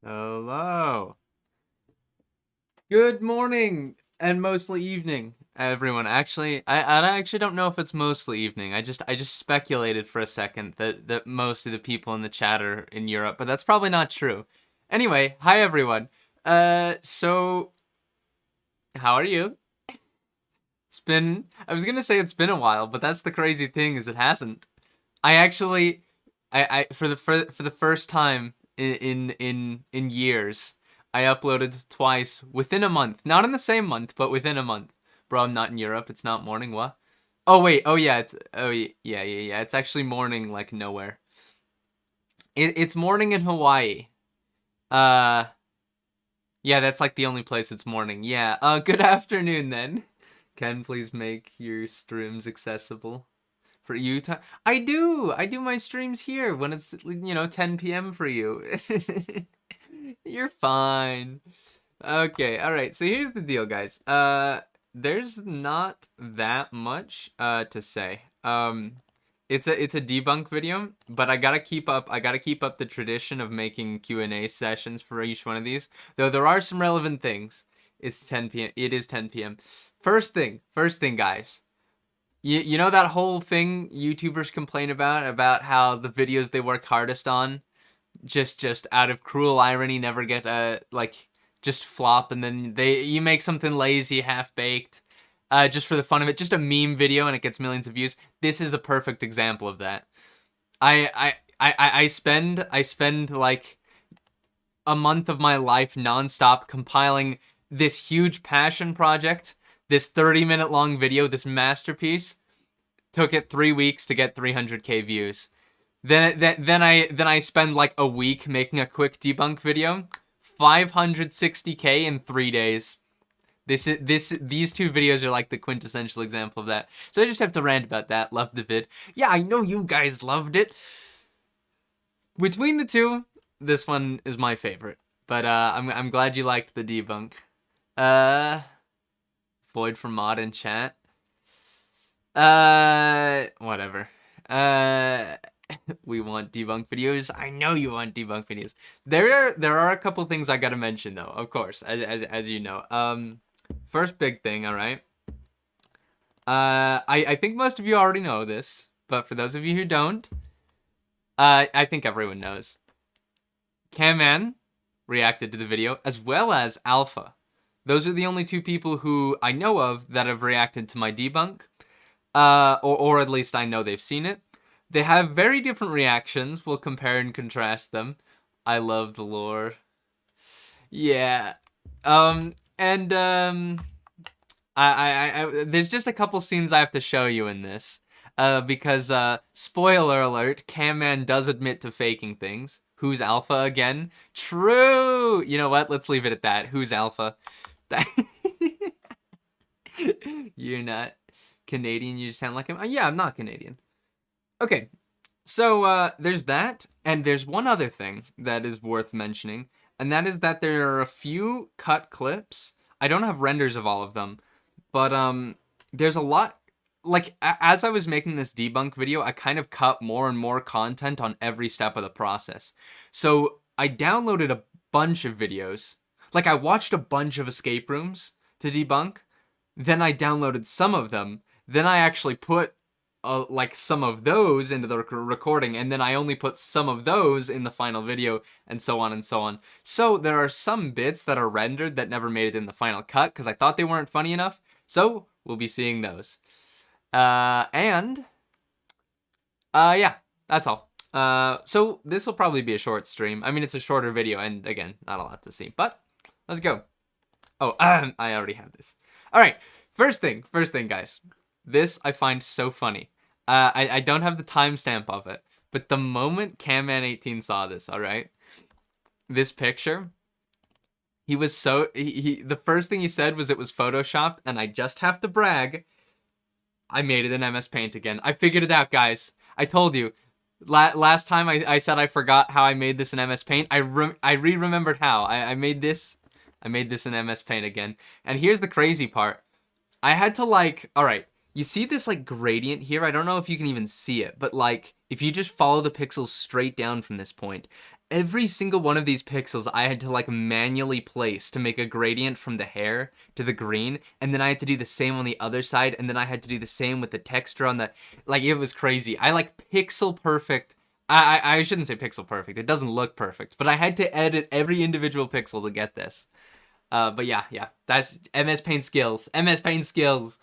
Hello. Good morning and mostly evening, everyone. Actually, I actually don't know if it's mostly evening. I just speculated for a second that most of the people in the chat are in Europe, but that's probably not true. Anyway, hi everyone. So how are you? I was gonna say it's been a while, but that's the crazy thing is it hasn't. I actually, for the first time in years, I uploaded twice within a month. Not in the same month, but within a month. Bro, I'm not in Europe. It's not morning. What? Oh wait. Oh yeah. Yeah. It's actually morning like nowhere. It's morning in Hawaii. Uh, yeah, that's like the only place it's morning. Yeah. Good afternoon then. Can please make your streams accessible for you to I do my streams here when it's 10 p.m. for you. You're fine. Okay, all right. So here's the deal, guys. There's not that much to say. It's a debunk video, but I gotta keep up the tradition of making Q&A sessions for each one of these. Though there are some relevant things. It's 10 p.m. It is 10 p.m. First thing, guys. You know that whole thing YouTubers complain about how the videos they work hardest on just out of cruel irony never get just flop, and then you make something lazy, half-baked, just for the fun of it, just a meme video, and it gets millions of views. This is the perfect example of that. I spend like a month of my life nonstop compiling this huge passion project, this 30-minute long video, this masterpiece. Took it 3 weeks to get 300k views. Then I spend like a week making a quick debunk video, 560k in 3 days. These two videos are like the quintessential example of that. So I just have to rant about that. Loved the vid. Yeah, I know you guys loved it. Between the two, this one is my favorite. But I'm glad you liked the debunk. Void for mod in chat. Whatever. We want debunk videos. I know you want debunk videos. There are a couple things I gotta mention though, of course, as you know. First big thing, all right. I think most of you already know this, but for those of you who don't, I think everyone knows. Camman reacted to the video, as well as Alpha. Those are the only two people who I know of that have reacted to my debunk. Or at least I know they've seen it. They have very different reactions. We'll compare and contrast them. I love the lore. Yeah. And there's just a couple scenes I have to show you in this. Because spoiler alert, Cam Man does admit to faking things. Who's Alpha again? True. You know what? Let's leave it at that. Who's Alpha? You're not Canadian. You just sound like him. Yeah, I'm not Canadian. Okay. So there's that, and there's one other thing that is worth mentioning, and that is that there are a few cut clips. I don't have renders of all of them, but there's a lot. Like as I was making this debunk video, I kind of cut more and more content on every step of the process. So I downloaded a bunch of videos. Like I watched a bunch of escape rooms to debunk. Then I downloaded some of them. Then I actually put like some of those into the recording, and then I only put some of those in the final video, and so on and so on. So there are some bits that are rendered that never made it in the final cut because I thought they weren't funny enough. So we'll be seeing those. Yeah, that's all. So this will probably be a short stream. I mean, it's a shorter video, and again, not a lot to see, but let's go. Oh, I already have this. All right, first thing, guys. This I find so funny. I don't have the timestamp of it, but the moment Camman18 saw this, all right, this picture, he was so, the first thing he said was it was photoshopped, and I just have to brag, I made it in MS Paint again. I figured it out, guys. I told you. Last time I said I forgot how I made this in MS Paint. I re-remembered how. I made this in MS Paint again. And here's the crazy part. I had to like, all right, you see this like gradient here? I don't know if you can even see it, but like if you just follow the pixels straight down from this point, every single one of these pixels I had to like manually place to make a gradient from the hair to the green, and then I had to do the same on the other side, and then I had to do the same with the texture on the, like it was crazy. I like pixel perfect. I shouldn't say pixel perfect. It doesn't look perfect, but I had to edit every individual pixel to get this. But yeah, that's MS Paint skills. MS Paint skills.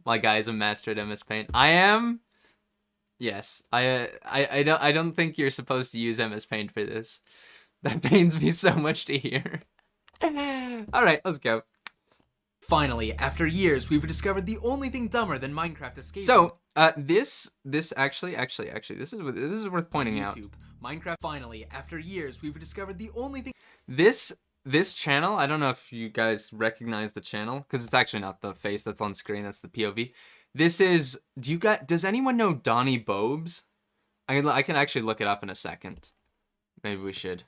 My guy's a master at MS Paint. I am. Yes, I don't think you're supposed to use MS Paint for this. That pains me so much to hear. All right, let's go. Finally, after years, we've discovered the only thing dumber than Minecraft escape. So, this actually, this is worth pointing out. Minecraft. Finally, after years, we've discovered the only thing. This channel, I don't know if you guys recognize the channel, because it's actually not the face that's on screen, that's the POV. This is, does anyone know Donnie Bobes? I can actually look it up in a second. Maybe we should.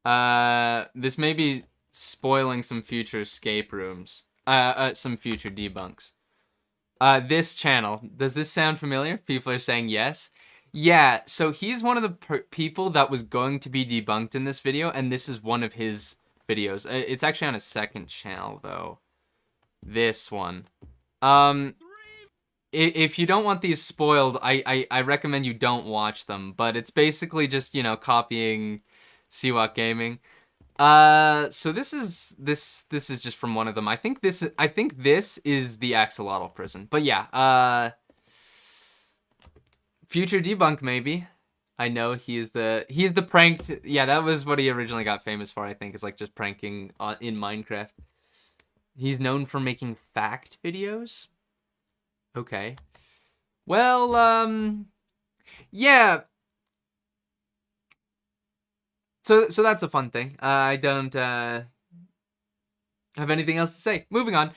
This may be spoiling some future escape rooms. Some future debunks. This channel, does this sound familiar? People are saying yes. Yeah, so he's one of the people that was going to be debunked in this video, and this is one of his videos. It's actually on a second channel, though. This one. If you don't want these spoiled, I recommend you don't watch them, but it's basically just, you know, copying Siwak Gaming. So this is just from one of them. I think this is the axolotl prison. But yeah, future debunk maybe. I know he's the pranked. Yeah, that was what he originally got famous for. I think is like just pranking in Minecraft. He's known for making fact videos. Okay. Well, yeah. So that's a fun thing. I don't have anything else to say. Moving on.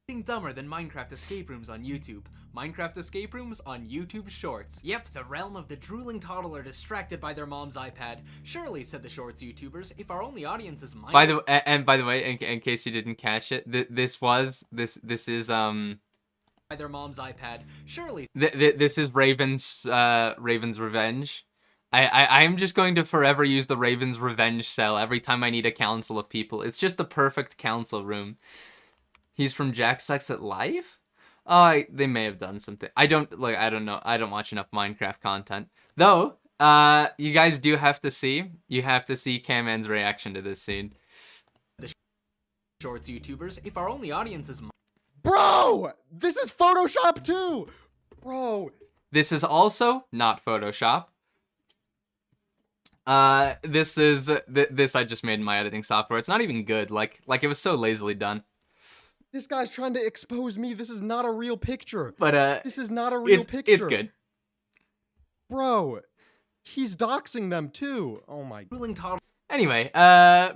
Nothing dumber than Minecraft escape rooms on YouTube. Minecraft escape rooms on YouTube Shorts. Yep, the realm of the drooling toddler distracted by their mom's iPad. Surely, said the Shorts YouTubers, if our only audience is Minecraft. By the way, in case you didn't catch it, this is by their mom's iPad. Surely, this is Raven's Revenge. I'm just going to forever use the Raven's Revenge cell every time I need a council of people. It's just the perfect council room. He's from Jack Sucks at Life? Oh, they may have done something. I don't know. I don't watch enough Minecraft content. Though, you guys do have to see. You have to see Camman's reaction to this scene. The Shorts YouTubers, if our only audience is... Bro! This is Photoshop too! Bro, This is also not Photoshop. This is this I just made in my editing software. It's not even good. Like it was so lazily done. This guy's trying to expose me. This is not a real picture. But this is not a real picture. It's good. Bro, he's doxing them too. Oh my. Anyway,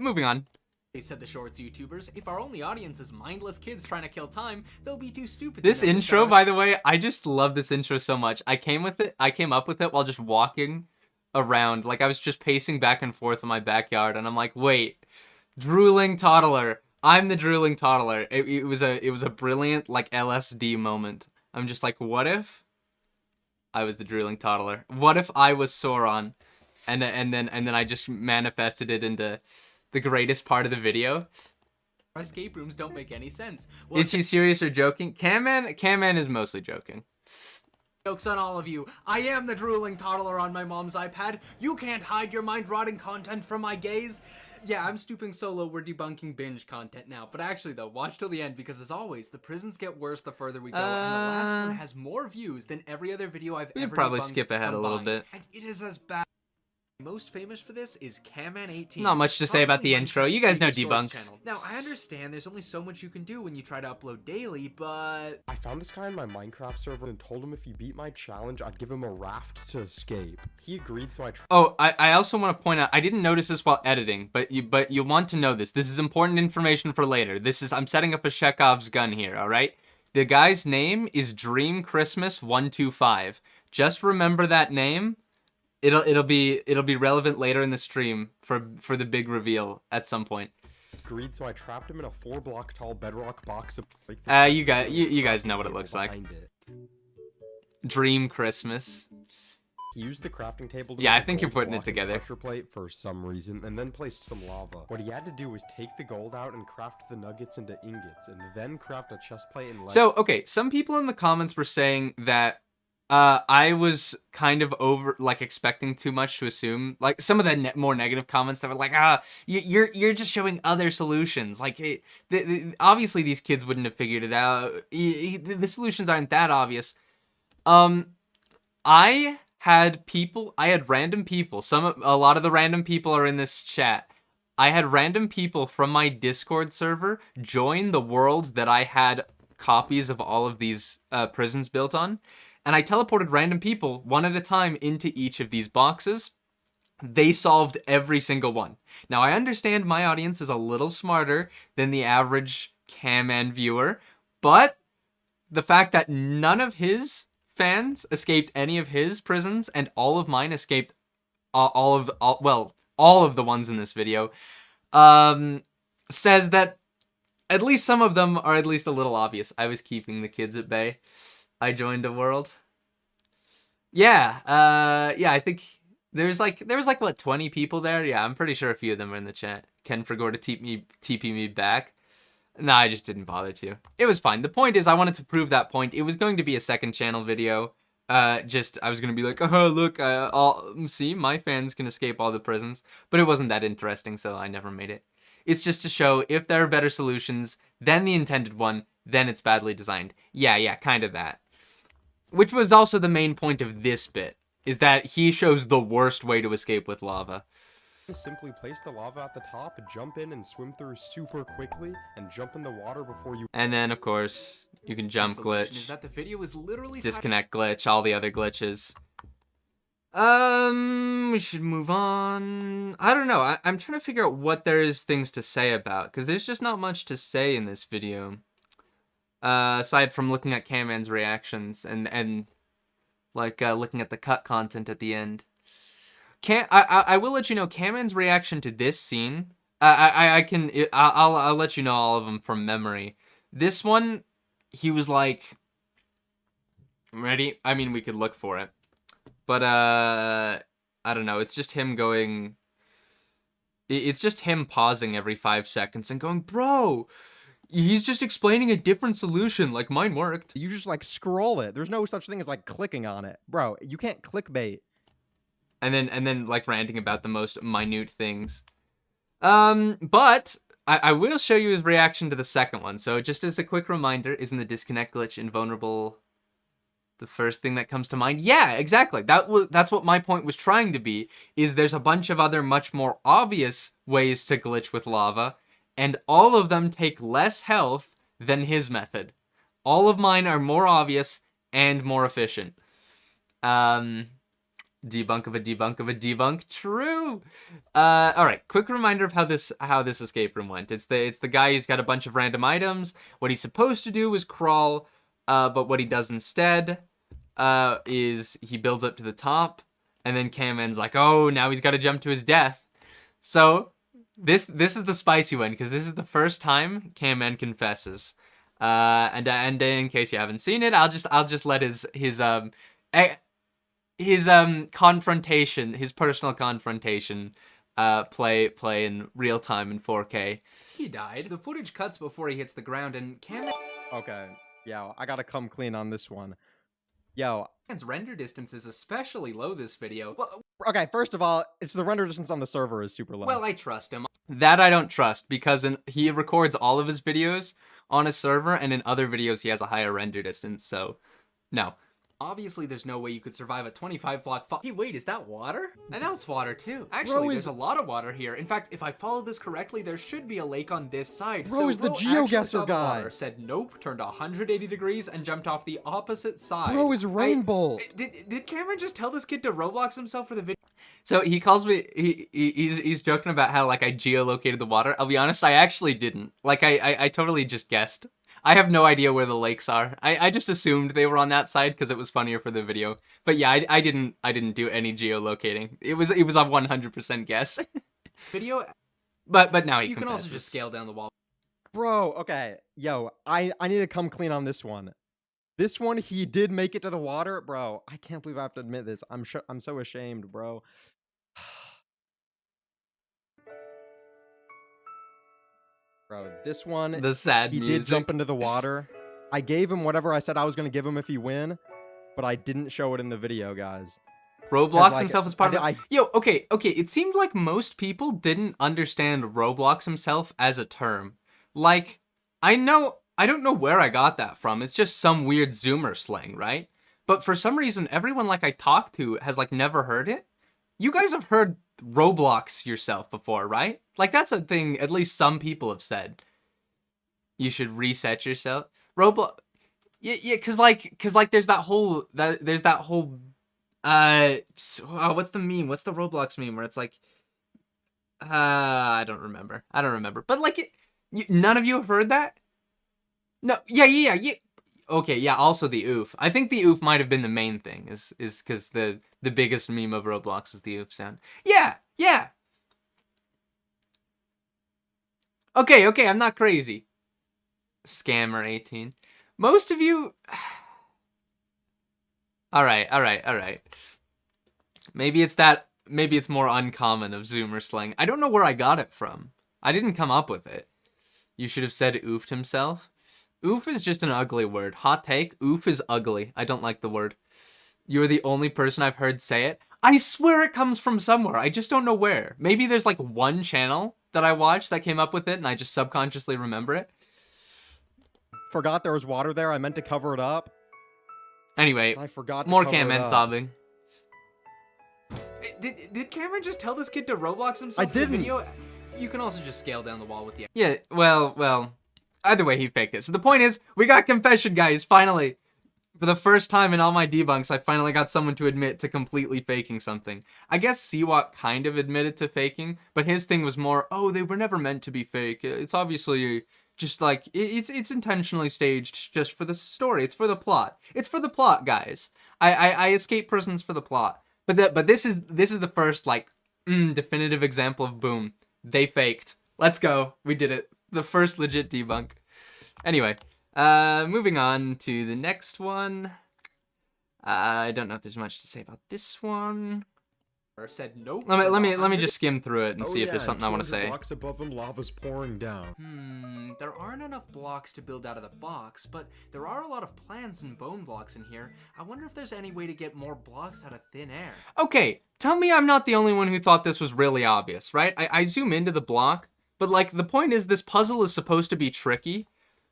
moving on. They said the Shorts YouTubers, if our only audience is mindless kids trying to kill time, they'll be too stupid. This intro, by the way, I just love this intro so much. I came up with it while just walking around. Like, I was just pacing back and forth in my backyard, and I'm like, wait, drooling toddler. I'm the drooling toddler. It was a brilliant, like, LSD moment. I'm just like, what if I was the drooling toddler? What if I was Sauron? And then I just manifested it into the greatest part of the video. Our escape rooms don't make any sense. Well, is he serious or joking? Camman is mostly joking. Jokes on all of you. I am the drooling toddler on my mom's iPad. You can't hide your mind-rotting content from my gaze. Yeah, I'm stooping so low we're debunking binge content now. But actually, though, watch till the end because, as always, the prisons get worse the further we go. And the last one has more views than every other video I've ever debunked. We'd probably skip ahead combined. A little bit. And it is as bad. Most famous for this is Camman18. Not much to say about the intro. You guys know Debunks. Now, I understand there's only so much you can do when you try to upload daily, but... I found this guy in my Minecraft server and told him if he beat my challenge, I'd give him a raft to escape. He agreed, so I tried. Oh, I also want to point out, I didn't notice this while editing, but you'll want to know this. This is important information for later. I'm setting up a Chekhov's gun here, alright? The guy's name is Dream Christmas 125. Just remember that name. It'll be relevant later in the stream for the big reveal at some point. Agreed, so I trapped him in a 4-block tall bedrock box of you guys know what it looks like. Dream Christmas. He used the crafting table to I think you're putting it together. Pressure plate for some reason, and then placed some lava. What he had to do was take the gold out and craft the nuggets into ingots, and then craft a chest plate and So, okay, some people in the comments were saying that I was kind of expecting too much to assume. Like, some of the more negative comments that were like, you're just showing other solutions. Like, obviously these kids wouldn't have figured it out. The solutions aren't that obvious. I had random people. A lot of the random people are in this chat. I had random people from my Discord server join the world that I had copies of all of these prisons built on. And I teleported random people one at a time into each of these boxes. They solved every single one. Now, I understand my audience is a little smarter than the average Camman viewer, but the fact that none of his fans escaped any of his prisons and all of mine escaped all of the ones in this video says that at least some of them are at least a little obvious. I was keeping the kids at bay. I joined a world. Yeah, I think there was like what, 20 people there? Yeah, I'm pretty sure a few of them are in the chat. Ken forgot to TP me back. Nah, I just didn't bother to. It was fine. The point is, I wanted to prove that point. It was going to be a second channel video. I was gonna be like, oh look, see, my fans can escape all the prisons. But it wasn't that interesting, so I never made it. It's just to show if there are better solutions than the intended one, then it's badly designed. Yeah, kind of that. Which was also the main point of this bit, is that he shows the worst way to escape with lava. Simply place the lava at the top, jump in and swim through super quickly, and jump in the water before you... And then, of course, you can jump glitch, is that the video is literally disconnect glitch, all the other glitches. We should move on. I don't know, I'm trying to figure out what there's things to say about, because there's just not much to say in this video. Aside from looking at Camman's reactions and looking at the cut content at the end. I will let you know Camman's reaction to this scene. I'll let you know all of them from memory. This one, he was like, ready? I mean, we could look for it, but I don't know. It's just him going. It's just him pausing every 5 seconds and going, bro. He's just explaining a different solution, like mine worked. You just like scroll it. There's no such thing as like clicking on it. Bro, you can't clickbait. And then like ranting about the most minute things. But I will show you his reaction to the second one. So just as a quick reminder, isn't the disconnect glitch invulnerable The first thing that comes to mind. Yeah, exactly. That's what my point was trying to be, is there's a bunch of other much more obvious ways to glitch with lava, and all of them take less health than his method. All of mine are more obvious and more efficient. Debunk of a debunk of a debunk. True. All right. Quick reminder of how this escape room went. It's the guy who's got a bunch of random items. What he's supposed to do is crawl, but what he does instead is he builds up to the top, and then Camman's like, oh, now he's got to jump to his death. So this is the spicy one, because this is the first time Camman confesses. And in case you haven't seen it, I'll just let his confrontation, his personal confrontation, play in real time in 4K. He died. The footage cuts before he hits the ground, and Camman's Okay, yeah, I gotta come clean on this one. Yo, render distance is especially low this video. Well, okay, first of all, it's the render distance on the server is super low. well, I trust him. That I don't trust, because he records all of his videos on a server, and in other videos he has a higher render distance, so no. Obviously, there's no way you could survive a 25-block fall. Hey, wait, is that water? And that was water, too. Actually, there's a lot of water here. In fact, if I follow this correctly, there should be a lake on this side. Bro is the GeoGuessr guy. Water, said nope, turned 180 degrees, and jumped off the opposite side. Bro is Rainbow. Did Cameron just tell this kid to Roblox himself for the video? So he calls me, he's joking about how, like, I geolocated the water. I'll be honest, I actually didn't. Like, I totally just guessed. I have no idea where the lakes are. I just assumed they were on that side because it was funnier for the video. But yeah, I didn't do any geolocating. It was a 100% guess. Video. But now you can also just scale down the wall. Bro, okay. Yo, I need to come clean on this one. This one, he did make it to the water. Bro, I can't believe I have to admit this. I'm so ashamed, bro. Bro, this one, the sad he music. Did jump into the water. I gave him whatever I said I was going to give him if he win, but I didn't show it in the video, guys. Roblox himself as part of it? Yo, okay, it seemed like most people didn't understand Roblox himself as a term. Like, I don't know where I got that from. It's just some weird Zoomer slang, right? But for some reason, everyone like I talked to has like never heard it. You guys have heard Roblox yourself before, right? Like that's a thing at least some people have said. You should reset yourself. Roblox, yeah, cause like there's that whole what's the meme? What's the Roblox meme where it's like, I don't remember. But like, none of you have heard that? No, yeah. Okay, yeah, also the oof. I think the oof might have been the main thing, is because the biggest meme of Roblox is the oof sound. Yeah. Okay, I'm not crazy. Scammer 18. Most of you... Alright. Maybe it's more uncommon of Zoomer slang. I don't know where I got it from. I didn't come up with it. You should have said oofed himself. Oof is just an ugly word. Hot take, oof is ugly. I don't like the word. You're the only person I've heard say it. I swear it comes from somewhere. I just don't know where. Maybe there's like one channel that I watched that came up with it and I just subconsciously remember it. Forgot there was water there. I meant to cover it up. Anyway, I forgot to more cover Camman it up. sobbing. Did Cameron just tell this kid to Roblox himself? I didn't. For the video? You can also just scale down the wall with the... Yeah, well... Either way, he faked it. So the point is, we got confession, guys, finally. For the first time in all my debunks, I finally got someone to admit to completely faking something. I guess Seawalk kind of admitted to faking, but his thing was more, oh, they were never meant to be fake. It's obviously just like, it's intentionally staged just for the story. It's for the plot. It's for the plot, guys. I escape prisons for the plot. But this is the first, like, definitive example of boom. They faked. Let's go. We did it. The first legit debunk. Anyway, moving on to the next one. I don't know if there's much to say about this one. Or said nope. Let me just skim through it and see if there's something I want to say. Blocks above him, lava's pouring down. There aren't enough blocks to build out of the box, but there are a lot of plants and bone blocks in here. I wonder if there's any way to get more blocks out of thin air. Okay, tell me I'm not the only one who thought this was really obvious, right? I zoom into the block. But, like, the point is this puzzle is supposed to be tricky,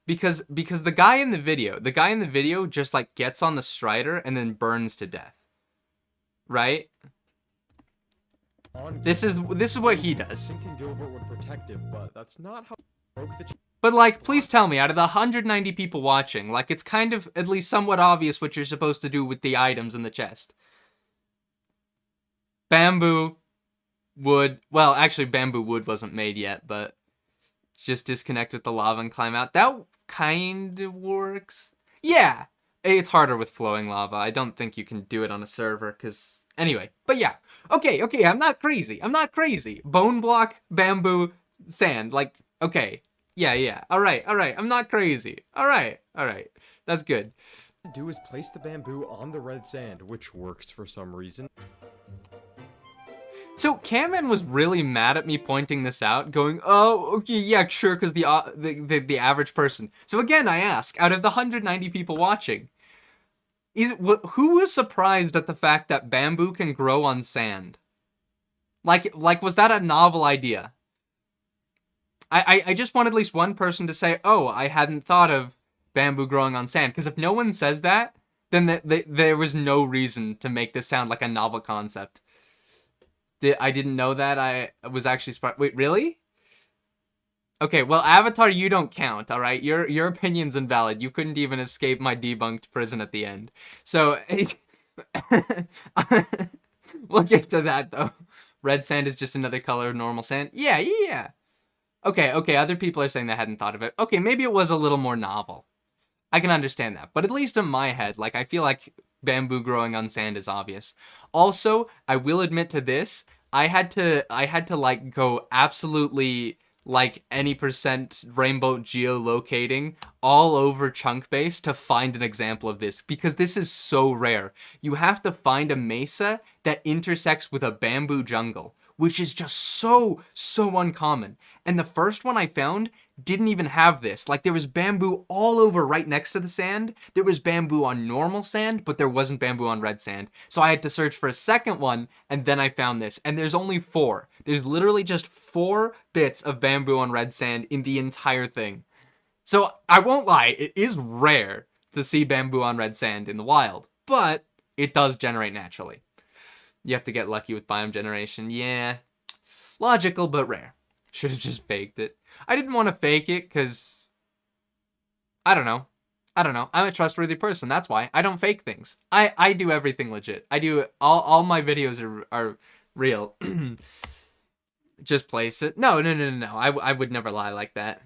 because the guy in the video just like gets on the strider and then burns to death. Right? This is what he does. Thinking Gilbert would protective, but that's not how broke the But like, please tell me, out of the 190 people watching, like it's kind of at least somewhat obvious what you're supposed to do with the items in the chest. Bamboo, wood. Well, actually, bamboo wood wasn't made yet, but just disconnect with the lava and climb out. That kind of works. Yeah, it's harder with flowing lava. I don't think you can do it on a server, because... Anyway, but yeah. Okay, I'm not crazy. Bone block, bamboo, sand. Like, okay. Yeah. Alright. I'm not crazy. Alright. That's good. Do is place the bamboo on the red sand, which works for some reason. So Camman was really mad at me pointing this out, going, "Oh, okay, yeah, sure," because the average person. So again, I ask, out of the 190 people watching, who was surprised at the fact that bamboo can grow on sand? Like was that a novel idea? I just want at least one person to say, "Oh, I hadn't thought of bamboo growing on sand," because if no one says that, then there was no reason to make this sound like a novel concept. I didn't know that. I was actually surprised. Wait, really? Okay, well, Avatar, you don't count, all right? Your opinion's invalid. You couldn't even escape my debunked prison at the end. So, we'll get to that, though. Red sand is just another color of normal sand. Yeah. Okay, other people are saying they hadn't thought of it. Okay, maybe it was a little more novel. I can understand that. But at least in my head, like, I feel like bamboo growing on sand is obvious. Also, I will admit to this, I had to like go absolutely like any percent rainbow geolocating all over chunk base to find an example of this, because this is so rare. You have to find a mesa that intersects with a bamboo jungle, which is just so uncommon. And the first one I found didn't even have this. Like, there was bamboo all over right next to the sand. There was bamboo on normal sand, but there wasn't bamboo on red sand. So I had to search for a second one, and then I found this. And there's only 4. There's literally just 4 bits of bamboo on red sand in the entire thing. So I won't lie, it is rare to see bamboo on red sand in the wild, but it does generate naturally. You have to get lucky with biome generation. Yeah, logical, but rare. Should have just faked it. I didn't want to fake it because, I don't know. I'm a trustworthy person. That's why I don't fake things. I do everything legit. I do all my videos are real. Just place it. No. I would never lie like that.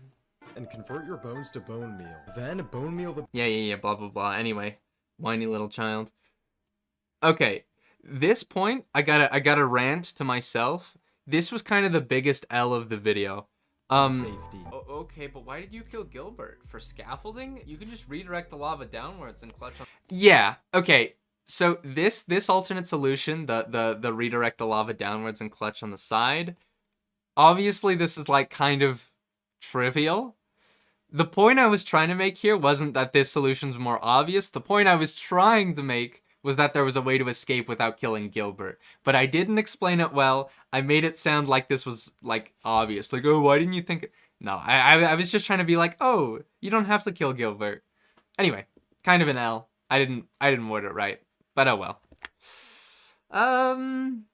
And convert your bones to bone meal. Then bone meal the... Yeah, blah, blah, blah. Anyway, whiny little child. Okay, this point, I gotta rant to myself. This was kind of the biggest L of the video. Safety. Okay, but why did you kill Gilbert? For scaffolding? You could just redirect the lava downwards and clutch on... Yeah, okay. So this alternate solution, the redirect the lava downwards and clutch on the side, obviously this is like kind of trivial. The point I was trying to make here wasn't that this solution's more obvious. The point I was trying to make was that there was a way to escape without killing Gilbert. But I didn't explain it well. I made it sound like this was, like, obvious. Like, oh, why didn't you think... No, I was just trying to be like, oh, you don't have to kill Gilbert. Anyway, kind of an L. I didn't word it right. But oh well. On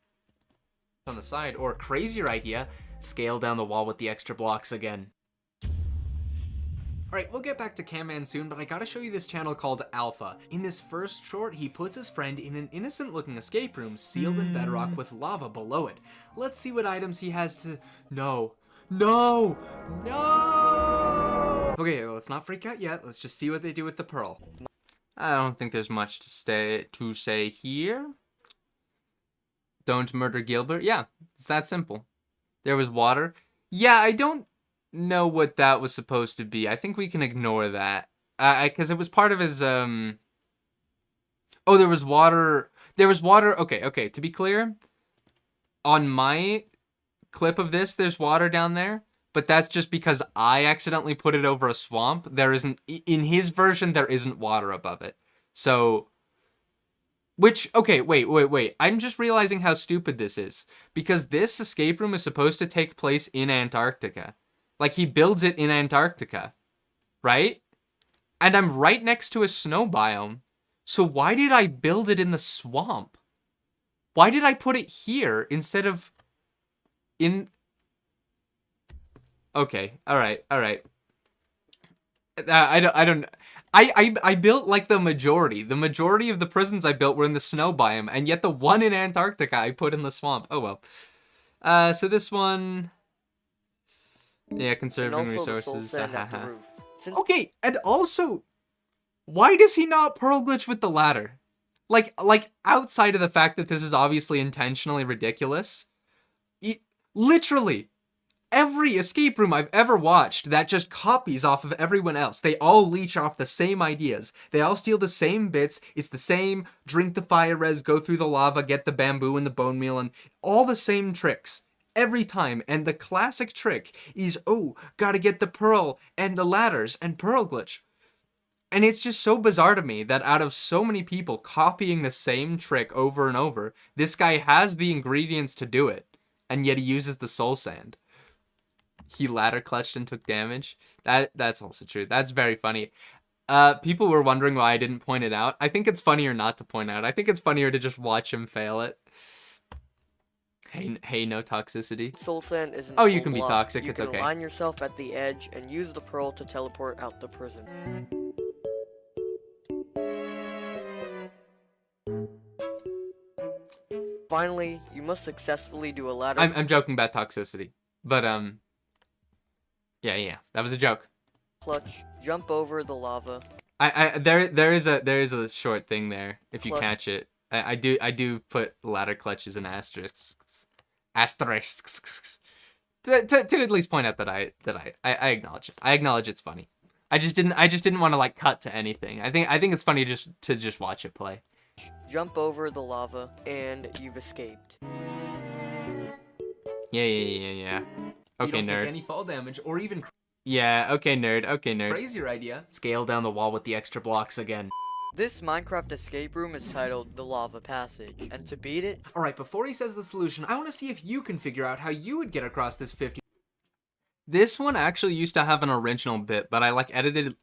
the side, or crazier idea, scale down the wall with the extra blocks again. Alright, we'll get back to Camman soon, but I gotta show you this channel called Alpha. In this first short, he puts his friend in an innocent-looking escape room sealed in bedrock with lava below it. Let's see what items he has to... No! Okay, let's not freak out yet. Let's just see what they do with the pearl. I don't think there's much to say here. Don't murder Gilbert. Yeah, it's that simple. There was water. Yeah, I don't know what that was supposed to be. I think we can ignore that. Because it was part of his, Oh, there was water. Okay, to be clear, on my clip of this, there's water down there, but that's just because I accidentally put it over a swamp. There isn't, in his version, there isn't water above it. So, okay, wait. I'm just realizing how stupid this is. Because this escape room is supposed to take place in Antarctica. Like, he builds it in Antarctica, right? And I'm right next to a snow biome. So why did I build it in the swamp? Why did I put it here instead of in... Okay, all right. I built like the majority. The majority of the prisons I built were in the snow biome, and yet the one in Antarctica I put in the swamp. Oh well. So this one, yeah, conserving resources. Okay, and also, why does he not pearl glitch with the ladder? Like outside of the fact that this is obviously intentionally ridiculous, literally every escape room I've ever watched that just copies off of everyone else. They all leech off the same ideas. They all steal the same bits. It's the same drink the fire res, go through the lava, get the bamboo and the bone meal, and all the same tricks every time. And the classic trick is, oh, gotta get the pearl and the ladders and pearl glitch. And it's just so bizarre to me that out of so many people copying the same trick over and over, this guy has the ingredients to do it, and yet he uses the soul sand. He ladder clutched and took damage. That's also true. That's very funny. People were wondering why I didn't point it out. I think it's funnier not to point out. I think it's funnier to just watch him fail it. Hey, no toxicity. Soul sand isn't. Oh, you can be toxic. It's okay. You can align yourself at the edge and use the pearl to teleport out the prison. Finally, you must successfully do a ladder. I'm joking about toxicity, but yeah, that was a joke. Clutch, jump over the lava. There is a short thing there if you catch it. I do put ladder clutches in asterisks to at least point out that I acknowledge it. I acknowledge it's funny. I just didn't want to like cut to anything. I think it's funny to just watch it play. Jump over the lava and you've escaped. Yeah. Okay, you don't nerd. take any fall damage or even... Yeah, okay, nerd. Crazier idea. Scale down the wall with the extra blocks again. This Minecraft escape room is titled The Lava Passage, and to beat it... Alright, before he says the solution, I want to see if you can figure out how you would get across this 50... This one actually used to have an original bit, but I like edited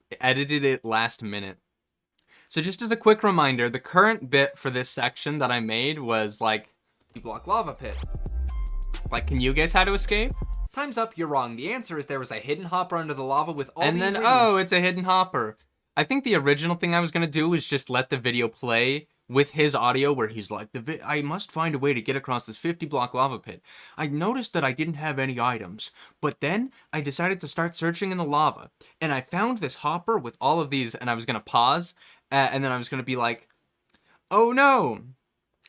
it last minute. So just as a quick reminder, the current bit for this section that I made was like... block lava pit. Like, can you guess how to escape? Time's up, you're wrong. The answer is there was a hidden hopper under the lava with all and the then, ingredients. oh, it's a hidden hopper. I think the original thing I was going to do was just let the video play with his audio where he's like, I must find a way to get across this 50-block lava pit. I noticed that I didn't have any items, but then I decided to start searching in the lava, and I found this hopper with all of these, and I was going to pause, and then I was going to be like, oh no,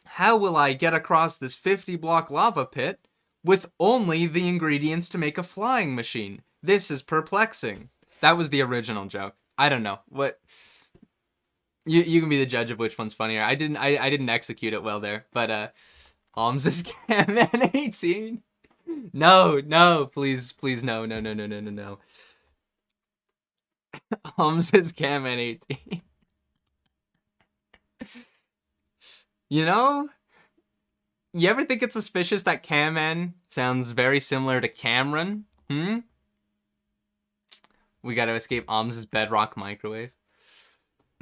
how will I get across this 50-block lava pit with only the ingredients to make a flying machine? This is perplexing. That was the original joke. I don't know. What... You can be the judge of which one's funnier. I didn't execute it well there, but Alms is Camman 18. No, please, no. Alms is Camman 18. You know, you ever think it's suspicious that Camman sounds very similar to Cameron? We gotta escape Alms' bedrock microwave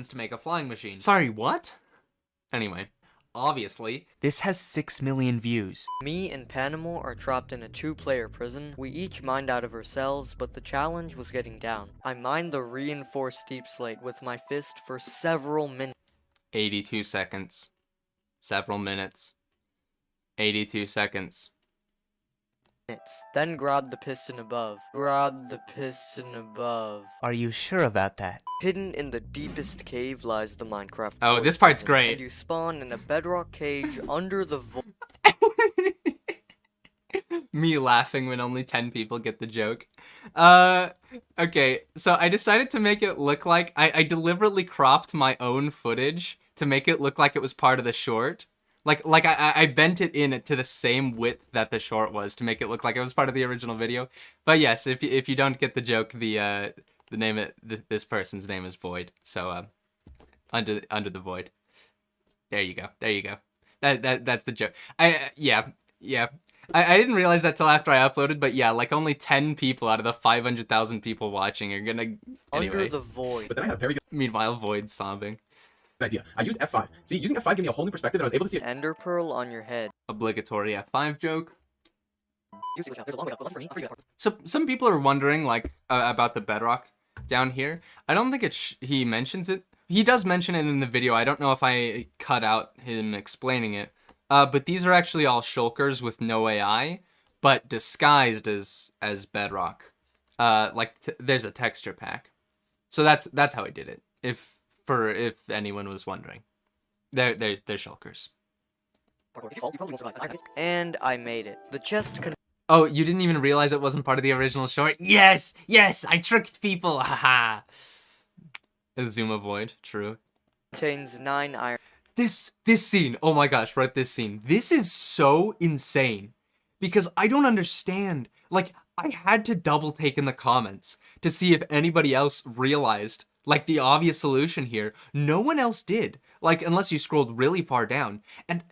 to make a flying machine. Sorry, what? Anyway, obviously, this has 6 million views. Me and Panama are trapped in a 2-player prison. We each mined out of our cells, but the challenge was getting down. I mined the reinforced deep slate with my fist for several minutes. 82 seconds. Several minutes. 82 seconds. Then grab the piston above. Are you sure about that? Hidden in the deepest cave lies the Minecraft. Oh, this part's prison, great. And you spawn in a bedrock cage under the void. Me laughing when only 10 people get the joke. Okay, so I decided to make it look like... I deliberately cropped my own footage to make it look like it was part of the short. Like I bent it in to the same width that the short was to make it look like it was part of the original video. But yes, if you don't get the joke, the name of this person's name is Void. So under the void. There you go. That's the joke. Yeah. I didn't realize that till after I uploaded, but yeah, like only 10 people out of the 500,000 people watching are gonna... Under Anyway, the void. But then I had a very good meanwhile, Void sobbing. idea. I used F5. See, using F5 gave me a whole new perspective, and I was able to see it. Ender pearl on your head. Obligatory F5 joke. There's a long way up, but lucky for me, I forget that part. So some people are wondering, like, about the bedrock down here. I don't think he mentions it. He does mention it in the video. I don't know if I cut out him explaining it. But these are actually all shulkers with no AI, but disguised as bedrock. There's a texture pack. So that's how I did it. If anyone was wondering, they're shulkers. If you fall, you probably won't survive. I made it. And I made it. The chest Oh, you didn't even realize it wasn't part of the original short? Yes, I tricked people. Haha. Azuma Void, true. contains 9 iron. This scene, oh my gosh, right, this scene. This is so insane because I don't understand. Like, I had to double take in the comments to see if anybody else realized, like, the obvious solution here. No one else did, like, unless you scrolled really far down. And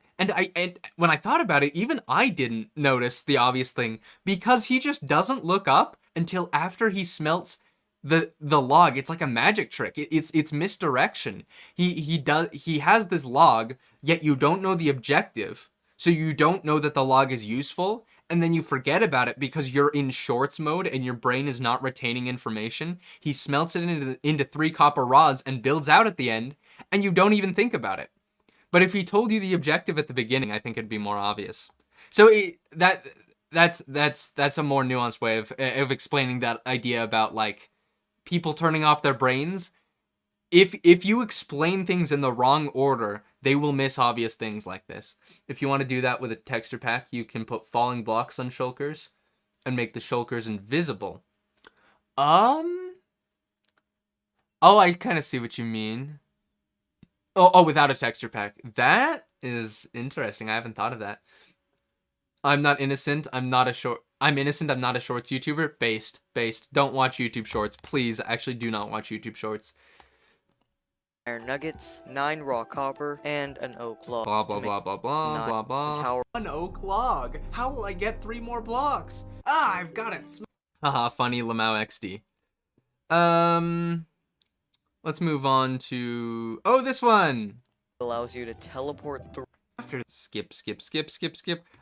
when I thought about it, even I didn't notice the obvious thing because he just doesn't look up until after he smelts the log. It's like a magic trick. It's misdirection. He has this log, yet you don't know the objective, so you don't know that the log is useful, and then you forget about it because you're in shorts mode and your brain is not retaining information. He smelts it into 3 copper rods and builds out at the end, and you don't even think about it. But if he told you the objective at the beginning, I think it'd be more obvious. So that's a more nuanced way of explaining that idea about, like, people turning off their brains. If you explain things in the wrong order, they will miss obvious things like this. If you want to do that with a texture pack, you can put falling blocks on shulkers and make the shulkers invisible. Oh, I kind of see what you mean. Oh, without a texture pack. That is interesting. I haven't thought of that. I'm not innocent. I'm innocent. I'm not a shorts YouTuber. Based. Don't watch YouTube shorts. Please, actually do not watch YouTube shorts. Iron nuggets, 9 raw copper, and an oak log. Blah, to blah, make blah, blah, blah, 9 blah, blah. tower. An oak log. How will I get 3 more blocks? Ah, I've got it. Haha, funny Lamau XD. Let's move on to... Oh, this one! Allows you to teleport through. After skip.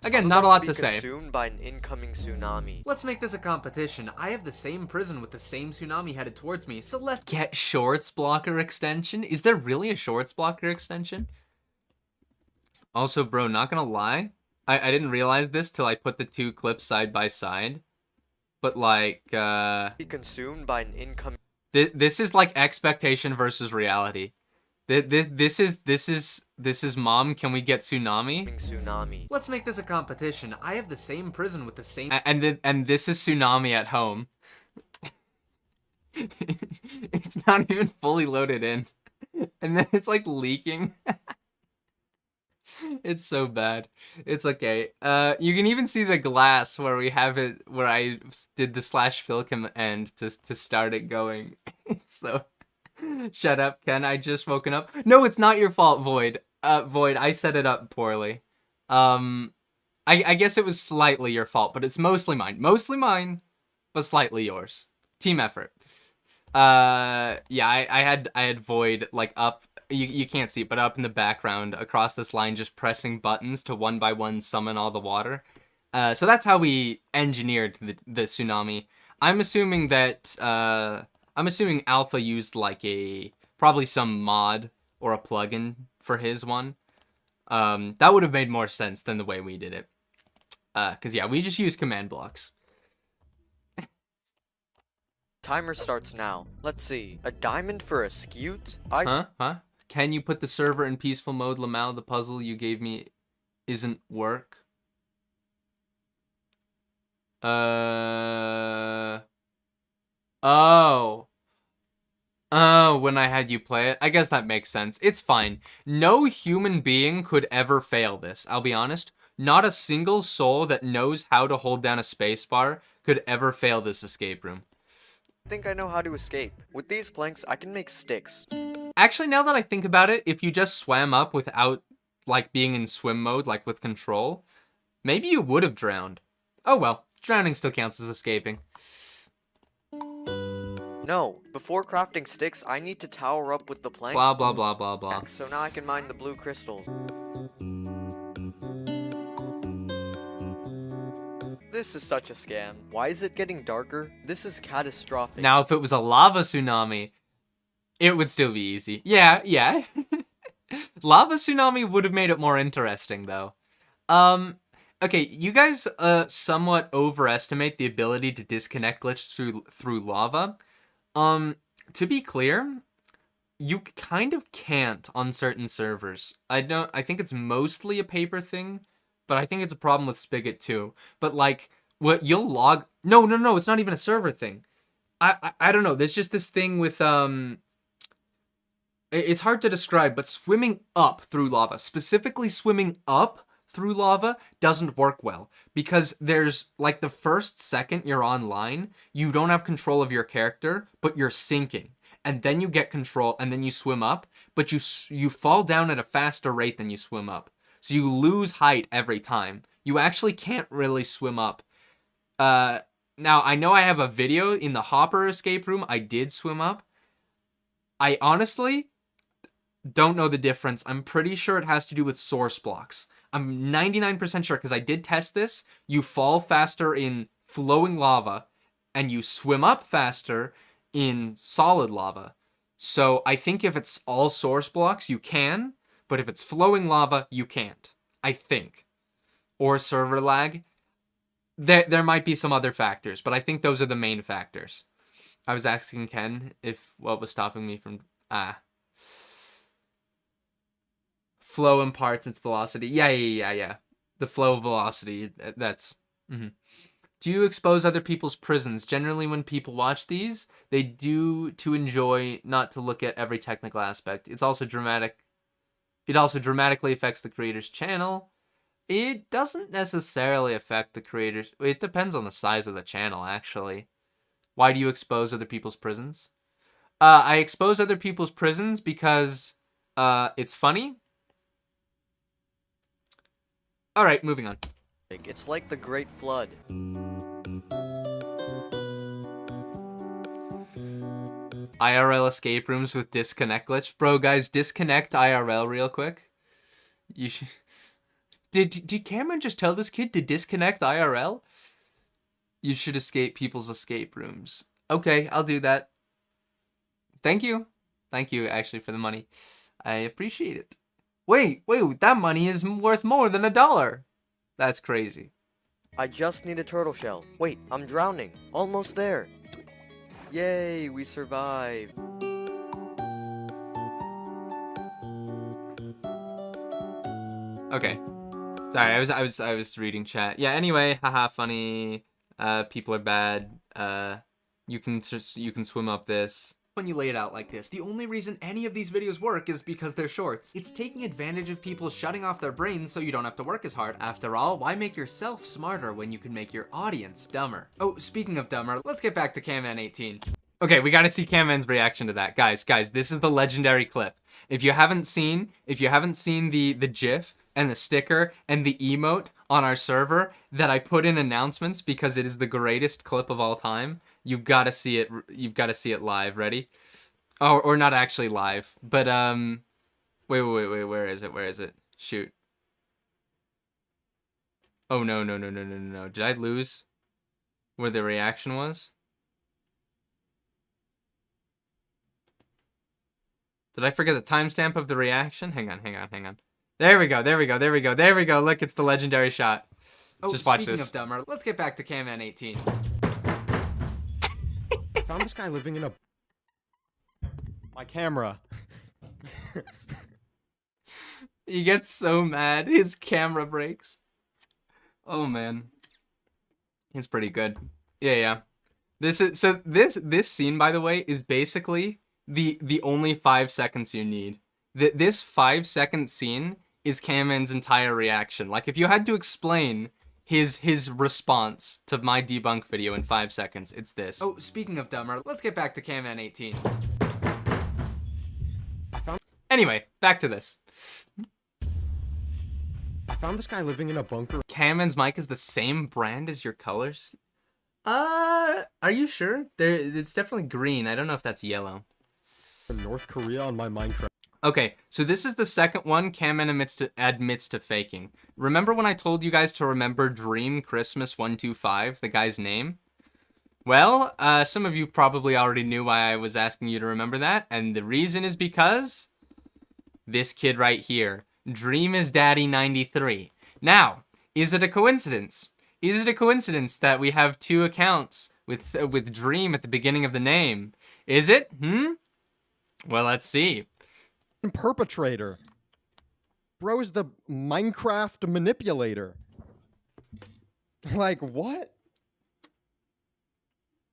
Again, not a lot to say. Consumed by an incoming tsunami. Let's make this a competition. I have the same prison with the same tsunami headed towards me, so let's Get shorts blocker extension? Is there really a shorts blocker extension? Also, bro, not gonna lie. I didn't realize this till I put the 2 clips side by side. But, like, Be consumed by an incoming. This is like expectation versus reality. This is mom. Can we get tsunami? Let's make this a competition. I have the same prison with the same. And this is tsunami at home. It's not even fully loaded in, and then it's like leaking. It's so bad. It's okay. You can even see the glass where we have it, where I did the /fill command to start it going. So, shut up, Ken. I just woken up. No, it's not your fault, Void. Void, I set it up poorly. I guess it was slightly your fault, but it's mostly mine. Mostly mine, but slightly yours. Team effort. Yeah, I had Void like up. You can't see it, but up in the background across this line, just pressing buttons to 1 by 1 summon all the water. So that's how we engineered the tsunami. I'm assuming that Alpha used like probably some mod or a plugin for his one. That would have made more sense than the way we did it. 'Cause yeah, we just use command blocks. Timer starts now. Let's see. A diamond for a scute? Huh? Can you put the server in peaceful mode, Lamau? The puzzle you gave me isn't work. Oh, when I had you play it. I guess that makes sense. It's fine. No human being could ever fail this. I'll be honest. Not a single soul that knows how to hold down a spacebar could ever fail this escape room. I think I know how to escape. With these planks, I can make sticks. Actually, now that I think about it, if you just swam up without, like, being in swim mode, like, with control, Maybe you would have drowned. Oh well, drowning still counts as escaping. No, before crafting sticks, I need to tower up with the plank. Blah, blah, blah, blah, blah. So now I can mine the blue crystals. This is such a scam. Why is it getting darker? This is catastrophic. Now, if it was a lava tsunami, it would still be easy. Yeah, yeah. Lava tsunami would have made it more interesting, though. Okay, you guys somewhat overestimate the ability to disconnect glitch through lava. To be clear, you kind of can't on certain servers. I think it's mostly a paper thing, but I think it's a problem with Spigot too. But like, what you'll log? No, it's not even a server thing. I don't know. There's just this thing with it's hard to describe, but swimming up through lava, specifically swimming up through lava, doesn't work well because there's like the first second you're online, you don't have control of your character, but you're sinking, and then you get control, and then you swim up, but you fall down at a faster rate than you swim up, so you lose height every time. You actually can't really swim up. Now I know I have a video in the Hopper escape room. I did swim up. I honestly don't know the difference. I'm pretty sure it has to do with source blocks. I'm 99% sure because I did test this. You fall faster in flowing lava and you swim up faster in solid lava. So I think if it's all source blocks, you can, but if it's flowing lava, you can't. I think. Or server lag. There might be some other factors, but I think those are the main factors. I was asking Ken if what was stopping me from... Flow imparts its velocity. Yeah. The flow velocity, that's... Do you expose other people's prisons? Generally, when people watch these, they do to enjoy, not to look at every technical aspect. It's also dramatic. It also dramatically affects the creator's channel. It doesn't necessarily affect the creators. It depends on the size of the channel, actually. Why do you expose other people's prisons? I expose other people's prisons because it's funny. All right, moving on. It's like the Great Flood. IRL escape rooms with disconnect glitch. Bro, guys, disconnect IRL real quick. You should... Did Cameron just tell this kid to disconnect IRL? You should escape people's escape rooms. Okay, I'll do that. Thank you. Thank you, actually, for the money. I appreciate it. Wait, that money is worth more than $1. That's crazy. I just need a turtle shell. Wait, I'm drowning. Almost there. Yay, we survived. Okay. Sorry, I was reading chat. Yeah, anyway, haha, funny. People are bad. You can swim up this. When you lay it out like this, the only reason any of these videos work is because they're shorts. It's taking advantage of people shutting off their brains so you don't have to work as hard. After all, why make yourself smarter when you can make your audience dumber? Oh, speaking of dumber, let's get back to Camman18. Okay, we gotta see Camman's reaction to that. Guys, this is the legendary clip. If you haven't seen the GIF and the sticker and the emote on our server that I put in announcements because it is the greatest clip of all time, you've got to see it. You've got to see it live. Ready? Oh, or not actually live, but wait. Where is it? Shoot. Oh no. Did I lose where the reaction was? Did I forget the timestamp of the reaction? Hang on. There we go. Look, it's the legendary shot. Oh, just watch speaking this. of dumber, let's get back to Camman18. I found this guy living in a... My camera. He gets so mad. His camera breaks. Oh man. It's pretty good. Yeah. This scene, by the way, is basically the only 5 seconds you need. This 5-second scene is Camman's entire reaction. Like, if you had to explain his response to my debunk video in 5 seconds, it's this. Oh, speaking of dumber, let's get back to Camman18. Anyway, back to this. I found this guy living in a bunker Camman's mic is the same brand as your colors? Are you sure? It's definitely green. I don't know if that's yellow. in North Korea on my Minecraft. Okay, so this is the second one Camman admits to faking. Remember when I told you guys to remember Dream Christmas 125, the guy's name? Well, some of you probably already knew why I was asking you to remember that, and the reason is because this kid right here, Dream is Daddy 93. Now, is it a coincidence? Is it a coincidence that we have two accounts with Dream at the beginning of the name? Is it? Well, let's see. Perpetrator. Bro's the Minecraft manipulator. Like, what?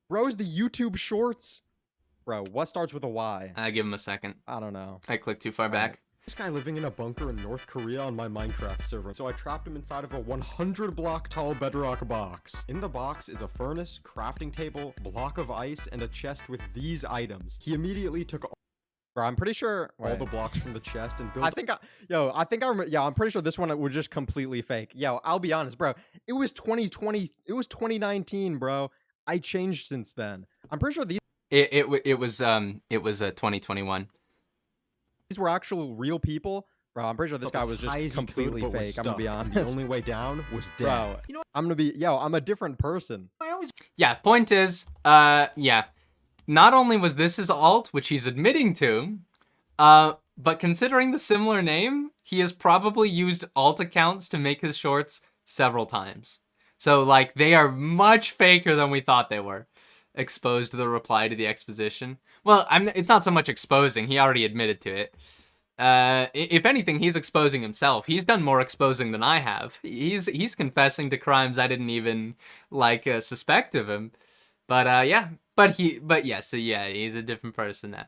Bro's the YouTube shorts. Bro, what starts with a Y? I give him a second. I don't know. I clicked too far back. This guy living in a bunker in North Korea on my Minecraft server, so I trapped him inside of a 100 block tall bedrock box. In the box is a furnace, crafting table, block of ice, and a chest with these items. He immediately took Bro, I'm pretty sure all the blocks from the chest and built. I think I remember. Yeah, I'm pretty sure this one was just completely fake. Yo, I'll be honest, bro. It was 2020. It was 2019, bro. I changed since then. I'm pretty sure It was 2021. these were actual real people. Bro, I'm pretty sure this guy was just completely fake. I'm gonna be honest. The only way down was dead. Bro, you know, I'm a different person. Yeah, point is, yeah. Not only was this his alt, which he's admitting to, but considering the similar name, he has probably used alt accounts to make his shorts several times. So, like, they are much faker than we thought they were. Exposed the reply to the exposition. Well, it's not so much exposing. He already admitted to it. If anything, he's exposing himself. He's done more exposing than I have. He's confessing to crimes I didn't even, like, suspect of him. But, yeah. But yeah, so yeah, he's a different person now.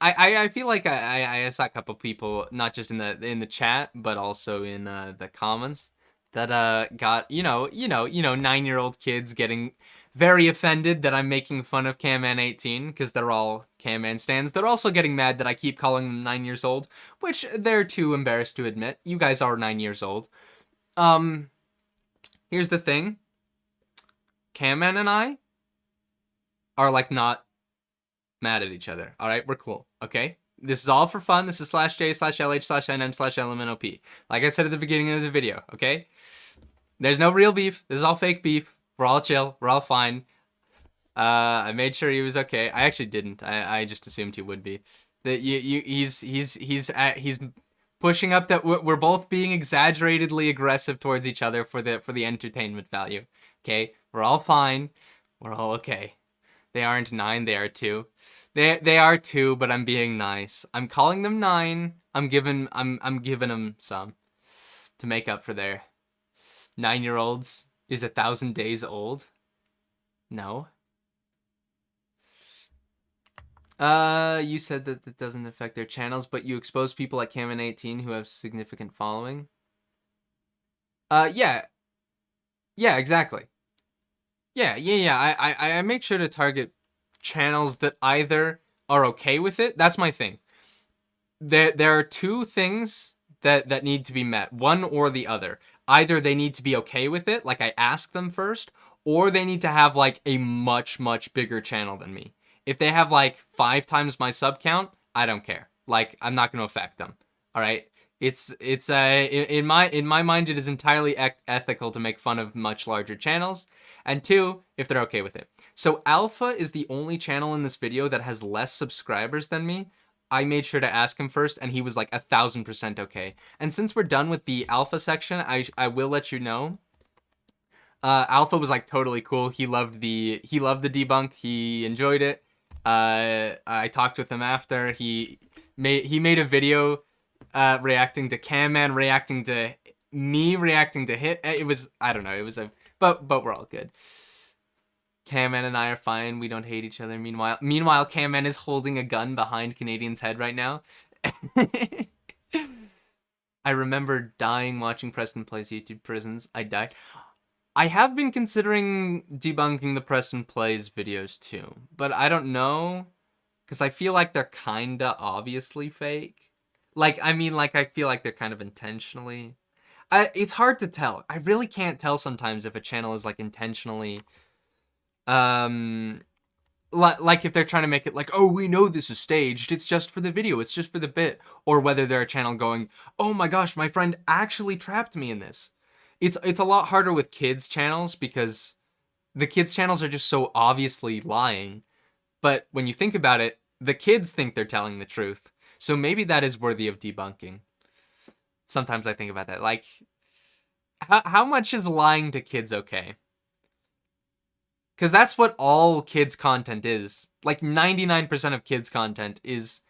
I feel like I saw a couple people, not just in the chat, but also in the comments, that got 9-year-old kids getting very offended that I'm making fun of Camman18 because they're all Camman stans. They're also getting mad that I keep calling them 9 years old, which they're too embarrassed to admit. You guys are 9 years old. Here's the thing. Camman and I are, like, not mad at each other. All right, we're cool. Okay, this is all for fun. This is /J/LH/NM/LMNOP. Like I said at the beginning of the video. Okay, there's no real beef. This is all fake beef. We're all chill. We're all fine. I made sure he was okay. I actually didn't. I just assumed he would be. That he's pushing up that we're both being exaggeratedly aggressive towards each other for the entertainment value. Okay, we're all fine. We're all okay. They aren't 9, they are 2. They are 2, but I'm being nice. I'm calling them 9. I'm giving them some to make up for their 9-year-olds is 1,000 days old. No. You said that it doesn't affect their channels, but you expose people like Camman18 who have significant following. Yeah. Yeah, exactly. Yeah. I make sure to target channels that either are okay with it. That's my thing. There are two things that need to be met. One or the other. Either they need to be okay with it, like I ask them first, or they need to have, like, a much, much bigger channel than me. If they have, like, 5 times my sub count, I don't care. Like, I'm not going to affect them. All right? It's in my mind, it is entirely ethical to make fun of much larger channels. And 2, if they're okay with it. So Alpha is the only channel in this video that has less subscribers than me. I made sure to ask him first, and he was like 1,000% okay. And since we're done with the Alpha section, I will let you know. Alpha was, like, totally cool. He loved the debunk. He enjoyed it. I talked with him after. He made a video reacting to Camman, reacting to me, reacting to Hit. It was, I don't know. It was but we're all good. Camman and I are fine. We don't hate each other. Meanwhile, Camman is holding a gun behind Canadian's head right now. I remember dying watching Preston Plays YouTube Prisons. I died. I have been considering debunking the Preston Plays videos too, but I don't know, because I feel like they're kinda obviously fake. Like, I mean, like, I feel like they're kind of intentionally. It's hard to tell. I really can't tell sometimes if a channel is like intentionally, like if they're trying to make it like, oh, we know this is staged, it's just for the video, it's just for the bit, or whether they're a channel going, oh my gosh, my friend actually trapped me in this. It's a lot harder with kids channels because the kids channels are just so obviously lying. But when you think about it, the kids think they're telling the truth. So maybe that is worthy of debunking. Sometimes I think about that. Like, how much is lying to kids okay? Because that's what all kids content is. Like 99% of kids content is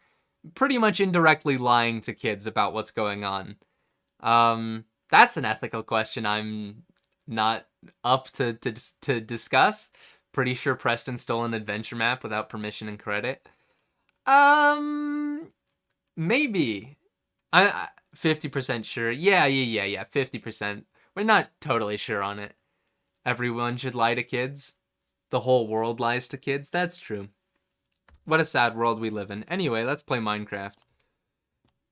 pretty much indirectly lying to kids about what's going on. That's an ethical question I'm not up to discuss. Pretty sure Preston stole an adventure map without permission and credit. Maybe. I 50% sure. Yeah, 50%. We're not totally sure on it. Everyone should lie to kids. The whole world lies to kids. That's true. What a sad world we live in. Anyway, let's play Minecraft.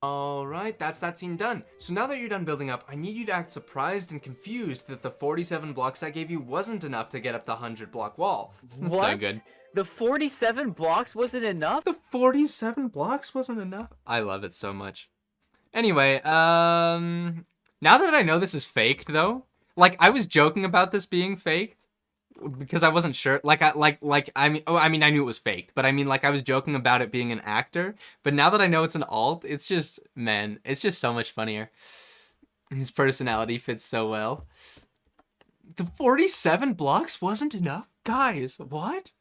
Alright, that's that scene done. So now that you're done building up, I need you to act surprised and confused that the 47 blocks I gave you wasn't enough to get up the 100 block wall. That's What? so good. The 47 blocks wasn't enough? The 47 blocks wasn't enough? I love it so much. Anyway, now that I know this is faked though, like I was joking about this being faked because I wasn't sure. I mean I knew it was faked, but I mean like I was joking about it being an actor, but now that I know it's an alt, it's just, man, it's just so much funnier. His personality fits so well. The 47 blocks wasn't enough? Guys, what?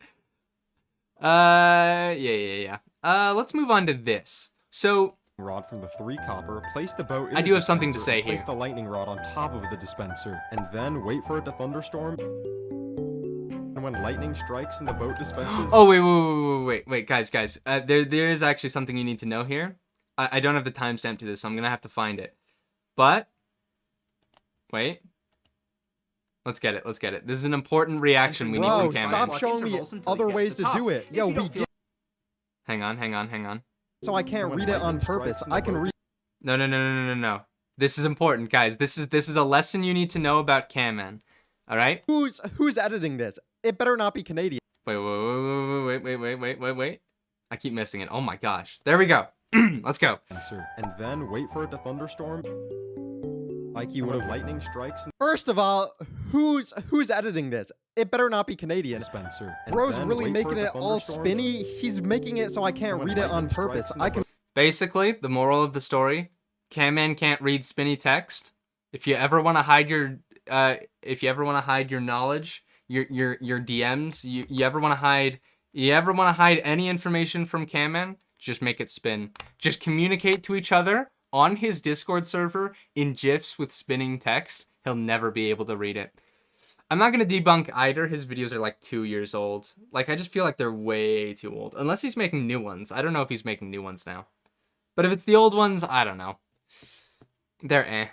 Yeah. Let's move on to this. So, rod from the 3 copper, place the boat in I the do have something to dispenser, say and place here. the lightning rod on top of the dispenser, and then wait for it to thunderstorm. And when lightning strikes and the boat dispenses... Oh, wait, guys. There is actually something you need to know here. I don't have the timestamp to this, so I'm gonna have to find it. But, wait. Let's get it. This is an important reaction we need Bro, from Cam. stop Block showing me intervals until other you get ways to to the do top. it. If Yo, you don't we feel- get... Hang on. So I can't When read it on lightning strikes purpose. and the I can boat- read... No. This is important, guys. This is a lesson you need to know about Cam, man. All right? Who's editing this? It better not be Canadian. Wait. I keep missing it. Oh my gosh. There we go. Let's go. And then wait for it to thunderstorm. Like you would have lightning strikes. First of all, who's editing this? It better not be Canadian. Dispenser. Bro's really making it all spinny. He's making it so I can't read it on purpose. I can... Basically, the moral of the story, Camman can't read spinny text. If you ever want to hide your knowledge, your DMs, you ever want to hide any information from Camman, just make it spin. Just communicate to each other on his Discord server in GIFs with spinning text. He'll never be able to read it. I'm not going to debunk either. His videos are like 2 years old. Like, I just feel like they're way too old. Unless he's making new ones. I don't know if he's making new ones now. But if it's the old ones, I don't know. They're eh.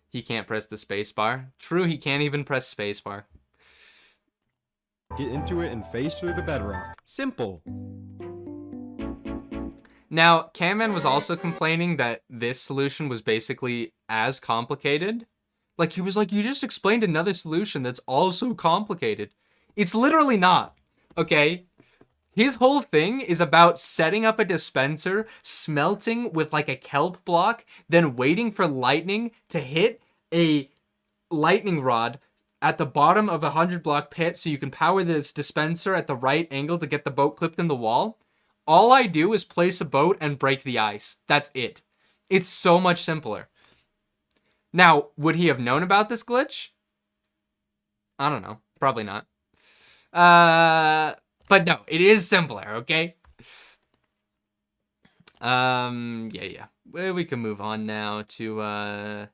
He can't press the spacebar. True, he can't even press spacebar. Get into it and phase through the bedrock. Simple. Now, Camman was also complaining that this solution was basically as complicated. Like, he was like, you just explained another solution that's also complicated. It's literally not, okay? His whole thing is about setting up a dispenser, smelting with like a kelp block, then waiting for lightning to hit a lightning rod at the bottom of a 100 block pit so you can power this dispenser at the right angle to get the boat clipped in the wall. All I do is place a boat and break the ice. That's it. It's so much simpler. Now, would he have known about this glitch? I don't know. Probably not. But no, it is simpler, okay? Yeah. Well, we can move on now to, I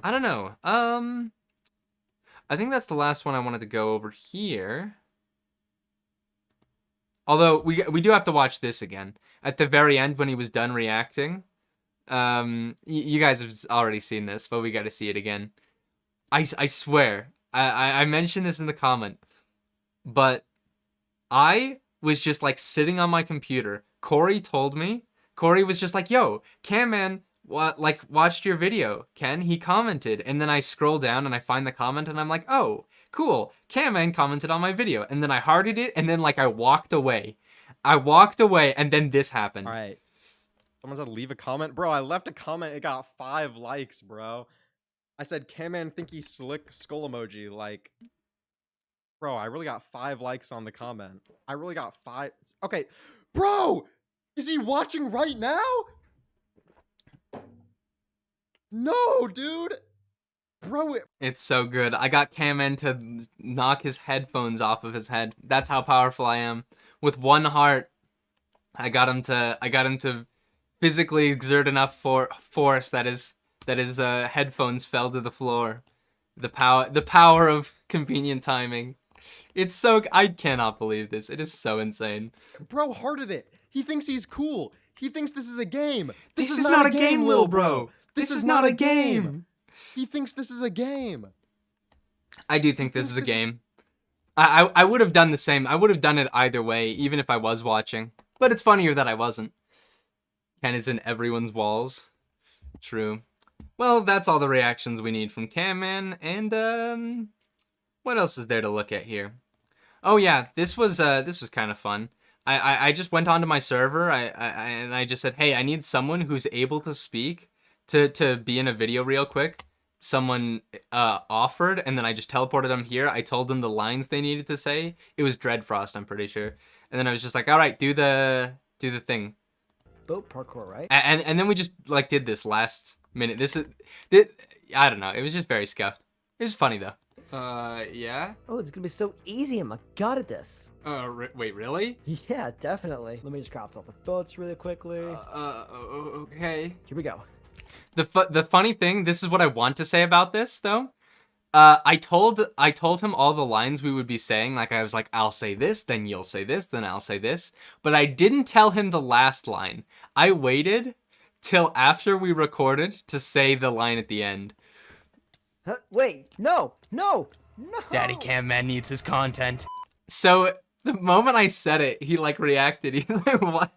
don't know. I think that's the last one I wanted to go over here. Although, we do have to watch this again. At the very end, when he was done reacting. You guys have already seen this, but we gotta see it again. I swear. I mentioned this in the comment. But I was just like sitting on my computer. Corey told me. Corey was just like, yo, Camman watched your video, Ken. He commented, and then I scroll down and I find the comment, and I'm like, oh, cool. Camman commented on my video, and then I hearted it, and then like I walked away. And then this happened. All right. Someone said leave a comment. Bro, I left a comment. It got 5 likes, bro. I said, Camman think he's slick skull emoji. Like, bro, I really got 5 likes on the comment. I really got 5. Okay. Bro, is he watching right now? No, dude. Bro, It's so good. I got Camman to knock his headphones off of his head. That's how powerful I am. With one heart, I got him to physically exert enough force that his headphones fell to the floor. The power of convenient timing. It's so I cannot believe this. It is so insane. bro hearted it. He thinks he's cool. He thinks this is a game. This is not a game, little bro. This is not a game. He thinks this is a game. I do think this is a game. I would have done the same. I would have done it either way, even if I was watching. But it's funnier that I wasn't. Ken is in everyone's walls. True. Well, that's all the reactions we need from Camman, and what else is there to look at here? Oh yeah, this was kind of fun. I just went onto my server. And I just said, hey, I need someone who's able to speak to be in a video real quick. Someone offered, and then I just teleported them here. I told them the lines they needed to say. It was Dreadfrost, I'm pretty sure. And then I was just like, all right, do the thing. Boat parkour, right? And then we just like did this last minute. I don't know. It was just very scuffed. It was funny though. Yeah. Oh, it's gonna be so easy. I'm god at this. Wait, really? Yeah, definitely. Let me just craft all the boats really quickly. Okay. Here we go. The funny thing, this is what I want to say about this though. I told him all the lines we would be saying. Like I was like, I'll say this, then you'll say this, then I'll say this. But I didn't tell him the last line. I waited till after we recorded to say the line at the end. Huh? Wait, no. Daddy Camman needs his content. So the moment I said it, he like reacted. He like, what?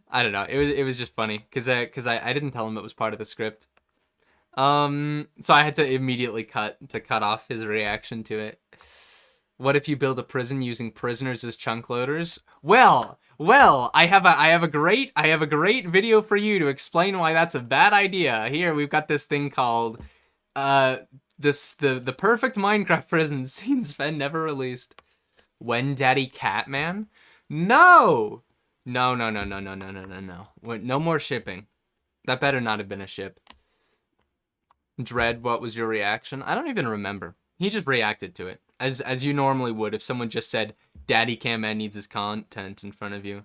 I don't know. It was just funny because I didn't tell him it was part of the script. So I had to immediately cut off his reaction to it. What if you build a prison using prisoners as chunk loaders? Well, I have a great video for you to explain why that's a bad idea. Here we've got this thing called the perfect Minecraft prison scene Sven never released. When Daddy Catman? No. No. No more shipping. That better not have been a ship. Dread, what was your reaction? I don't even remember. He just reacted to it, as you normally would if someone just said, Daddy Camman needs his content in front of you.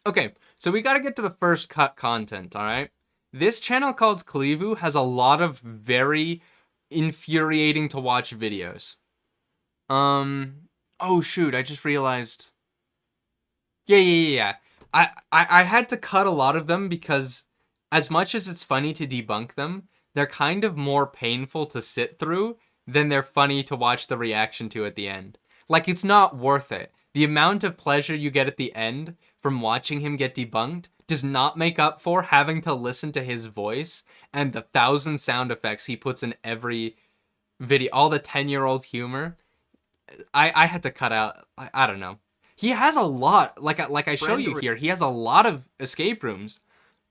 Okay, so we gotta get to the first cut content, alright? This channel called Klevu has a lot of very infuriating to watch videos. Oh shoot, I just realized. Yeah. I had to cut a lot of them because as much as it's funny to debunk them, they're kind of more painful to sit through than they're funny to watch the reaction to at the end. Like, it's not worth it. The amount of pleasure you get at the end from watching him get debunked does not make up for having to listen to his voice and the 1,000 sound effects he puts in every video, all the 10-year-old humor. I had to cut out, I don't know. He has a lot, like I show you here, he has a lot of escape rooms.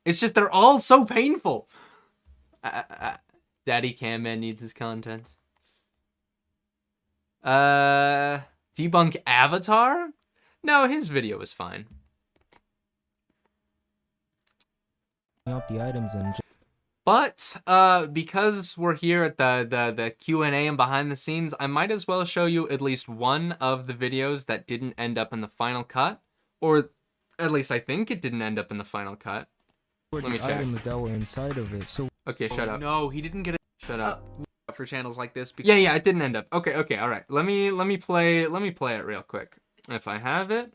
It's just they're all so painful. Daddy Camman needs his content. Debunk Avatar? No, his video was fine. Up the items and But because we're here at the Q&A and behind the scenes, I might as well show you at least one of the videos that didn't end up in the final cut, or at least I think it didn't end up in the final cut. for Let me the check. items that were inside of it. So Okay, shut up. No, he didn't get it Shut up. for channels like this. Because Yeah, it didn't end up. Okay, all right. Let me play it real quick if I have it.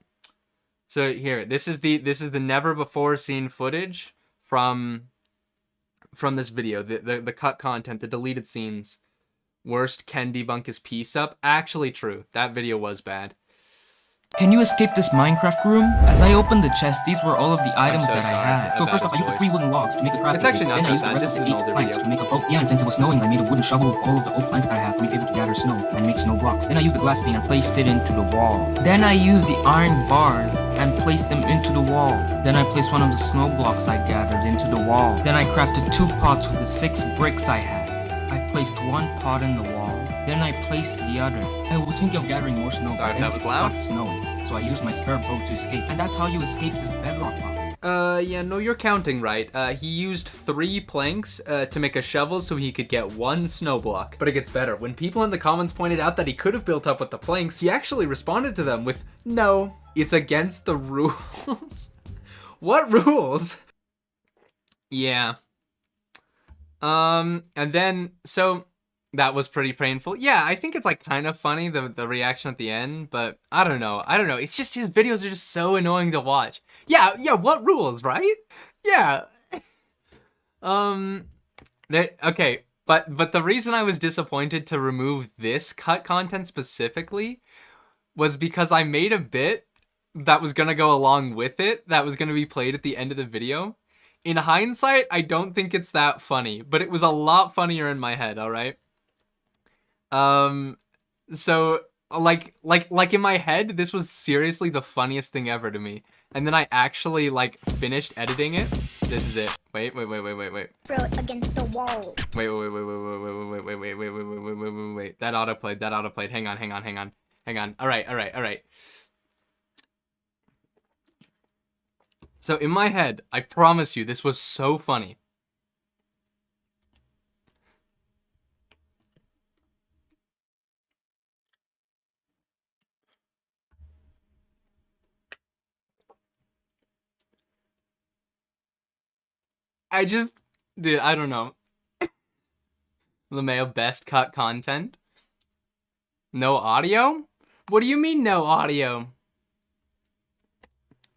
So here, this is the never before seen footage from this video, the cut content, the deleted scenes. Worst Ken debunk his piece up. Actually true. That video was bad. Can you escape this Minecraft room? As I opened the chest, these were all of the items so that sorry I had. So about first off, I his used the voice. 3 wooden logs to make a crafting It's actually table. not Then I that used the bad. rest This of is the an 8 older planks video. to make a boat. Yeah, and since it was snowing, I made a wooden shovel with all of the oak planks that I have for me to be able to gather snow and make snow blocks. Then I used the glass pane and placed it into the wall. Then I used the iron bars and placed them into the wall. Then I placed one of the snow blocks I gathered into the wall. Then I crafted 2 pots with the 6 bricks I had. I placed 1 pot in the wall. Then I placed the other. I was thinking of gathering more snow, Sorry but if then that was it loud. stopped snowing. So I used my spare boat to escape. And that's how you escape this bedrock box. Yeah, no, you're counting right. He used 3 planks to make a shovel so he could get 1 snow block. But it gets better. When people in the comments pointed out that he could have built up with the planks, he actually responded to them with, no, it's against the rules. What rules? Yeah. And then, so that was pretty painful. Yeah, I think it's like kind of funny, the reaction at the end, but I don't know. It's just his videos are just so annoying to watch. Yeah, what rules, right? Yeah. Okay, but the reason I was disappointed to remove this cut content specifically was because I made a bit that was gonna go along with it, that was gonna be played at the end of the video. In hindsight, I don't think it's that funny, but it was a lot funnier in my head, alright? So like in my head, this was seriously the funniest thing ever to me. And then I actually like finished editing it. This is it. Wait. Throw it against the wall. Wait. That autoplayed. Hang on. All right. So in my head, I promise you, this was so funny. Dude, I don't know. LeMayo, best cut content? No audio? What do you mean no audio?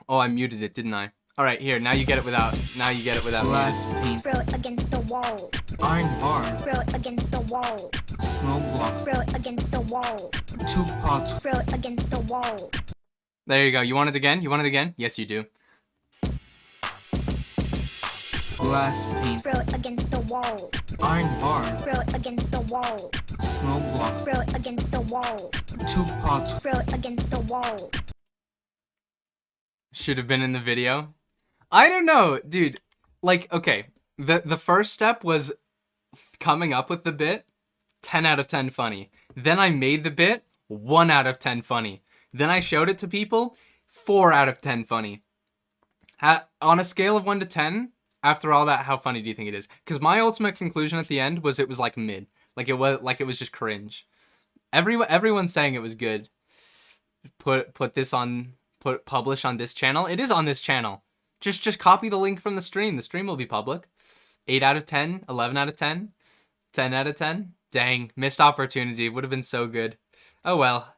Oh, I muted it, didn't I? Alright, here, now you get it without Glass muted. pane, Throw it against the wall. iron bars, Throw it against the wall. snow blocks, Throw it against the wall. 2 pots, Throw it against the wall. There you go. You want it again? Yes, you do. glass pane, Throw it against the wall. iron bars, Throw it against the wall. snow blocks, Throw it against the wall. 2 pots, Throw it against the wall. Should have been in the video. I don't know, dude. Like, okay, the first step was coming up with the bit, 10 out of 10 funny. Then I made the bit, 1 out of 10 funny. Then I showed it to people, 4 out of 10 funny. On a scale of 1 to 10, after all that, how funny do you think it is? Because my ultimate conclusion at the end was it was like mid. Like it was just cringe. Everyone's saying it was good. Publish on this channel. It is on this channel. Just copy the link from the stream. The stream will be public. 8 out of 10, 11 out of 10, 10 out of 10. Dang, missed opportunity. Would have been so good. Oh well.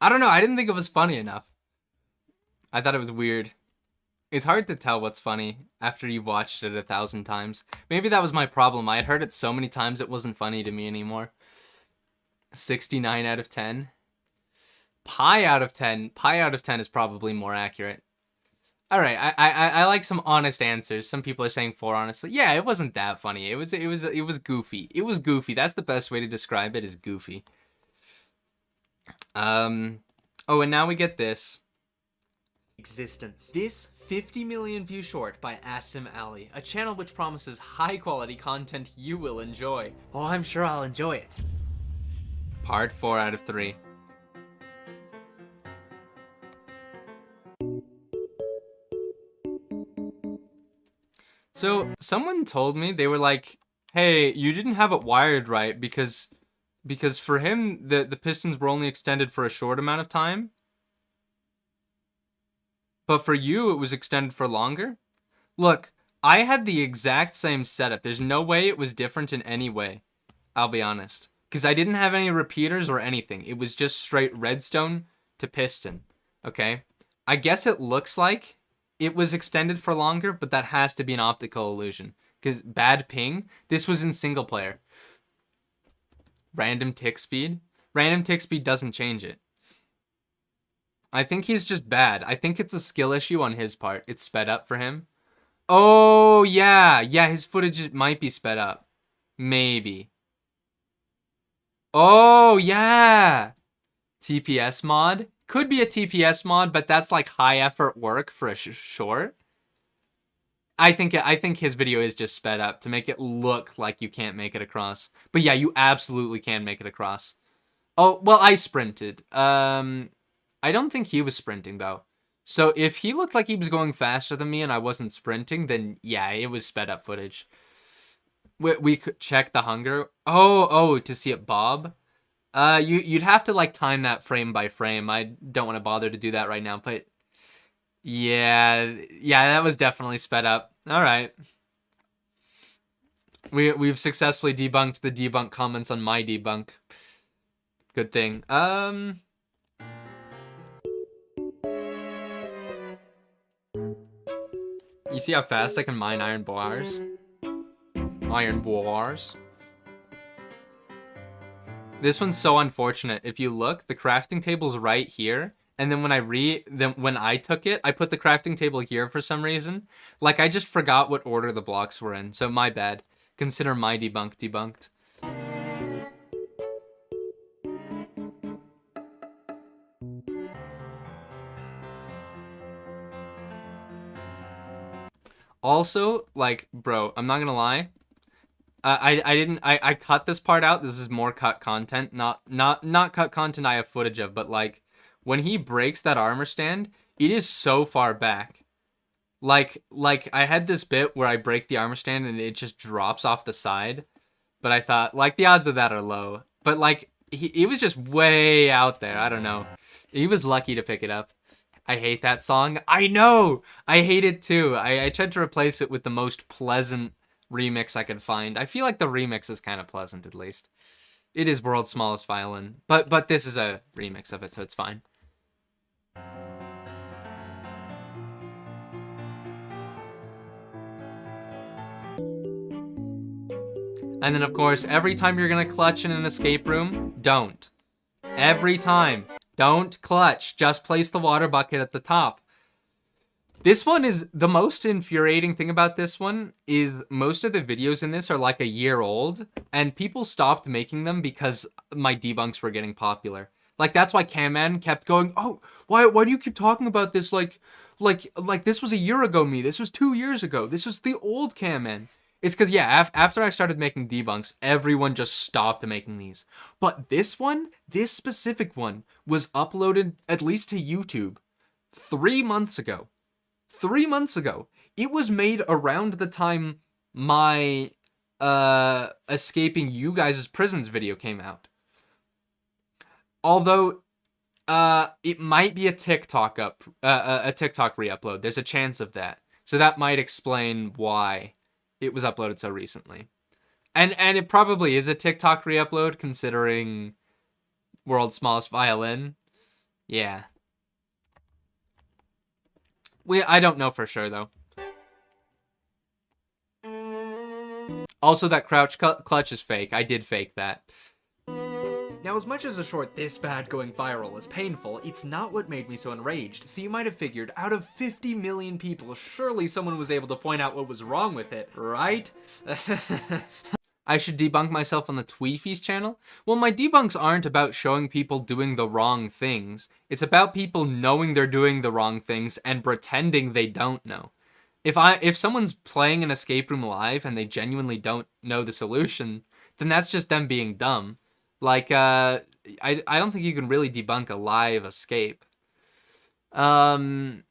I don't know. I didn't think it was funny enough. I thought it was weird. It's hard to tell what's funny after you've watched it 1,000 times. Maybe that was my problem. I had heard it so many times it wasn't funny to me anymore. 69 out of 10. Pi out of 10. Pi out of 10 is probably more accurate. All right, I like some honest answers. Some people are saying 4 honestly. Yeah, it wasn't that funny. It was goofy. It was goofy. That's the best way to describe it, is goofy. Oh, and now we get this. Existence. This 50 million view short by Asim Ali, a channel which promises high quality content you will enjoy. Oh, I'm sure I'll enjoy it. Part 4 out of 3. So someone told me, they were like, hey, you didn't have it wired right because for him the pistons were only extended for a short amount of time. But for you it was extended for longer. Look, I had the exact same setup. There's no way it was different in any way. I'll be honest. Because I didn't have any repeaters or anything. It was just straight redstone to piston. Okay? I guess it looks like it was extended for longer, but that has to be an optical illusion. Because bad ping, this was in single player. Random tick speed. Random tick speed doesn't change it. I think he's just bad. I think it's a skill issue on his part. It's sped up for him. Oh, yeah. Yeah, his footage might be sped up. Maybe. Oh, yeah. TPS mod. Could be a TPS mod, but that's like high effort work for a short. I think his video is just sped up to make it look like you can't make it across. But yeah, you absolutely can make it across. Oh, well, I sprinted. I don't think he was sprinting, though. So if he looked like he was going faster than me and I wasn't sprinting, then yeah, it was sped up footage. We could check the hunger. Oh, to see it bob. You'd have to like time that frame by frame. I don't want to bother to do that right now, but yeah, that was definitely sped up. All right. We've successfully debunked the debunk comments on my debunk. Good thing. You see how fast I can mine iron bars? Iron bars. This one's so unfortunate. If you look, the crafting table's right here, and then when I took it, I put the crafting table here for some reason. Like I just forgot what order the blocks were in. So my bad. Consider my debunk debunked. Also, like, bro, I'm not gonna lie. I cut this part out. This is more cut content, not cut content I have footage of, but like when he breaks that armor stand, it is so far back. Like I had this bit where I break the armor stand and it just drops off the side, but I thought like the odds of that are low. But like he was just way out there. I don't know. He was lucky to pick it up. I hate that song. I know. I hate it too. I tried to replace it with the most pleasant remix I could find. I feel like the remix is kind of pleasant at least. It is world's smallest violin, but this is a remix of it, so it's fine. And then of course, every time you're gonna clutch in an escape room, don't. Every time. Don't clutch. Just place the water bucket at the top. This one is the most infuriating thing about this one is most of the videos in this are like a year old and people stopped making them because my debunks were getting popular. Like that's why Camman kept going, "Oh, why do you keep talking about this like this was a year ago me. This was 2 years ago. This was the old Camman." It's because, yeah, after I started making debunks, everyone just stopped making these. But this one, this specific one, was uploaded at least to YouTube 3 months ago. 3 months ago. It was made around the time my escaping you guys' prisons video came out. Although, it might be a TikTok re-upload. There's a chance of that. So that might explain why it was uploaded so recently. And it probably is a TikTok re-upload considering world's smallest violin. Yeah. I don't know for sure though. Also that crouch clutch is fake. I did fake that. Now, as much as a short this bad going viral is painful, it's not what made me so enraged. So you might have figured, out of 50 million people, surely someone was able to point out what was wrong with it, right? I should debunk myself on the Tweefies channel? Well, my debunks aren't about showing people doing the wrong things. It's about people knowing they're doing the wrong things and pretending they don't know. If someone's playing an escape room live and they genuinely don't know the solution, then that's just them being dumb. Like, I don't think you can really debunk a live escape. But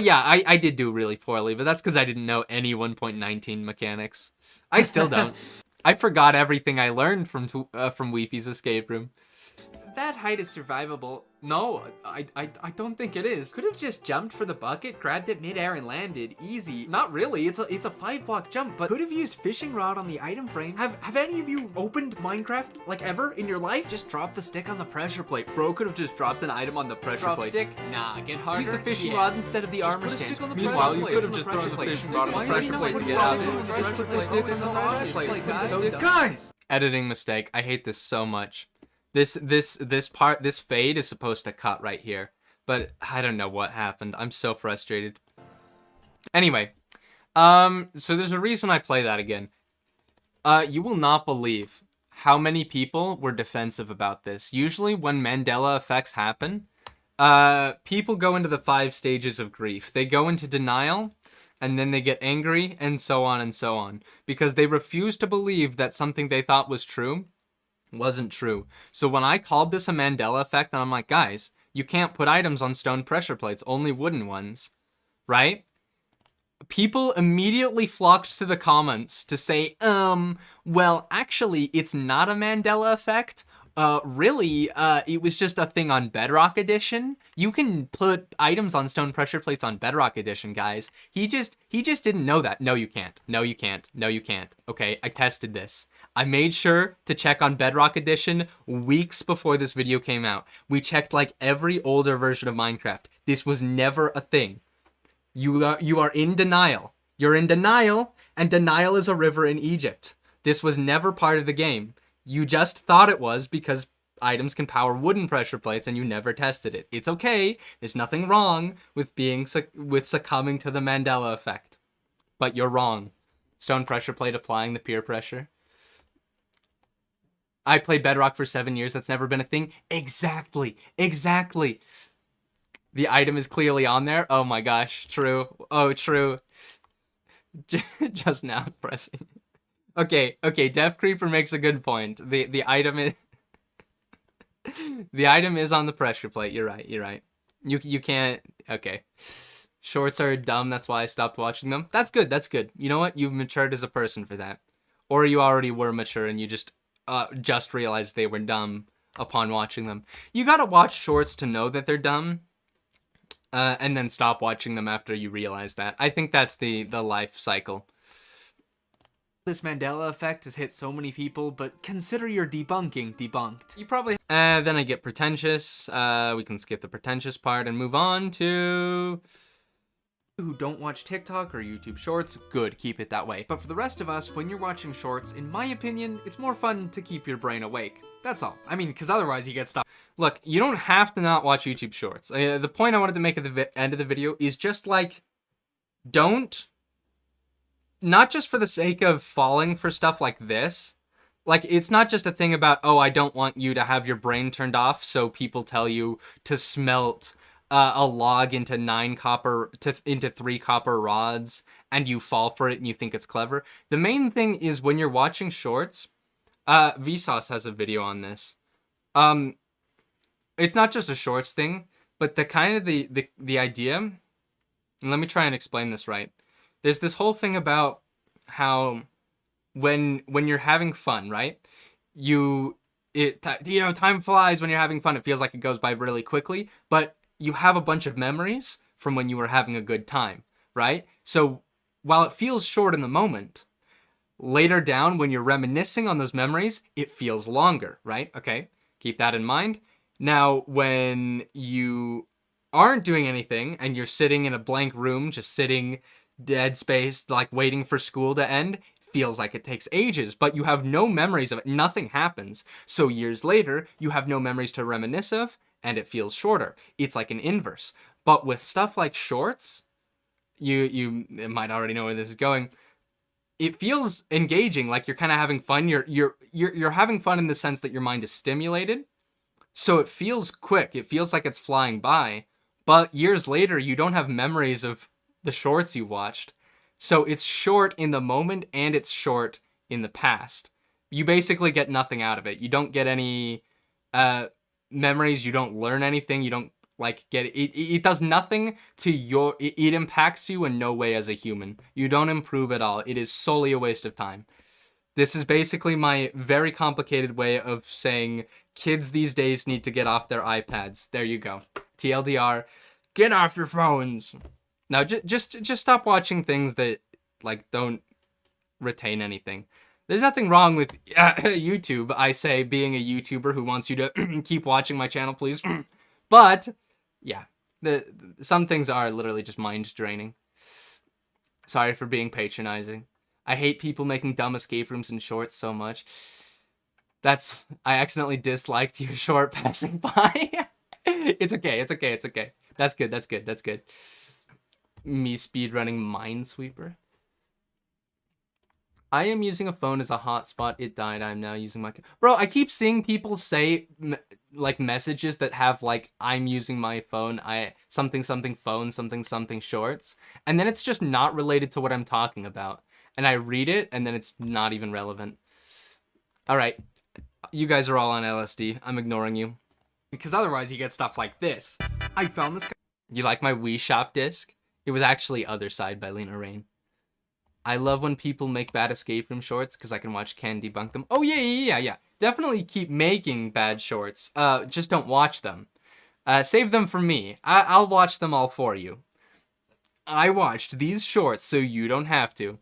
yeah, I did do really poorly, but that's because I didn't know any 1.19 mechanics. I still don't. I forgot everything I learned from Weefy's escape room. That height is survivable. No, I don't think it is. Could have just jumped for the bucket, grabbed it midair and landed. Easy. Not really, it's a 5-block jump, but could have used fishing rod on the item frame. Have any of you opened Minecraft, like ever, in your life? Just drop the stick on the pressure plate. Bro could have just dropped an item on the pressure plate. Drop stick? Nah, get harder. Use the fishing rod instead of the Just armor put a stand. stick on the Meanwhile, pressure he plate. could have just thrown the fishing rod on the pressure plate to get out of it. Guys! Editing mistake. I hate this so much. This fade is supposed to cut right here, but I don't know what happened. I'm so frustrated. Anyway, so there's a reason I play that again. You will not believe how many people were defensive about this. Usually when Mandela effects happen, people go into the 5 stages of grief. They go into denial, and then they get angry, and so on and so on. Because they refuse to believe that something they thought was true wasn't true. So when I called this a Mandela effect, and I'm like, guys, you can't put items on stone pressure plates, only wooden ones, right? People immediately flocked to the comments to say, well, actually, it's not a Mandela effect. Really, it was just a thing on Bedrock Edition. You can put items on stone pressure plates on Bedrock Edition, guys. He just didn't know that. No, you can't. No, you can't. No, you can't. Okay, I tested this. I made sure to check on Bedrock Edition weeks before this video came out. We checked like every older version of Minecraft. This was never a thing. You are in denial. You're in denial, and denial is a river in Egypt. This was never part of the game. You just thought it was because items can power wooden pressure plates and you never tested it. It's okay. There's nothing wrong with succumbing to the Mandela effect. But you're wrong. Stone pressure plate applying the peer pressure. I played Bedrock for 7 years. That's never been a thing. Exactly. The item is clearly on there. Oh my gosh. True. Oh, true. Just now pressing. Okay. Death Creeper makes a good point. The item is the item is on the pressure plate. You're right. You can't. Okay. Shorts are dumb. That's why I stopped watching them. That's good. You know what? You've matured as a person for that. Or you already were mature and you just realized they were dumb upon watching them. You gotta watch shorts to know that they're dumb. And then stop watching them after you realize that. I think that's the life cycle. This Mandela effect has hit so many people, but consider your debunking debunked. You probably... then I get pretentious. We can skip the pretentious part and move on to... who don't watch TikTok or YouTube Shorts. Good, keep it that way. But for the rest of us, when you're watching Shorts, in my opinion, it's more fun to keep your brain awake. That's all. I mean, because otherwise you get stuck. Look, you don't have to not watch YouTube Shorts. The point I wanted to make at the end of the video is just like, don't... not just for the sake of falling for stuff like this. Like, it's not just a thing about, oh, I don't want you to have your brain turned off, so people tell you to smelt a log into 3 copper rods, and you fall for it and you think it's clever. The main thing is when you're watching shorts, Vsauce has a video on this. It's not just a shorts thing, but the kind of the idea, and let me try and explain this right. There's this whole thing about how when you're having fun, right? Time flies when you're having fun. It feels like it goes by really quickly, but you have a bunch of memories from when you were having a good time, right? So while it feels short in the moment, later down when you're reminiscing on those memories, it feels longer, right? Okay, keep that in mind. Now, when you aren't doing anything and you're sitting in a blank room, just sitting dead space, like waiting for school to end, feels like it takes ages, but you have no memories of it. Nothing happens. So years later, you have no memories to reminisce of, and it feels shorter. It's like an inverse. But with stuff like shorts, you might already know where this is going. It feels engaging, like you're kind of having fun. You're having fun in the sense that your mind is stimulated. So it feels quick. It feels like it's flying by. But years later, you don't have memories of the shorts you watched. So it's short in the moment and it's short in the past. You basically get nothing out of it. You don't get any memories. You don't learn anything. You don't get it. It does nothing to it impacts you in no way as a human. You don't improve at all. It is solely a waste of time. This is basically my very complicated way of saying kids these days need to get off their iPads. There you go. TLDR, get off your phones. Now, just stop watching things that don't retain anything. There's nothing wrong with YouTube, I say, being a YouTuber who wants you to keep watching my channel, please. But, yeah, some things are literally just mind draining. Sorry for being patronizing. I hate people making dumb escape rooms in shorts so much. I accidentally disliked your short passing by. It's okay. It's okay. It's okay. That's good. That's good. That's good. Me speedrunning Minesweeper. I am using a phone as a hotspot. It died. I'm now using my... Bro, I keep seeing people say, like, messages that have, like, I'm using my phone, something something phone, something something shorts. And then it's just not related to what I'm talking about. And I read it, and then it's not even relevant. All right. You guys are all on LSD. I'm ignoring you. Because otherwise you get stuff like this. I found this. You like my Wii Shop disc? It was actually Other Side by Lena Raine. I love when people make bad escape room shorts because I can watch Ken debunk them. Oh, yeah. Definitely keep making bad shorts. Just don't watch them. Save them for me. I'll watch them all for you. I watched these shorts so you don't have to.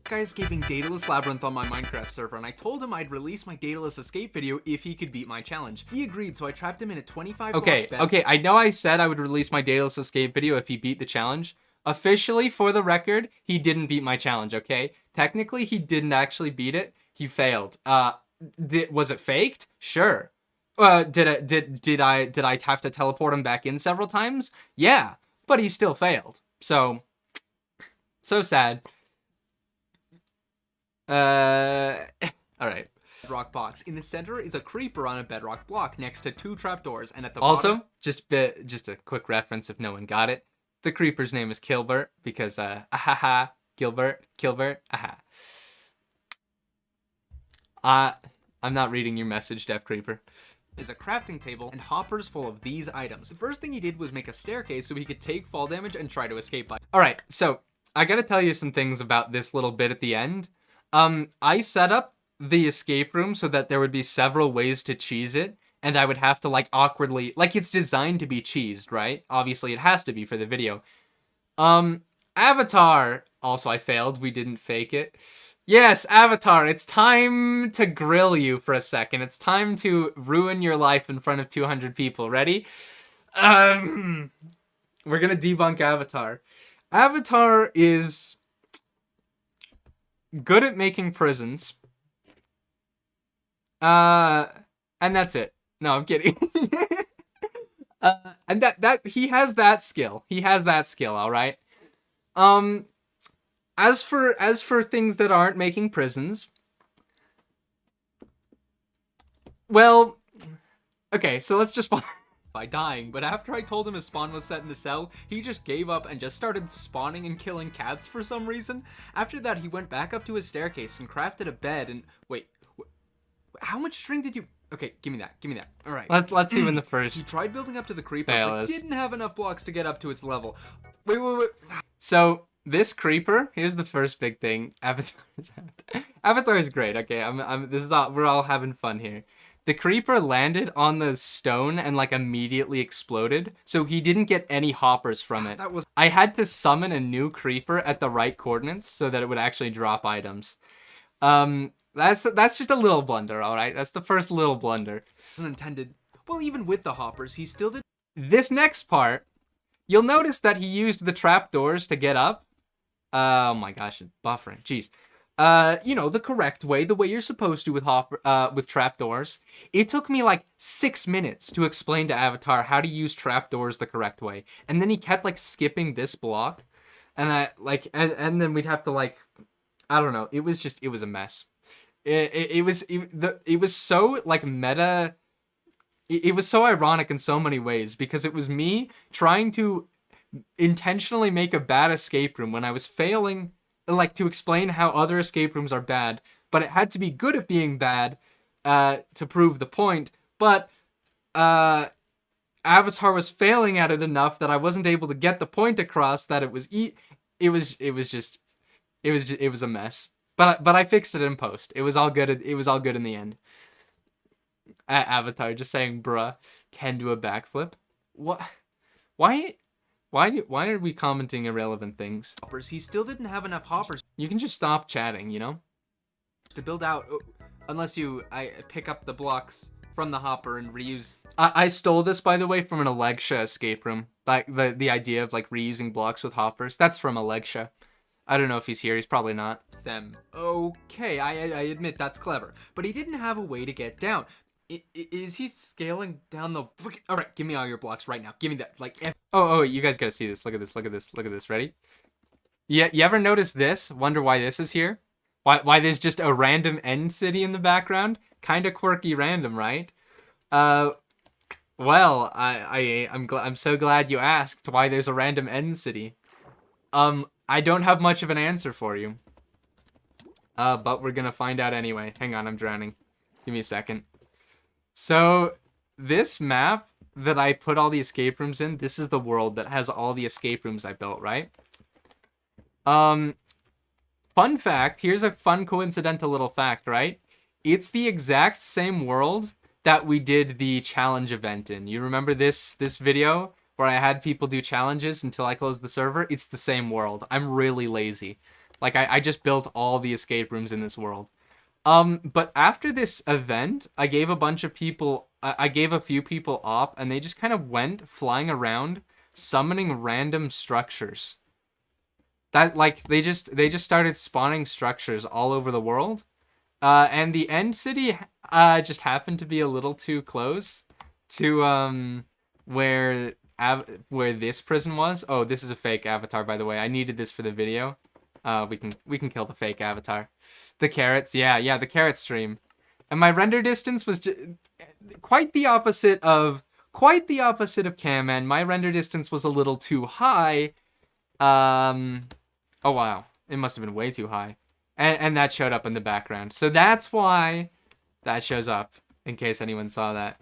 Guy escaping Daedalus Labyrinth on my Minecraft server, and I told him I'd release my Daedalus escape video if he could beat my challenge. He agreed, so I trapped him in a 25 Okay, I know I said I would release my Daedalus escape video if he beat the challenge. Officially, for the record, he didn't beat my challenge, okay? Technically, he didn't actually beat it. He failed. Was it faked? Sure. Did I have to teleport him back in several times? Yeah, but he still failed. So sad. All right. Bedrock box. In the center is a creeper on a bedrock block next to 2 trapdoors, and at the Also, bottom... just a quick reference if no one got it. The creeper's name is Kilbert because, Gilbert, aha. I'm not reading your message, Def Creeper. Is a crafting table and hoppers full of these items. The first thing he did was make a staircase so he could take fall damage and try to escape by... Alright, so, I gotta tell you some things about this little bit at the end. I set up the escape room so that there would be several ways to cheese it, and I would have to, like, awkwardly... Like, it's designed to be cheesed, right? Obviously, it has to be for the video. Avatar! Also, I failed. We didn't fake it. Yes, Avatar, it's time to grill you for a second. It's time to ruin your life in front of 200 people. Ready? We're gonna debunk Avatar. Avatar is good at making prisons. And that's it. No, I'm kidding. And that he has that skill. He has that skill, all right? As for things that aren't making prisons, well, okay, so let's just by dying, but after I told him his spawn was set in the cell, he just gave up and just started spawning and killing cats for some reason. After that, he went back up to his staircase and crafted a bed and... Wait, how much string did you... Okay, give me that. All right. Let's see when the first... He tried building up to the creeper, fail but is. didn't have enough blocks to get up to its level. Wait. So, this creeper, here's the first big thing. Avatar is great, okay? We're all having fun here. The creeper landed on the stone and, like, immediately exploded, so he didn't get any hoppers from it. I had to summon a new creeper at the right coordinates so that it would actually drop items. That's just a little blunder, all right? That's the first little blunder. Wasn't intended. Well, even with the hoppers, he still did. This next part, you'll notice that he used the trapdoors to get up. Oh my gosh, it's buffering. Jeez. You know, the correct way, the way you're supposed to with trapdoors. It took me like 6 minutes to explain to Avatar how to use trapdoors the correct way. And then he kept like skipping this block. And and then we'd have to like, I don't know. It was a mess. It was so like meta. It was so ironic in so many ways because it was me trying to intentionally make a bad escape room when I was failing, like, to explain how other escape rooms are bad, but it had to be good at being bad to prove the point. But Avatar was failing at it enough that I wasn't able to get the point across that it was a mess. But I fixed it in post. It was all good. It was all good in the end. Avatar just saying, "Bruh, can do a backflip." What? Why are we commenting irrelevant things? Hoppers, he still didn't have enough hoppers You can just stop chatting, you know? to build out, unless I pick up the blocks from the hopper and reuse. I stole this, by the way, from an Alexa escape room. Like the idea of like reusing blocks with hoppers. That's from Alexa. I don't know if he's here. He's probably not. Them. Okay, I admit that's clever. But he didn't have a way to get down. Is he scaling down the... Alright, give me all your blocks right now. Give me that. Like, Oh, you guys gotta see this. Look at this, look at this, look at this. Ready? Yeah, you ever notice this? Wonder why this is here? Why there's just a random end city in the background? Kinda quirky random, right? Well, I'm so glad you asked why there's a random end city. I don't have much of an answer for you. But we're gonna find out anyway. Hang on, I'm drowning. Give me a second. So, this map that I put all the escape rooms in, this is the world that has all the escape rooms I built, right? Fun fact, here's a fun coincidental little fact, right? It's the exact same world that we did the challenge event in. You remember this video where I had people do challenges until I closed the server? It's the same world. I'm really lazy. Like, I just built all the escape rooms in this world. But after this event, I gave a bunch of people, I gave a few people op, and they just kind of went flying around, summoning random structures. That, like, they just started spawning structures all over the world. And the end city, just happened to be a little too close to, where this prison was. Oh, this is a fake avatar, by the way. I needed this for the video. We can kill the fake avatar. The carrots, yeah, the carrot stream. And my render distance was quite the opposite of Cam, my render distance was a little too high. Oh wow, it must have been way too high. And that showed up in the background. So that's why that shows up, in case anyone saw that.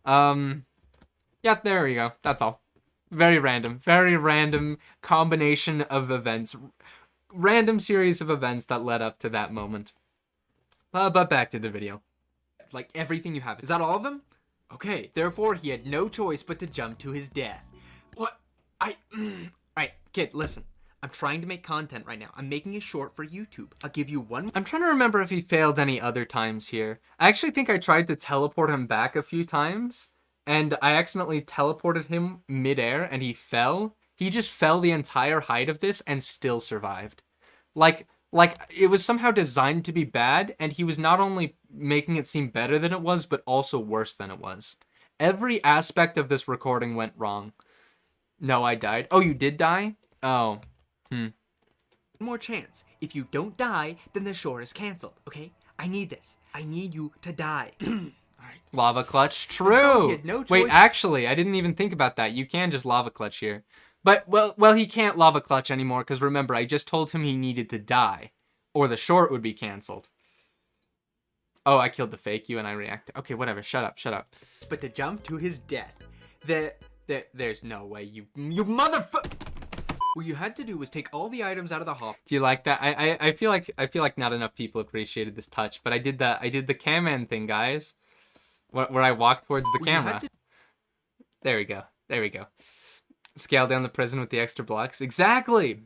Yeah, there we go. That's all. Very random combination of events. Random series of events that led up to that moment. But back to the video. like everything you have. Is that all of them? Okay, therefore he had no choice but to jump to his death. What? Alright, kid, listen. I'm trying to make content right now. I'm making a short for YouTube. I'll give you one. I'm trying to remember if he failed any other times here. I actually think I tried to teleport him back a few times, and I accidentally teleported him midair, and he fell. He just fell the entire height of this and still survived. Like it was somehow designed to be bad, and he was not only making it seem better than it was, but also worse than it was. Every aspect of this recording went wrong. No, I died. Oh, you did die? Oh. One more chance. If you don't die, then the shore is canceled, okay? I need this. I need you to die. Alright. Lava clutch. True. So he had no choice. Wait, actually, I didn't even think about that. You can just lava clutch here. But, well, he can't lava clutch anymore, because remember, I just told him he needed to die, or the short would be canceled. Oh, I killed the fake you and I reacted. Okay, whatever. Shut up. But to jump to his death. There's no way, you motherfucker. What you had to do was take all the items out of the hop. Do you like that? I feel like not enough people appreciated this touch, but I did the Cam-Man thing, guys. Where I walked towards the camera. There we go. Scale down the prison with the extra blocks. Exactly!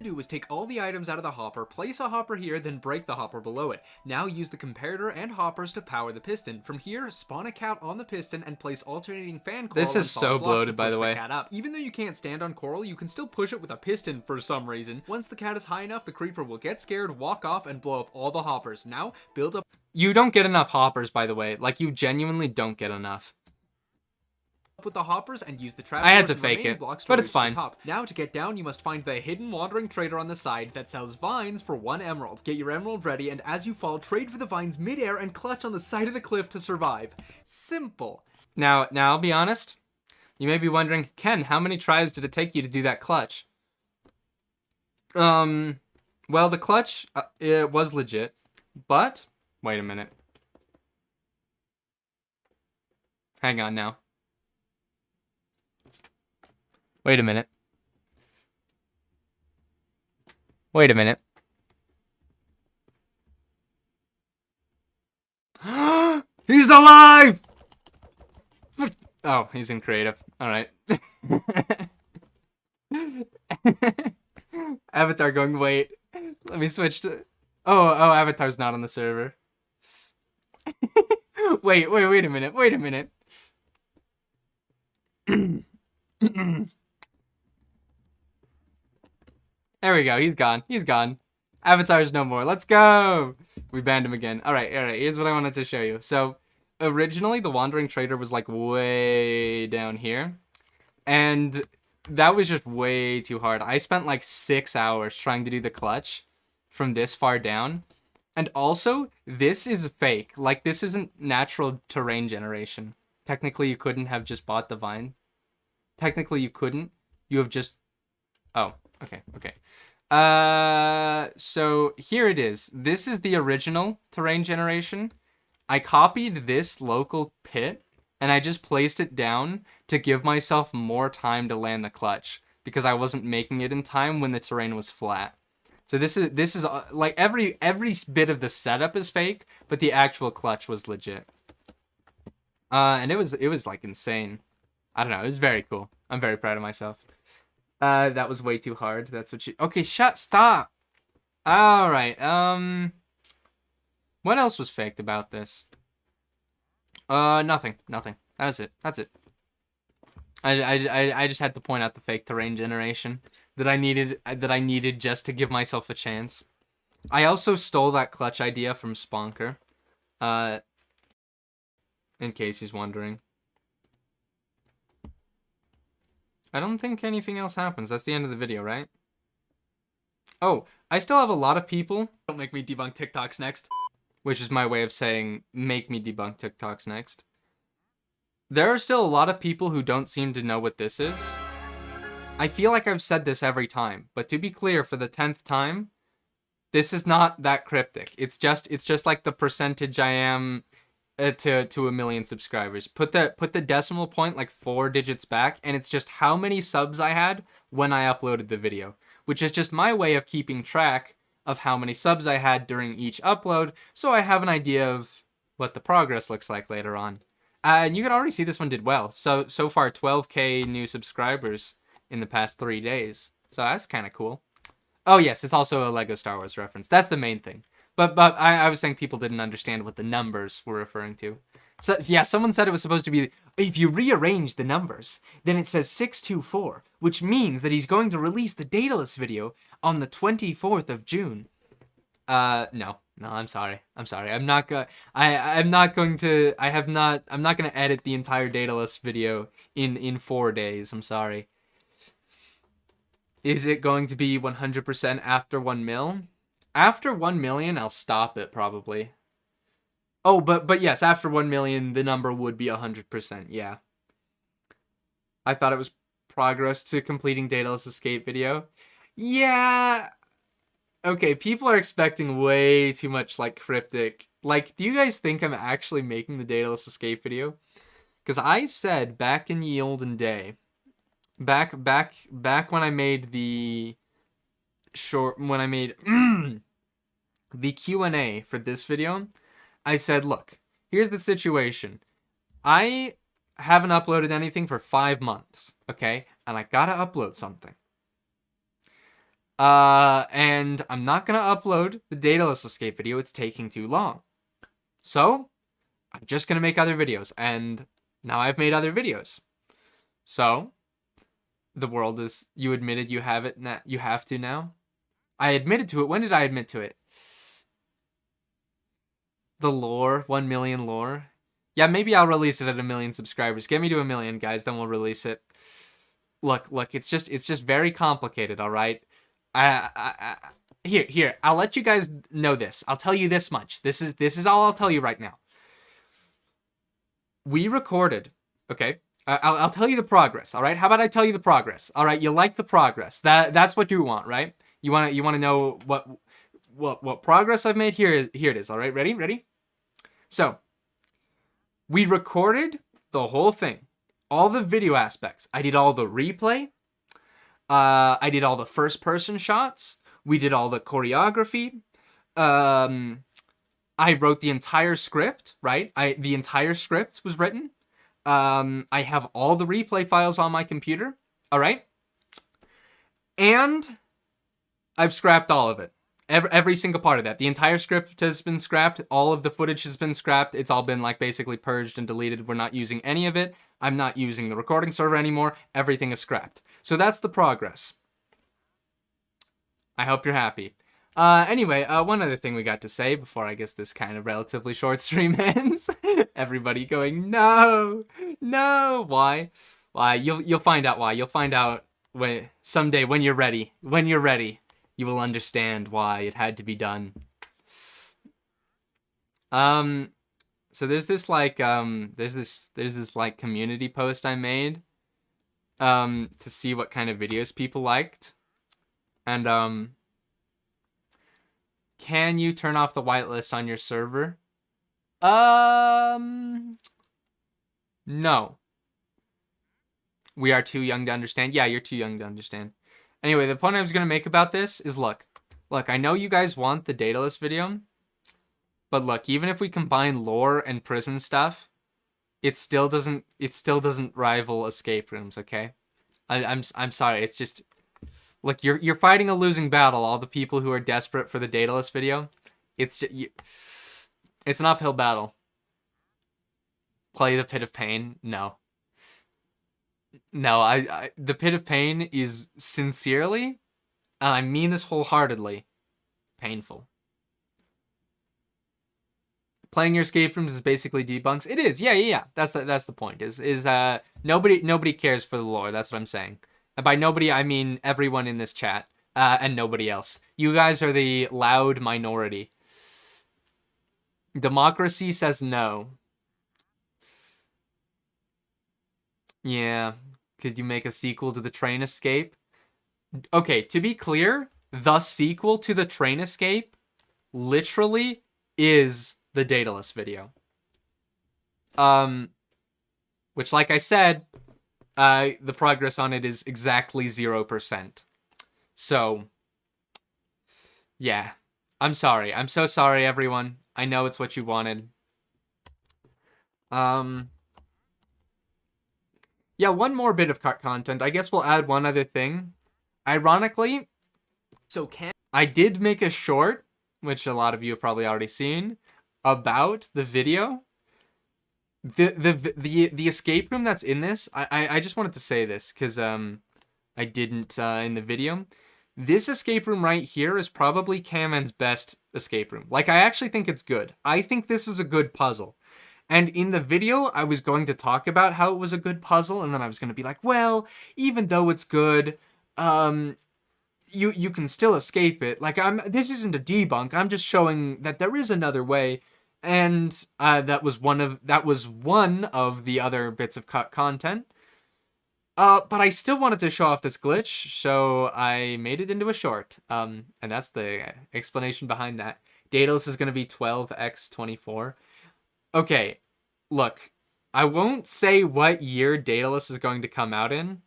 Do was take all the items out of the hopper, place a hopper here, then break the hopper below it. Now use the comparator and hoppers to power the piston. From here, spawn a cat on the piston and place alternating fan coral. This is so bloated, by the way. Cat up. Even though you can't stand on coral, you can still push it with a piston for some reason. Once the cat is high enough, the creeper will get scared, walk off, and blow up all the hoppers. Now, build up. You don't get enough hoppers, by the way. Like, you genuinely don't get enough. With the hoppers and use the trap. I had to fake it, but it's fine. Now to get down, you must find the hidden wandering trader on the side that sells vines for 1 emerald. Get your emerald ready, and as you fall, trade for the vines midair and clutch on the side of the cliff to survive. Simple. Now I'll be honest. You may be wondering, Ken, how many tries did it take you to do that clutch? Well, the clutch, it was legit, but wait a minute. Hang on now. Wait a minute. He's alive! Oh, he's in creative. Alright. Avatar going, wait. Let me switch to... Oh, Avatar's not on the server. Wait a minute. There we go. He's gone. He's gone. Avatar's no more. Let's go. We banned him again. All right. Here's what I wanted to show you. So originally the Wandering Trader was like way down here. And that was just way too hard. I spent like 6 hours trying to do the clutch from this far down. And also, this is fake. Like, this isn't natural terrain generation. Technically, you couldn't have just bought the vine. Technically, you couldn't. You have just... Oh, okay. So here it is. This is the original terrain generation. I copied this local pit, and I just placed it down to give myself more time to land the clutch, because I wasn't making it in time when the terrain was flat. So this is like every bit of the setup is fake, but the actual clutch was legit. And it was like insane. I don't know. It was very cool. I'm very proud of myself. That was way too hard. That's what Okay, stop. All right. What else was faked about this? Nothing. That's it. I just had to point out the fake terrain generation that I needed just to give myself a chance. I also stole that clutch idea from Sponker. In case he's wondering. I don't think anything else happens. That's the end of the video, right? Oh, I still have a lot of people. Don't make me debunk TikToks next. Which is my way of saying, make me debunk TikToks next. There are still a lot of people who don't seem to know what this is. I feel like I've said this every time, but to be clear, for the 10th time, this is not that cryptic. It's just like the percentage I am to 1 million subscribers. Put the decimal point like 4 digits back, and it's just how many subs I had when I uploaded the video, which is just my way of keeping track of how many subs I had during each upload, so I have an idea of what the progress looks like later on. And you can already see this one did well. So far, 12k new subscribers in the past 3 days. So that's kind of cool. Oh yes, it's also a Lego Star Wars reference. That's the main thing. But I was saying people didn't understand what the numbers were referring to. So yeah, someone said it was supposed to be, if you rearrange the numbers, then it says 624, which means that he's going to release the Daedalus video on the 24th of June. No, I'm sorry. I'm not gonna edit the entire Daedalus video in 4 days. I'm sorry. Is it going to be 100% after 1 mil? After 1 million, I'll stop it probably. Oh, but yes, after 1 million, the number would be 100%. Yeah. I thought it was progress to completing Daedalus Escape video. Yeah. Okay, people are expecting way too much, like, cryptic. Like, do you guys think I'm actually making the Daedalus Escape video? Because I said back in the olden day, back when I made the the Q&A for this video, I said, look, here's the situation. I haven't uploaded anything for 5 months, okay? And I gotta upload something. And I'm not gonna upload the Daedalus Escape video. It's taking too long. So, I'm just gonna make other videos. And now I've made other videos. So, the world is, you admitted you have it, you have to now. I admitted to it. When did I admit to it? The lore, 1 million lore. Yeah, maybe I'll release it at 1 million subscribers. Get me to 1 million, guys, then we'll release it. Look, it's just very complicated, all right? Here, I'll let you guys know this. I'll tell you this much. This is all I'll tell you right now. We recorded, okay? I'll tell you the progress, all right? How about I tell you the progress? All right, you like the progress. That's what you want, right? You want to know what progress I've made? Here it is, all right? Ready? So, we recorded the whole thing. All the video aspects. I did all the replay. I did all the first-person shots. We did all the choreography. I wrote the entire script, right? The entire script was written. I have all the replay files on my computer, all right? And I've scrapped all of it. Every single part of that. The entire script has been scrapped. All of the footage has been scrapped. It's all been like basically purged and deleted. We're not using any of it. I'm not using the recording server anymore. Everything is scrapped. So that's the progress. I hope you're happy. Anyway, one other thing we got to say before I guess this kind of relatively short stream ends. Everybody going, no, no. Why? Why? You'll find out why. You'll find out when someday when you're ready. When you're ready, you will understand why it had to be done. So there's this like there's this like community post I made to see what kind of videos people liked. And can you turn off the whitelist on your server? No. We are too young to understand. Yeah, you're too young to understand. Anyway, the point I was going to make about this is look, I know you guys want the dataless video, but look, even if we combine lore and prison stuff, it still doesn't rival escape rooms, okay? I'm sorry, it's just look, you're fighting a losing battle, all the people who are desperate for the dataless video. It's an uphill battle. Play the Pit of Pain? No. No, the Pit of Pain is sincerely, and I mean this wholeheartedly, painful. Playing your escape rooms is basically debunks. It is, yeah. That's the point. Nobody cares for the lore. That's what I'm saying. And by nobody, I mean everyone in this chat and nobody else. You guys are the loud minority. Democracy says no. Yeah. Could you make a sequel to the train escape? Okay, to be clear, the sequel to the train escape literally is the dataless video. Which, like I said, the progress on it is exactly 0%. So, yeah. I'm sorry. I'm so sorry, everyone. I know it's what you wanted. Yeah, one more bit of cut content. I guess we'll add one other thing. Ironically, I did make a short, which a lot of you have probably already seen, about the video. The escape room that's in this, I just wanted to say this because I didn't in the video. This escape room right here is probably Kamen's best escape room. Like, I actually think it's good. I think this is a good puzzle. And in the video, I was going to talk about how it was a good puzzle, and then I was going to be like, well, even though it's good, you can still escape it. Like, this isn't a debunk. I'm just showing that there is another way. And that was one of the other bits of cut content. But I still wanted to show off this glitch, so I made it into a short. And that's the explanation behind that. Daedalus is going to be 12x24. Okay, look, I won't say what year Daedalus is going to come out in.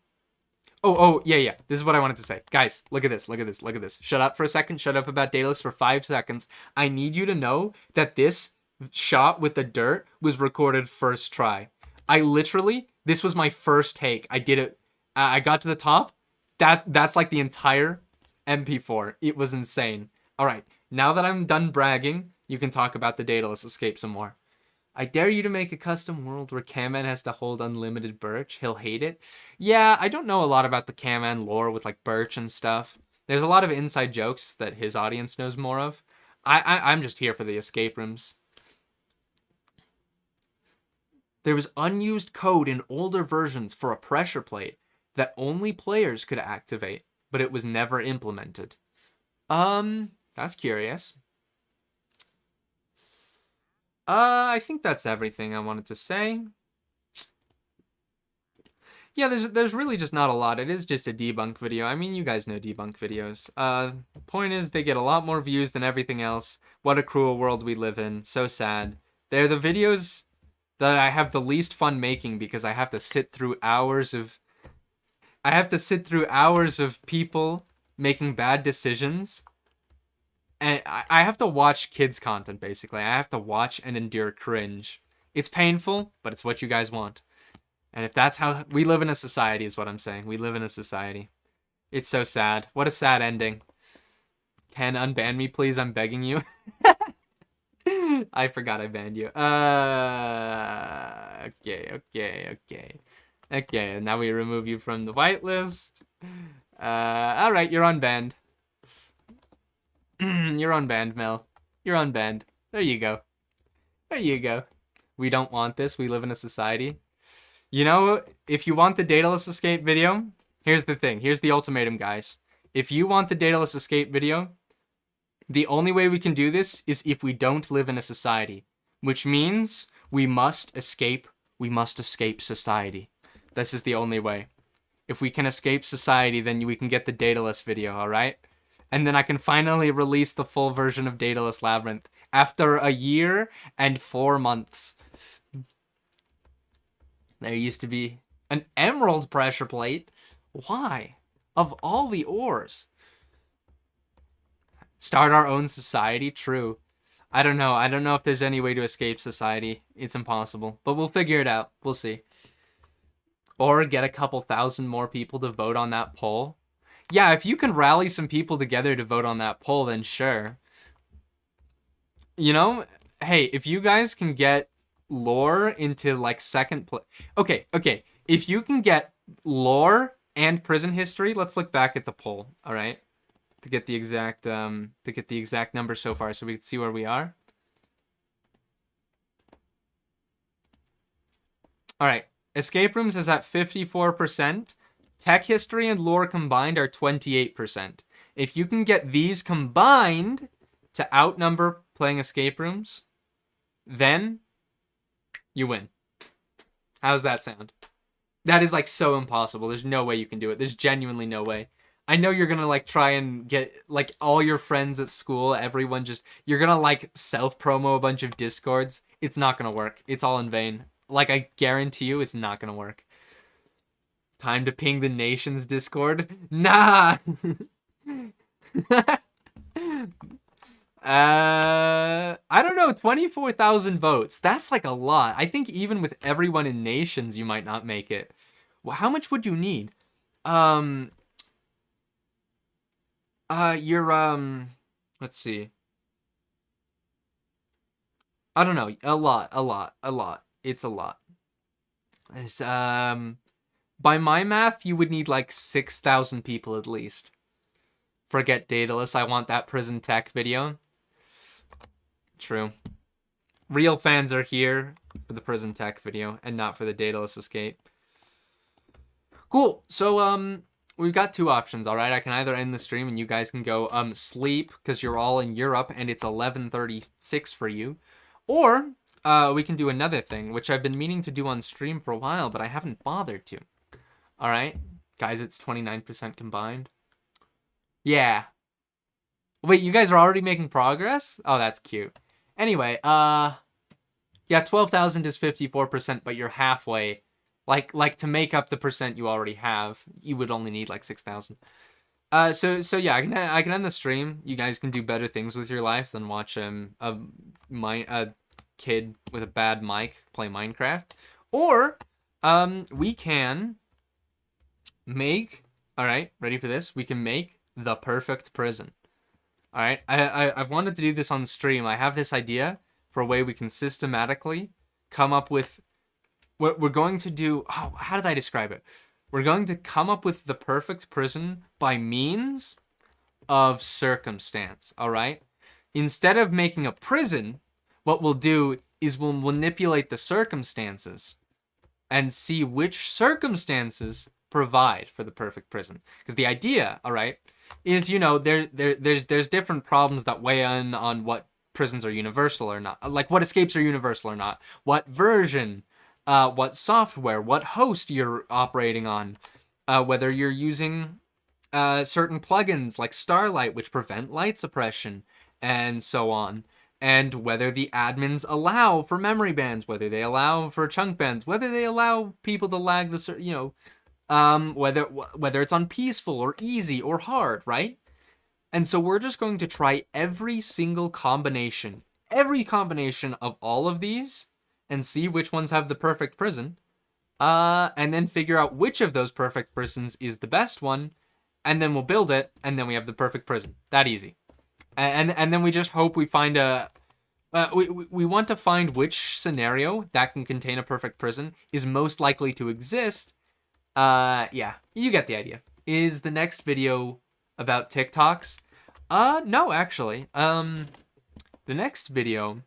Oh, yeah. This is what I wanted to say. Guys, look at this. Shut up for a second. Shut up about Daedalus for 5 seconds. I need you to know that this shot with the dirt was recorded first try. This was my first take. I did it. I got to the top. That's like the entire MP4. It was insane. All right, now that I'm done bragging, you can talk about the Daedalus escape some more. I dare you to make a custom world where Kaman has to hold unlimited Birch. He'll hate it. Yeah, I don't know a lot about the Kaman lore with like Birch and stuff. There's a lot of inside jokes that his audience knows more of. I'm just here for the escape rooms. There was unused code in older versions for a pressure plate that only players could activate, but it was never implemented. That's curious. I think that's everything I wanted to say. Yeah, there's really just not a lot. It is just a debunk video. I mean, you guys know debunk videos. Point is, they get a lot more views than everything else. What a cruel world we live in. So sad. They're the videos that I have the least fun making because I have to sit through hours of people making bad decisions. And I have to watch kids' content, basically. I have to watch and endure cringe. It's painful, but it's what you guys want. And if that's how... We live in a society, is what I'm saying. We live in a society. It's so sad. What a sad ending. Ken, unban me, please. I'm begging you. I forgot I banned you. Okay, now we remove you from the whitelist. Alright, you're unbanned. You're unbanned, Mel. You're unbanned. There you go. There you go. We don't want this. We live in a society. You know, if you want the dataless escape video, here's the thing. Here's the ultimatum, guys. If you want the dataless escape video, the only way we can do this is if we don't live in a society, which means we must escape. We must escape society. This is the only way. If we can escape society, then we can get the dataless video, all right? And then I can finally release the full version of Daedalus Labyrinth after a year and 4 months. There used to be an emerald pressure plate. Why? Of all the ores. Start our own society? True. I don't know. I don't know if there's any way to escape society. It's impossible. But we'll figure it out. We'll see. Or get a couple thousand more people to vote on that poll. Yeah, if you can rally some people together to vote on that poll, then sure. You know, hey, if you guys can get lore into like second place. Okay. If you can get lore and prison history, let's look back at the poll, all right? To get the exact number so far so we can see where we are. All right. Escape rooms is at 54%. Tech history and lore combined are 28%. If you can get these combined to outnumber playing escape rooms, then you win. How's that sound? That is like so impossible. There's no way you can do it. There's genuinely no way. I know you're gonna like try and get like all your friends at school, everyone just, you're gonna like self-promo a bunch of Discords. It's not gonna work. It's all in vain. Like I guarantee you it's not gonna work. Time to ping the nation's Discord? Nah! I don't know, 24,000 votes. That's like a lot. I think even with everyone in nations, you might not make it. Well, how much would you need? Let's see. I don't know. A lot. It's a lot. It's, by my math, you would need like 6,000 people at least. Forget Daedalus. I want that prison tech video. True. Real fans are here for the prison tech video and not for the Daedalus escape. Cool. So, we've got two options, all right? I can either end the stream and you guys can go sleep because you're all in Europe and it's 11:36 for you. Or we can do another thing, which I've been meaning to do on stream for a while, but I haven't bothered to. All right? Guys, it's 29% combined. Yeah. Wait, you guys are already making progress? Oh, that's cute. Anyway, yeah, 12,000 is 54%, but you're halfway. Like to make up the percent you already have, you would only need like 6,000. So yeah, I can end the stream. You guys can do better things with your life than watch a kid with a bad mic play Minecraft. Or we can make, all right, ready for this? We can make the perfect prison. All right, I've wanted to do this on stream. I have this idea for a way we can systematically come up with what we're going to do. Oh, how did I describe it? We're going to come up with the perfect prison by means of circumstance, all right? Instead of making a prison, what we'll do is we'll manipulate the circumstances and see which circumstances provide for the perfect prison. Because the idea, all right, is, you know, there's different problems that weigh in on what prisons are universal or not. Like what escapes are universal or not. What version, what software, what host you're operating on. Whether you're using certain plugins like Starlight, which prevent light suppression, and so on. And whether the admins allow for memory bans, whether they allow for chunk bans, whether they allow people to lag the, you know, whether it's on peaceful or easy or hard, right? And so we're just going to try every single combination of all of these and see which ones have the perfect prison, and then figure out which of those perfect prisons is the best one, and then we'll build it, and then we have the perfect prison. That easy. And then we just hope we find we want to find which scenario that can contain a perfect prison is most likely to exist. Yeah, you get the idea. Is the next video about TikToks? No, actually. The next video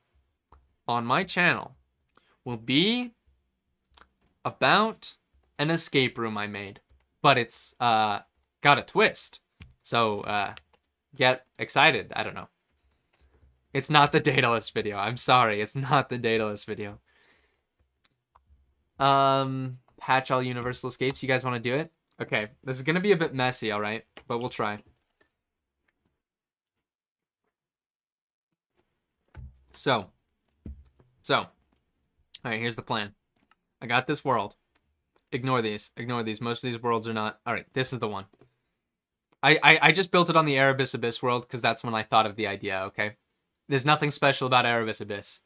on my channel will be about an escape room I made. But it's, got a twist. So, get excited. I don't know. It's not the Daedalus video. I'm sorry. It's not the Daedalus video. Patch all universal escapes. You guys want to do it? Okay. This is going to be a bit messy, all right? But we'll try. So. All right, here's the plan. I got this world. Ignore these. Ignore these. Most of these worlds are not. All right, this is the one. I just built it on the Erebus Abyss world because that's when I thought of the idea, okay? There's nothing special about Erebus Abyss.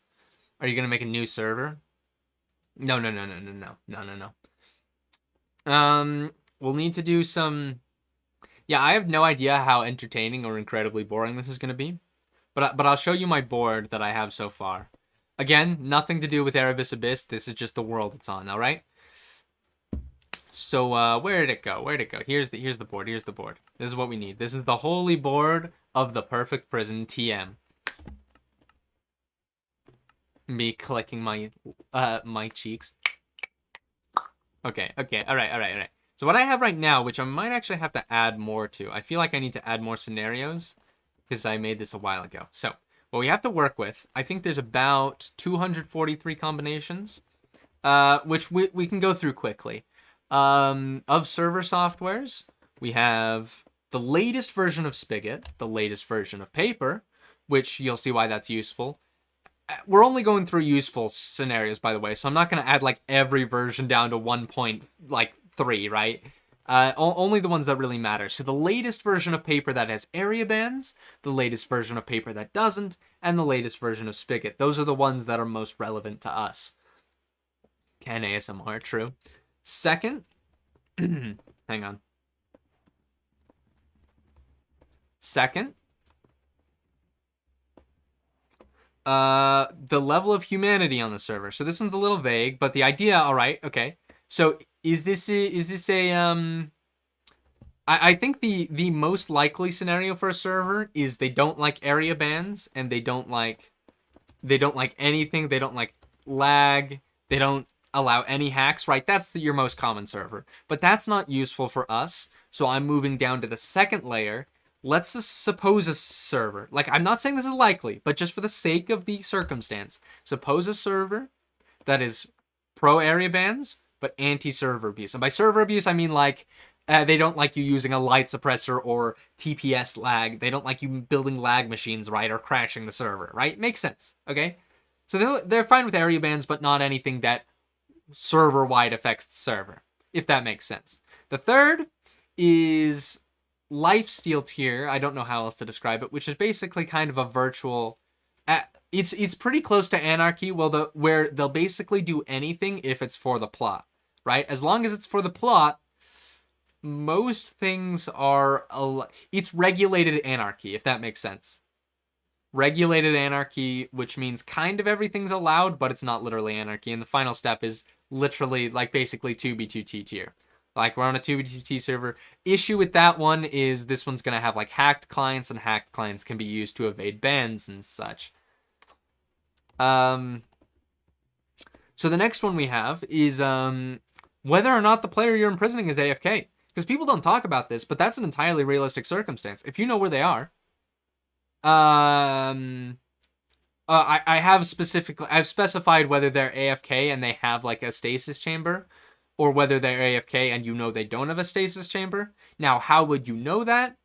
Are you going to make a new server? No. We'll need to do some... Yeah, I have no idea how entertaining or incredibly boring this is going to be. But I'll show you my board that I have so far. Again, nothing to do with Erebus Abyss. This is just the world it's on, all right? So, where did it go? Where did it go? Here's the board. Here's the board. This is what we need. This is the holy board of the perfect prison TM. Me clicking my my cheeks. Okay. All right. So what I have right now, which I might actually have to add more to. I feel like I need to add more scenarios because I made this a while ago. So, what we have to work with, I think there's about 243 combinations, which we can go through quickly. Of server softwares, we have the latest version of Spigot, the latest version of Paper, which you'll see why that's useful. We're only going through useful scenarios, by the way, so I'm not going to add like every version down to 1.3, right? Only the ones that really matter. So the latest version of Paper that has area bans, the latest version of Paper that doesn't, and the latest version of Spigot. Those are the ones that are most relevant to us. Can ASMR, true. Second, hang on. Second, the level of humanity on the server. So this one's a little vague, but the idea, all right, okay. So is this a I think the most likely scenario for a server is they don't like area bans and they don't like anything. They don't like lag. They don't allow any hacks, right? That's your most common server. But that's not useful for us. So I'm moving down to the second layer. Let's just suppose a server. Like, I'm not saying this is likely, but just for the sake of the circumstance, suppose a server that is pro area bans, but anti-server abuse. And by server abuse, I mean like they don't like you using a light suppressor or TPS lag. They don't like you building lag machines, right? Or crashing the server, right? Makes sense, okay? So they're fine with area bans, but not anything that server-wide affects the server, if that makes sense. The third is lifesteal tier. I don't know how else to describe it, which is basically kind of a virtual... It's pretty close to anarchy, where they'll basically do anything if it's for the plot, right? As long as it's for the plot, most things are... It's regulated anarchy, if that makes sense. Regulated anarchy, which means kind of everything's allowed, but it's not literally anarchy. And the final step is literally, like, basically 2b2t tier. Like, we're on a 2b2t server. Issue with that one is this one's going to have, like, hacked clients, and hacked clients can be used to evade bans and such. So the next one we have is whether or not the player you're imprisoning is AFK. Because people don't talk about this, but that's an entirely realistic circumstance. If you know where they are, I've specified whether they're AFK and they have like a stasis chamber, or whether they're AFK and you know they don't have a stasis chamber. Now, how would you know that?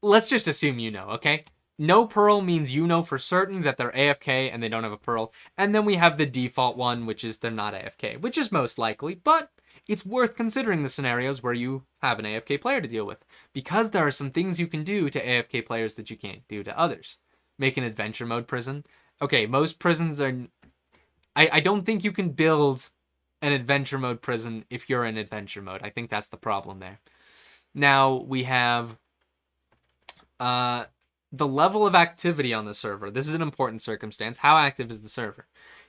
Let's just assume you know, okay? No pearl means you know for certain that they're AFK and they don't have a pearl. And then we have the default one, which is they're not AFK, which is most likely, but it's worth considering the scenarios where you have an AFK player to deal with, because there are some things you can do to AFK players that you can't do to others. Make an adventure mode prison. Okay, most prisons are... I don't think you can build an adventure mode prison if you're in adventure mode. I think that's the problem there. Now, we have the level of activity on the server. This is an important circumstance. How active is the server?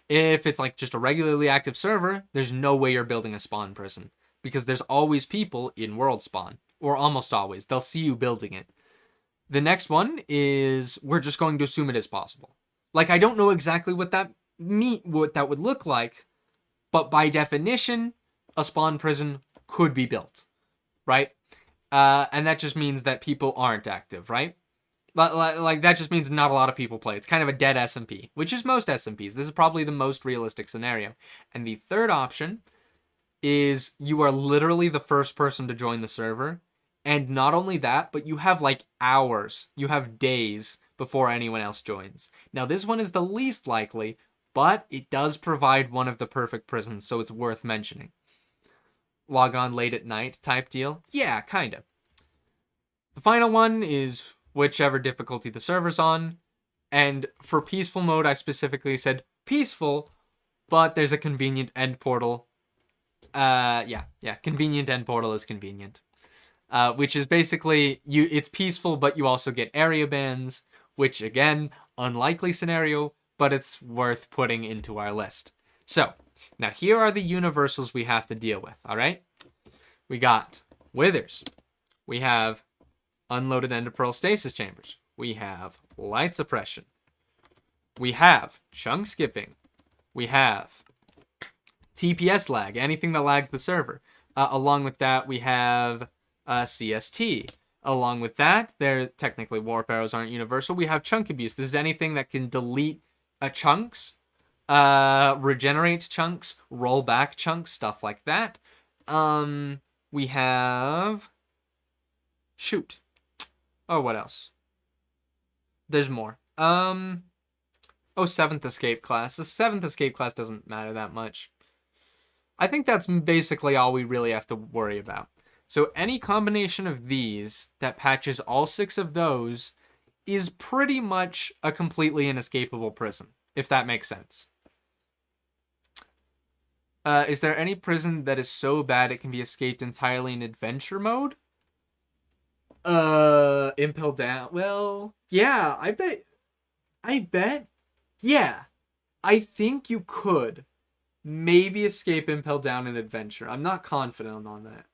If it's like just a regularly active server, there's no way you're building a spawn prison, because there's always people in world spawn, or almost always. They'll see you building it. The next one is we're just going to assume it is possible. Like, I don't know exactly what that would look like, but by definition, a spawn prison could be built, right? And that just means that people aren't active, right? Like that just means not a lot of people play. It's kind of a dead SMP, which is most SMPs. This is probably the most realistic scenario. And the third option is you are literally the first person to join the server. And not only that, but you have like hours, you have days before anyone else joins. Now, this one is the least likely, but it does provide one of the perfect prisons, so it's worth mentioning. Log on late at night type deal? Yeah, kinda. The final one is whichever difficulty the server's on. And for peaceful mode, I specifically said peaceful, but there's a convenient end portal. Convenient end portal is convenient. Which is basically, it's peaceful, but you also get area bans, which, again, unlikely scenario, but it's worth putting into our list. So, now here are the universals we have to deal with, alright? We got withers. We have unloaded ender pearl stasis chambers. We have light suppression. We have chunk skipping. We have TPS lag, anything that lags the server. Along with that, we have CST. Along with that, technically warp arrows aren't universal. We have chunk abuse. This is anything that can delete chunks, regenerate chunks, roll back chunks, stuff like that. We have shoot. Oh, what else? There's more. Seventh escape class. The seventh escape class doesn't matter that much. I think that's basically all we really have to worry about. So any combination of these that patches all 6 of those is pretty much a completely inescapable prison, if that makes sense. Is there any prison that is so bad it can be escaped entirely in adventure mode? Impel Down. Well, yeah, I bet. Yeah. I think you could maybe escape Impel Down in adventure. I'm not confident on that.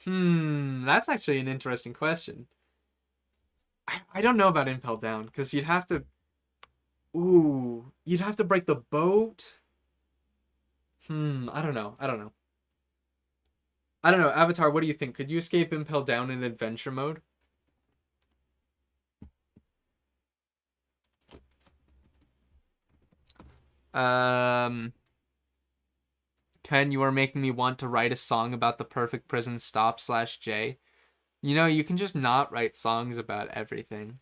That's actually an interesting question. I don't know about Impel Down, because you'd have to... you'd have to break the boat. I don't know. Avatar, what do you think? Could you escape Impel Down in adventure mode? Ken, you are making me want to write a song about the perfect prison stop/J. You know, you can just not write songs about everything.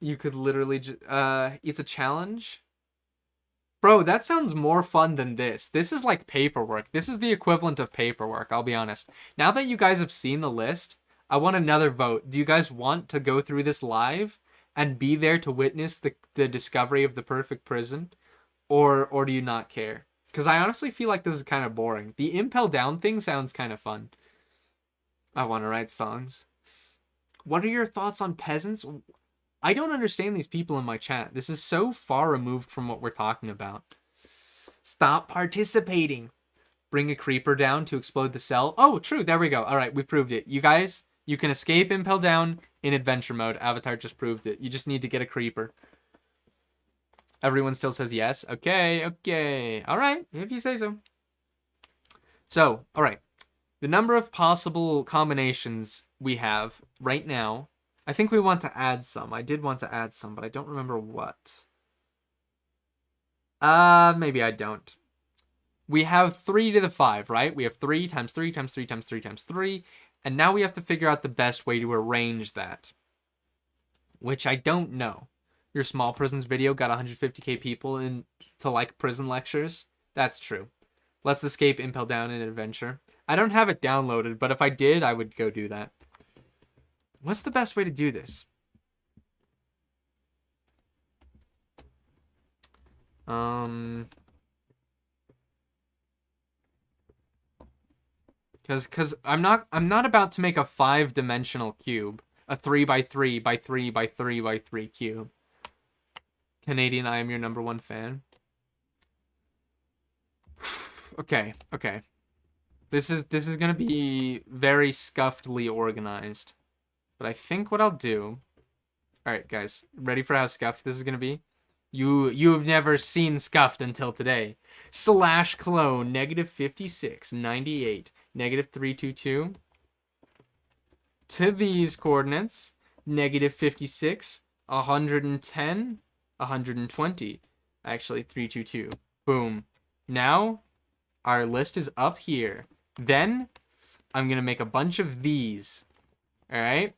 You could literally it's a challenge? Bro, that sounds more fun than this. This is like paperwork. This is the equivalent of paperwork, I'll be honest. Now that you guys have seen the list, I want another vote. Do you guys want to go through this live and be there to witness the discovery of the perfect prison? Or do you not care? Because I honestly feel like this is kind of boring. The Impel Down thing sounds kind of fun. I want to write songs. What are your thoughts on peasants? I don't understand these people in my chat. This is so far removed from what we're talking about. Stop participating. Bring a creeper down to explode the cell. Oh, true. There we go. All right, we proved it. You guys, you can escape Impel Down in adventure mode. Avatar just proved it. You just need to get a creeper. Everyone still says yes. Okay. All right, if you say so. So, all right. The number of possible combinations we have right now, I think we want to add some. I did want to add some, but I don't remember what. Maybe I don't. We have 3 to the 5, right? We have 3 times 3 times 3 times 3 times 3. And now we have to figure out the best way to arrange that. Which I don't know. Your small prisons video got 150k people in to like prison lectures. That's true. Let's escape Impel Down in adventure. I don't have it downloaded, but if I did, I would go do that. What's the best way to do this? Cause I'm not about to make a 5-dimensional cube, a 3x3 by 3 by 3 by 3 cube. Canadian, I am your #1 fan. Okay. This is gonna be very scuffedly organized. But I think what I'll do. Alright, guys, ready for how scuffed this is gonna be? You've never seen scuffed until today. Slash clone -56, 98, -322. To these coordinates, -56, 110, 120. Actually, 322. Boom. Now, our list is up here. Then, I'm gonna make a bunch of these. Alright?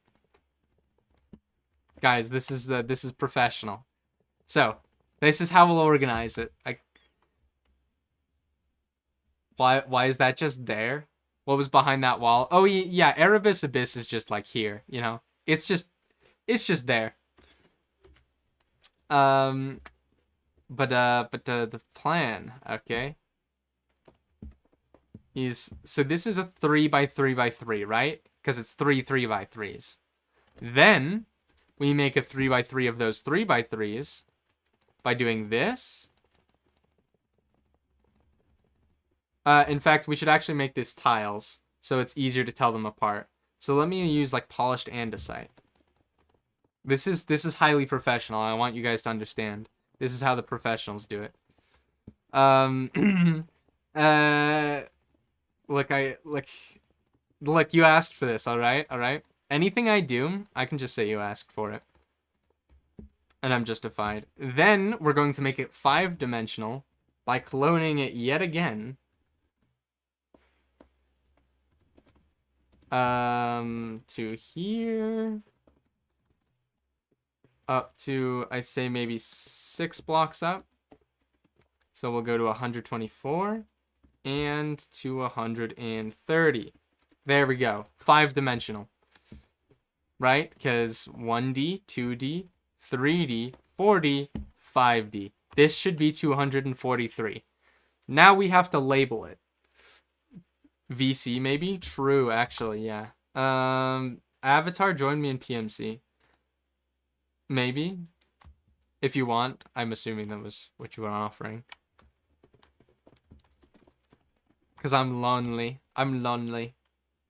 Guys, this is professional. So, this is how we'll organize it. Why is that just there? What was behind that wall? Oh yeah, Erebus Abyss is just like here, you know. It's just there. But the plan, okay, is so this is a 3x3x3, right? Because it's 3x3s. Then we make a 3x3 of those 3x3s by doing this. In fact, we should actually make this tiles so it's easier to tell them apart. So let me use like polished andesite. This is highly professional. I want you guys to understand. This is how the professionals do it. Look, you asked for this, all right? Anything I do, I can just say you asked for it. And I'm justified. Then we're going to make it 5-dimensional by cloning it yet again. To here. Up to, I say maybe 6 blocks up. So we'll go to 124 and to 130. There we go. 5-dimensional. Right? Because 1D, 2D, 3D, 4D, 5D. This should be 243. Now we have to label it. VC maybe? True, actually, yeah. Avatar, join me in PMC. Maybe. If you want. I'm assuming that was what you were offering. Because I'm lonely. I'm lonely.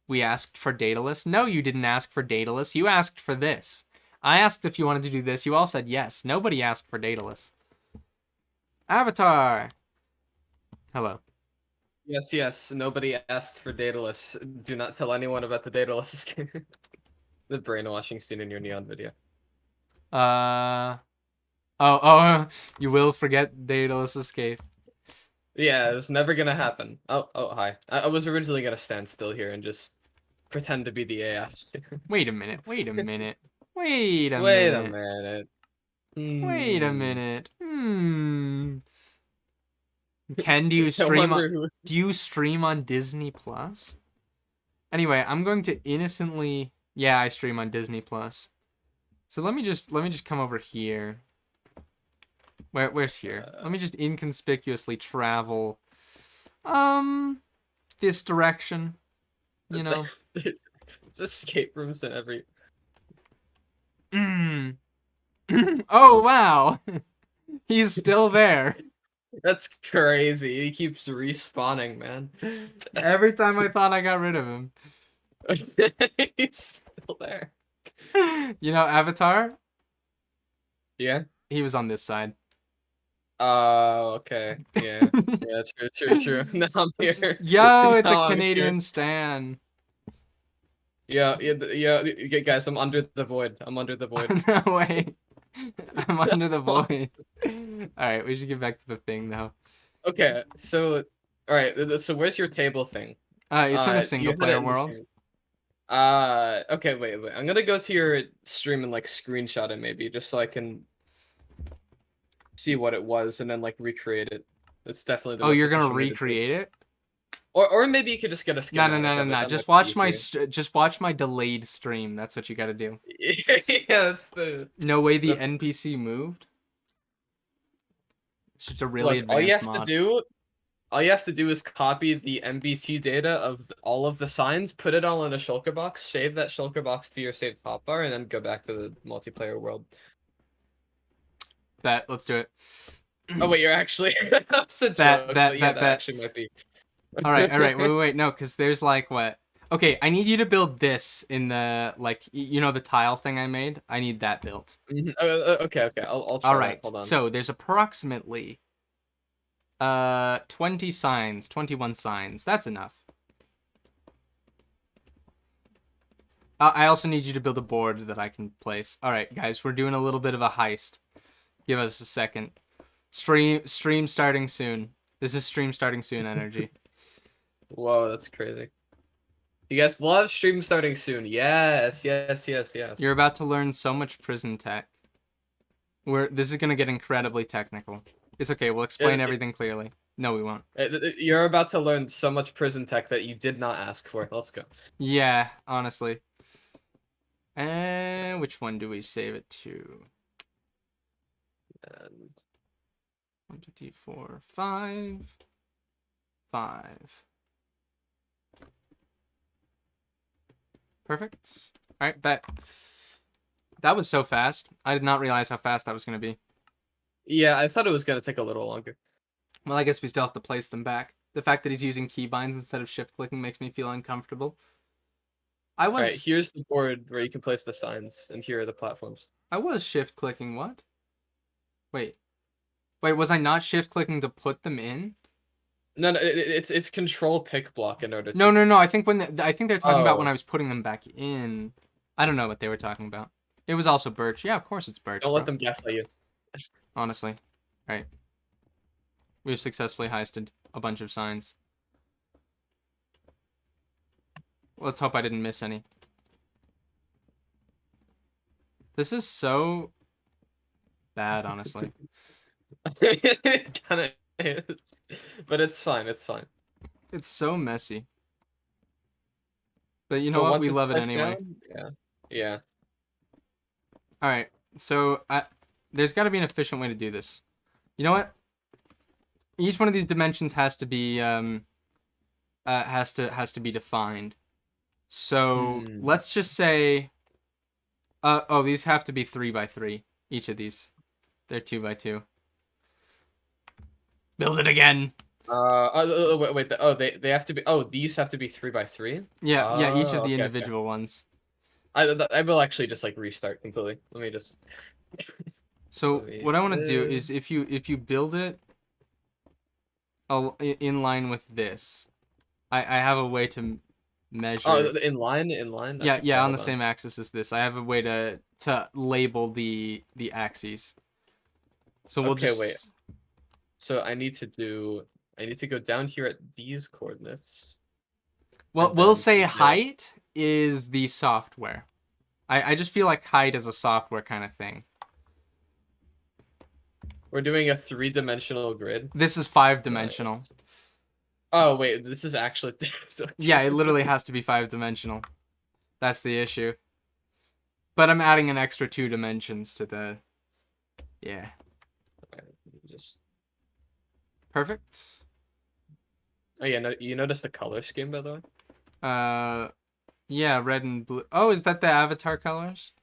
We asked for Daedalus? No, you didn't ask for Daedalus. You asked for this. I asked if you wanted to do this. You all said yes. Nobody asked for Daedalus. Avatar! Hello. Yes. Nobody asked for Daedalus. Do not tell anyone about the Daedalus escape. The brainwashing scene in your Neon video. You will forget Daedalus escape. Yeah, it was never gonna happen. Oh, hi. I was originally gonna stand still here and just pretend to be the AS. Wait a minute. Wait a minute. Wait a minute. Ken, do you stream on Disney Plus? Anyway, I'm going to innocently. Yeah, I stream on Disney Plus. So let me just come over here. Where's here? Let me just inconspicuously travel this direction. You know. There's escape rooms in every. Oh wow. He's still there. That's crazy. He keeps respawning, man. Every time I thought I got rid of him. He's still there. You know, Avatar? Yeah? He was on this side. Oh, okay. Yeah. Yeah, true. Now I'm here. Yo, it's a Canadian stan. Yeah, guys, I'm under the void. No way. I'm under the void. Alright, we should get back to the thing now. Okay, so alright, so where's your table thing? It's in a single player world. Okay, wait. I'm gonna go to your stream and like screenshot it maybe, just so I can see what it was and then like recreate it. It's definitely the Oh, most you're gonna efficient way to do recreate it? Or maybe you could just get a skin. No. Just watch my delayed stream. That's what you gotta do. Yeah, that's the. No way the NPC moved. It's just a really advanced mod. All you have to do is copy the MBT data of all of the signs, put it all in a shulker box, save that shulker box to your saved hotbar, and then go back to the multiplayer world. Let's do it. Oh wait, you're actually. That's a joke. That actually might be. All right. Wait. No, because there's like what? Okay, I need you to build this in the like you know the tile thing I made. I need that built. Okay. I'll try All that. right. Hold on. So there's approximately 20 signs, 21 signs. That's enough. I also need you to build a board that I can place. All right, guys, we're doing a little bit of a heist. Give us a second. Stream starting soon. This is stream starting soon energy. Whoa, that's crazy. You guys love stream starting soon. Yes. You're about to learn so much prison tech. This is gonna get incredibly technical. It's okay. We'll explain everything clearly. No, we won't. You're about to learn so much prison tech that you did not ask for. Let's go. Yeah, honestly. And which one do we save it to? And 1, 2, 3, 4, 5. 5. Perfect. All right, bet. That was so fast. I did not realize how fast that was going to be. yeah, I thought it was gonna take a little longer. Well, I guess we still have to place them back. The fact that he's using keybinds instead of shift clicking makes me feel uncomfortable. All right, here's the board where you can place the signs, and here are the platforms. I was shift clicking. What? Wait, was I not shift clicking to put them in? No, it's control pick block in order to. No. I think I think they're talking about when Oh. I was putting them back in. I don't know what they were talking about. It was also birch. Yeah, of course it's birch. Don't Bro. let them gaslight you. Honestly. All right. We've successfully heisted a bunch of signs. Let's hope I didn't miss any. This is so bad, honestly. It kind of is, but it's fine. It's fine. It's so messy. But you know But what? once We it's love it placed anyway. down, yeah. All right. So there's got to be an efficient way to do this. You know what? Each one of these dimensions has to be has to be defined. So let's just say oh, these have to be 3 by 3. Each of these. They're 2 by 2. Build it again. Wait. They have to be. Oh, these have to be 3 by 3. Yeah. Each of the Okay. individual ones. I will actually just like restart completely. Let me just. So what I want to do is if you build it in line with this, I have a way to measure. Oh, in line. Yeah, on the same axis as this. I have a way to label the axes. So we'll Okay, just wait. So I need to go down here at these coordinates. Well, and we'll then say build- height is the software. I just feel like height is a software kind of thing. We're doing a 3-dimensional grid. This is 5-dimensional. Nice. Oh wait, this is actually. Yeah, it literally has to be 5-dimensional. That's the issue. But I'm adding an extra 2 dimensions to the. Yeah. Just. Perfect. Oh yeah, no, you noticed the color scheme by the way? Yeah, red and blue. Oh, is that the avatar colors?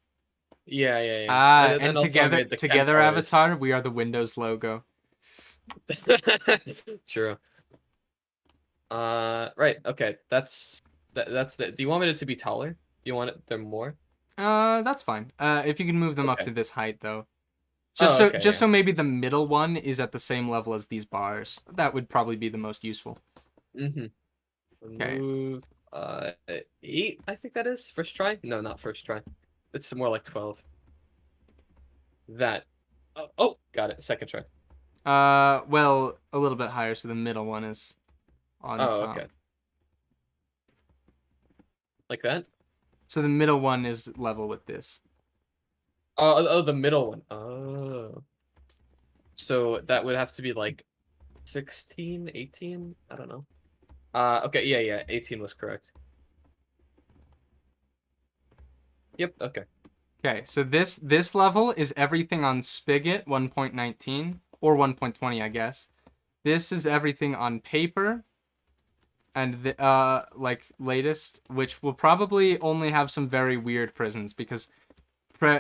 Yeah. And also I together made the Ken colors. avatar, we are the Windows logo. True. Right. Okay. That's the. Do you want it to be taller? Do you want it there more? That's fine. If you can move them up Okay. to this height though. Okay, So maybe the middle one is at the same level as these bars. That would probably be the most useful. Mm-hmm. Okay. Move 8, I think that is. First try? No, not first try. It's more like 12. That. Oh, got it. Second try. Well, a little bit higher, so the middle one is on top. Okay. Like that? So the middle one is level with this. Oh, the middle one. Oh. So that would have to be like 16, 18? I don't know. Okay, yeah, 18 was correct. Yep, okay. Okay, so this level is everything on Spigot 1.19 or 1.20, I guess. This is everything on paper and the like latest, which will probably only have some very weird prisons because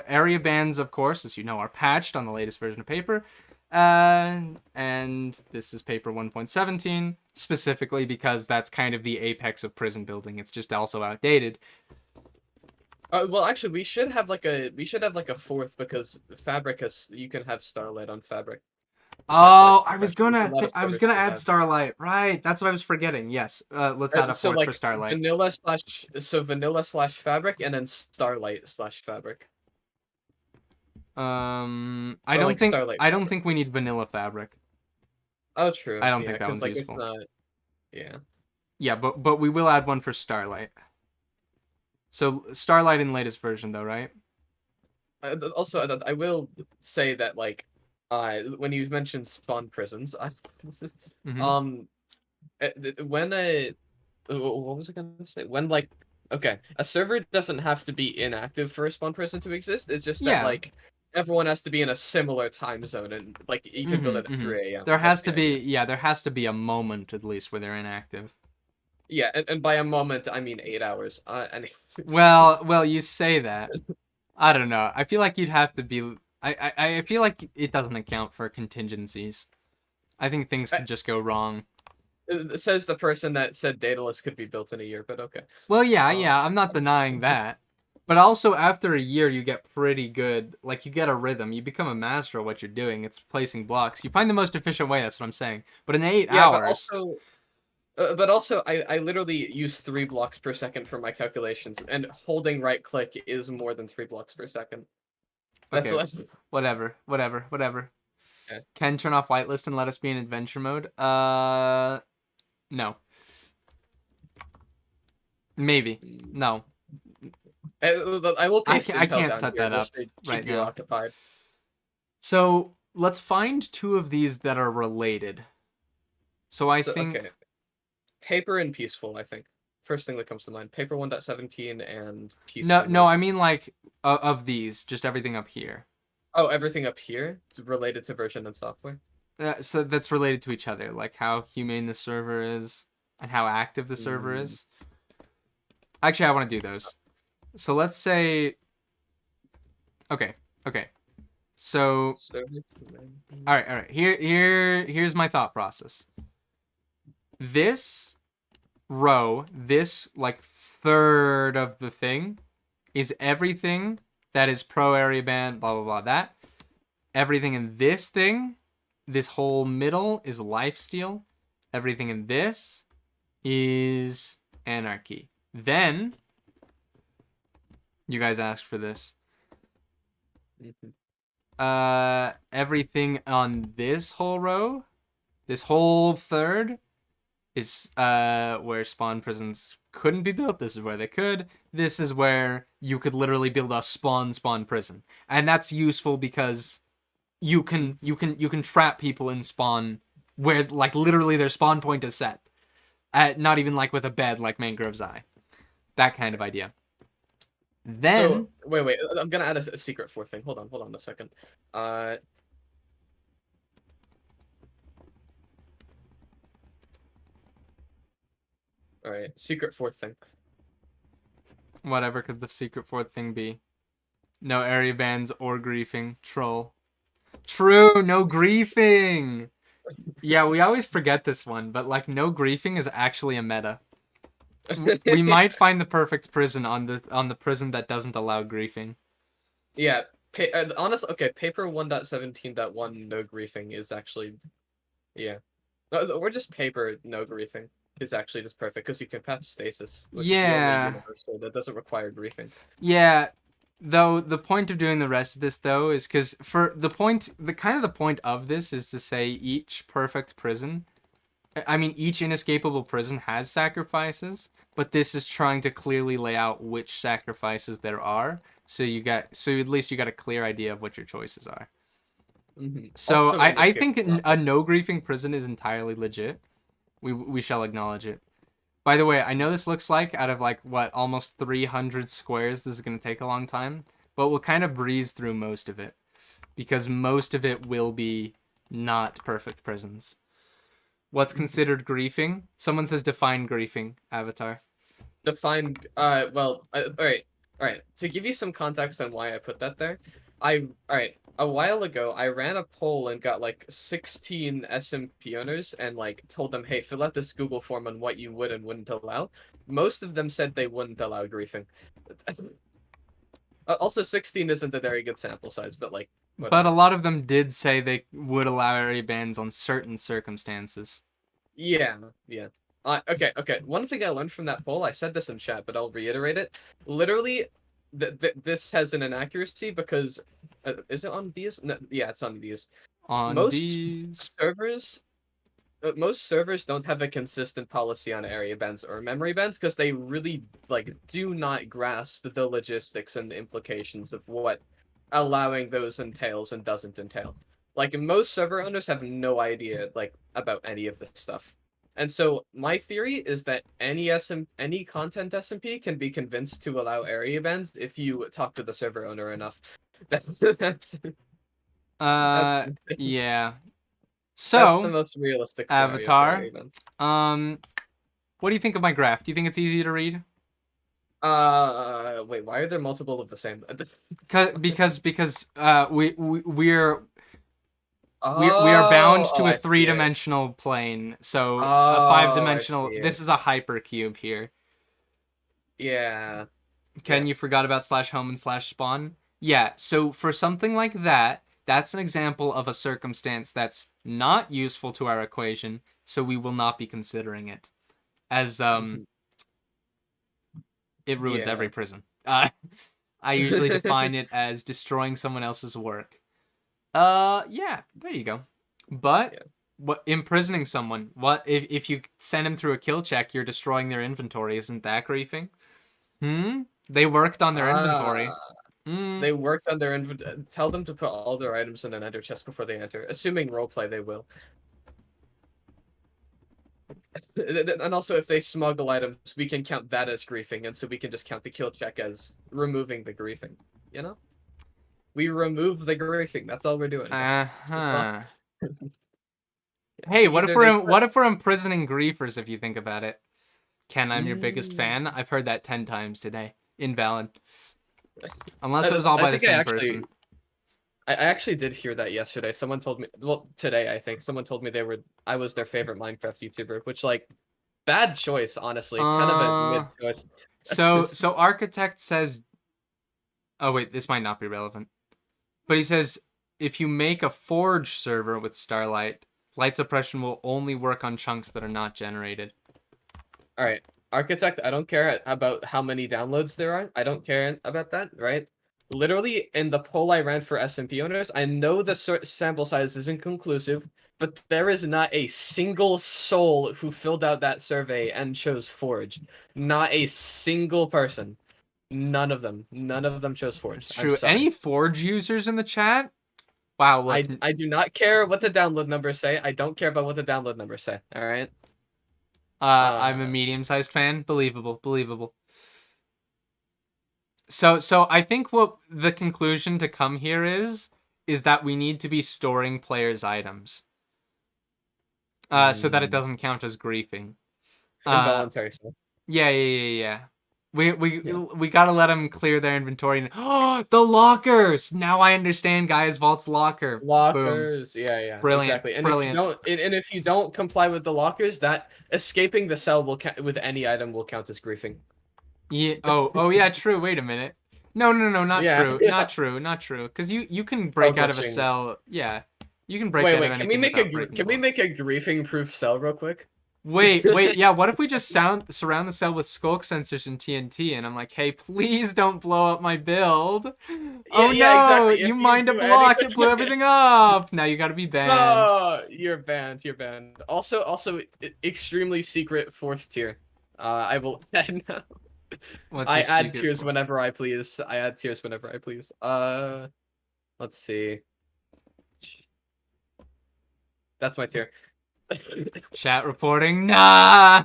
area bans, of course, as you know, are patched on the latest version of paper. And this is paper 1.17, specifically because that's kind of the apex of prison building. It's just also outdated. Well, actually, we should have like a fourth because fabric has you can have starlight on fabric. Oh, That's, I was like, a lot gonna of I was servers gonna don't add have. Starlight. Right, that's what I was forgetting. Yes. Let's add a So fourth like for Starlight. vanilla slash fabric and then starlight slash fabric. I Or don't like think starlight I don't fabric. think we need vanilla fabric. Oh, true. I don't Yeah, think that because one's like useful. it's not. Yeah. Yeah, but we will add one for Starlight. So Starlight in latest version though, right? Also, I will say that like, when you mentioned spawn prisons, Mm-hmm. when what was I gonna say? When like, okay, a server doesn't have to be inactive for a spawn prison to exist. It's just that Yeah. like everyone has to be in a similar time zone, and like you can build it at 3 a.m. There That's has the to be idea. there has to be a moment at least where they're inactive. Yeah, and by a moment I mean 8 hours. And Well, you say that. I don't know. I feel like you'd have to be. I feel like it doesn't account for contingencies. I think things could just go wrong. it says the person that said Daedalus could be built in a year, but okay. Well, yeah, I'm not denying that. But also, after a year, you get pretty good. Like, you get a rhythm. You become a master of what you're doing. It's placing blocks. You find the most efficient way. That's what I'm saying. But in 8 Yeah, hours. but also, I literally use 3 blocks per second for my calculations, and holding right click is more than 3 blocks per second. That's Okay. like, Whatever. okay. Can turn off whitelist and let us be in adventure mode? No. Maybe. No. I will paste I intel can't down set here. that We'll up say right GPU now. occupied. So let's find 2 of these that are related. So I think. Okay. Paper and peaceful, I think. First thing that comes to mind. Paper 1.17 and peaceful. No, I mean like of these, just everything up here. Oh, everything up here is related to version and software. So that's related to each other, like how humane the server is and how active the server is. Actually, I want to do those. So let's say. Okay. So. All right. Here's my thought process. This row, this like third of the thing, is everything that is pro area ban, blah blah blah. That everything in this thing, this whole middle is lifesteal. Everything in this is anarchy. Then you guys asked for this. Everything on this whole row, this whole third, is where spawn prisons couldn't be built. This is where they could. This is where you could literally build a spawn prison, and that's useful because you can trap people in spawn where like literally their spawn point is set. Not even like with a bed like Mangrove's Eye, that kind of idea. Then so, wait, I'm gonna add a secret fourth thing. Hold on a second. All right, secret fourth thing. whatever could the secret fourth thing be? No area bans or griefing. Troll. True, no griefing. Yeah, we always forget this one, but like no griefing is actually a meta. We might find the perfect prison on the prison that doesn't allow griefing. Yeah, honestly, okay, paper 1.17.1 no griefing is actually, yeah, or just paper no griefing is actually just perfect because you can patch stasis. Which is the only universal that doesn't require griefing. Yeah, though the point of doing the rest of this though is because for the point of this is to say each perfect prison. I mean, each inescapable prison has sacrifices, but this is trying to clearly lay out which sacrifices there are, so at least you got a clear idea of what your choices are. So Also, I think a no griefing prison is entirely legit. We shall acknowledge it. By the way, I know this looks like out of like what almost 300 squares, this is gonna take a long time, but we'll kind of breeze through most of it because most of it will be not perfect prisons. What's considered griefing? Someone says define griefing, Avatar. Define, all right. To give you some context on why I put that there, Alright, a while ago, I ran a poll and got like 16 SMP owners and like told them, hey, fill out this Google form on what you would and wouldn't allow. Most of them said they wouldn't allow griefing. Also, 16 isn't a very good sample size, but like, But whatever. a lot of them did say they would allow area bans on certain circumstances. Yeah. Okay. One thing I learned from that poll, I said this in chat, but I'll reiterate it. Literally, this has an inaccuracy because is it on these? No, yeah, it's on these. On Most these... most servers don't have a consistent policy on area bans or memory bans because they really like do not grasp the logistics and the implications of what allowing those entails and doesn't entail. Like most server owners have no idea like about any of this stuff. And so my theory is that any content SMP can be convinced to allow area bans if you talk to the server owner enough. That's yeah. that's the So, most realistic scenario for Avatar, area bans. what do you think of my graph? Do you think it's easy to read? Wait, why are there multiple of the same? Because we are bound to a I see it. three-dimensional plane, so a Oh, five-dimensional. I see This it. is a hypercube here. Yeah. Ken, you forgot about /home and /spawn? Yeah, so for something like that, that's an example of a circumstance that's not useful to our equation, so we will not be considering it. As, it ruins Yeah. every prison. I usually define it as destroying someone else's work. Yeah, there you go. But, Yeah. what imprisoning someone, what if you send him through a kill check, you're destroying their inventory, isn't that griefing? They worked on their inventory. They worked on their inventory. Tell them to put all their items in an enter chest before they enter. Assuming roleplay, they will. And also, if they smuggle items, we can count that as griefing, and so we can just count the kill check as removing the griefing. You know? We remove the griefing. That's all we're doing. Hey, what Either if we're imprisoning griefers? If you think about it, Ken, I'm your biggest fan. I've heard that 10 times today. Invalid. Unless it was all by the same person. I actually did hear that yesterday. Someone told me, well, today I think someone told me I was their favorite Minecraft YouTuber, which like bad choice, honestly. Kind of a mid choice. So Architect says, oh wait, this might not be relevant, but he says if you make a Forge server with Starlight, light suppression will only work on chunks that are not generated. All right, Architect, I don't care about how many downloads there are. I don't care about that, right? Literally, in the poll I ran for SMP owners, I know the sample size isn't conclusive, but there is not a single soul who filled out that survey and chose Forge. Not a single person. None of them. None of them chose Forge. It's true. Any Forge users in the chat? Wow, look. I do not care what the download numbers say. I don't care about what the download numbers say. All right. I'm a medium-sized fan. Believable. So I think what the conclusion to come here is that we need to be storing players' items, so that it doesn't count as griefing. Involuntary stuff. Yeah. We gotta let them clear their inventory. Oh, the lockers! Now I understand, guys. Vault's locker. Lockers. Boom. Yeah. Brilliant. Exactly. And brilliant. If you don't comply with the lockers, that escaping the cell will with any item will count as griefing. Yeah. Oh yeah. True. Wait a minute. No. Not Yeah, true. yeah. Not true. Because you can break out of a cell. Yeah. You can break out of anything without breaking Can we make a griefing proof cell real quick? Wait, yeah, what if we just surround the cell with skulk sensors and TNT, and I'm like, hey, please don't blow up my build. Oh no, exactly. you mined a block, it blew everything up. Now you gotta be banned. Oh, you're banned. Also, extremely secret 4th tier. I will add now. I add tiers whenever I please. Let's see. That's my tier. Chat reporting. No.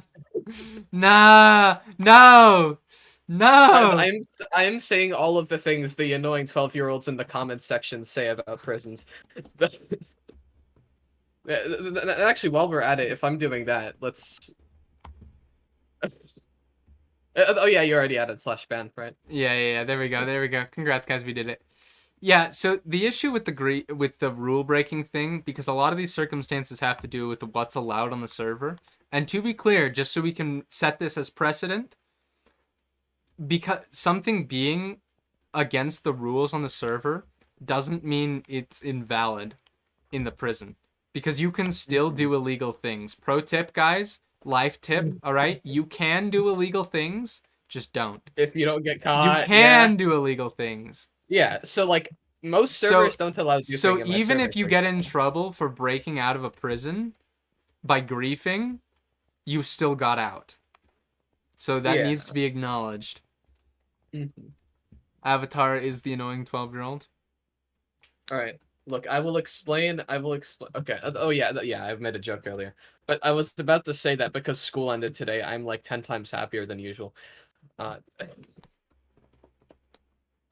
I'm saying all of the things the annoying 12-year-olds in the comments section say about prisons. Actually, while we're at it, if I'm doing that, let's. Oh yeah, you already added /ban, right? Yeah. There we go. Congrats, guys. We did it. Yeah, so the issue with the rule breaking thing, because a lot of these circumstances have to do with what's allowed on the server. And to be clear, just so we can set this as precedent, because something being against the rules on the server doesn't mean it's invalid in the prison. Because you can still do illegal things. Pro tip, guys, life tip, all right? You can do illegal things, just don't. If you don't get You caught, can do illegal things. Yeah, so like most So- servers don't allow you So in my even server, if you for get in example. trouble for breaking out of a prison by griefing, you still got out. So that Yeah. needs to be acknowledged. Mhm. Avatar is the annoying 12-year-old. All right. Look, I will explain. Okay. Oh yeah, yeah. I've made a joke earlier, but I was about to say that because school ended today, I'm like 10 times happier than usual.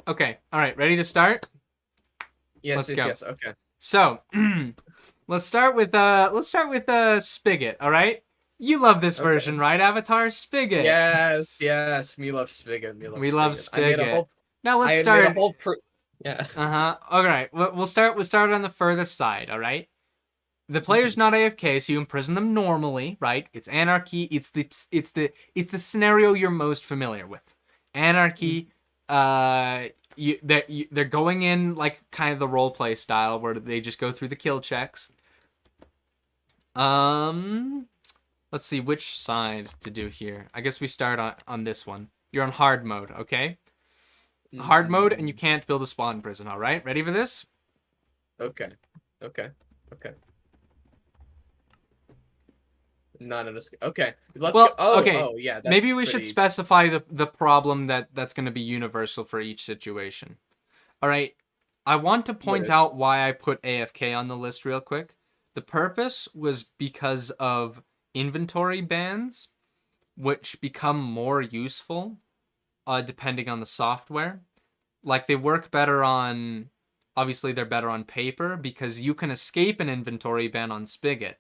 Okay, all right, ready to start? Yes, Let's yes, go. yes. Okay. So, let's start with Spigot, all right? You love this Okay. version, right, Avatar? Spigot. Yes, yes. Me love Spigot. We love I made a Spigot. whole. Now let's I start. made a whole. Yeah. Uh-huh. All right. We'll start on the furthest side, all right? The player's not AFK, so you imprison them normally, right? It's anarchy. It's the scenario you're most familiar with. Anarchy. They're going in like kind of the role play style where they just go through the kill checks. Let's see which side to do here. I guess we start on this one. You're on hard mode, okay? Hard mode, and you can't build a spawn prison, all right? Ready for this? Okay. Okay. Okay. Not in a. Okay. Let's Well, go. Oh, okay. oh, yeah. That's Maybe we should pretty- specify the problem that's going to be universal for each situation. All right. I want to point out why I put AFK on the list real quick. The purpose was because of inventory bans, which become more useful depending on the software. Like they work better on, obviously they're better on paper because you can escape an inventory ban on Spigot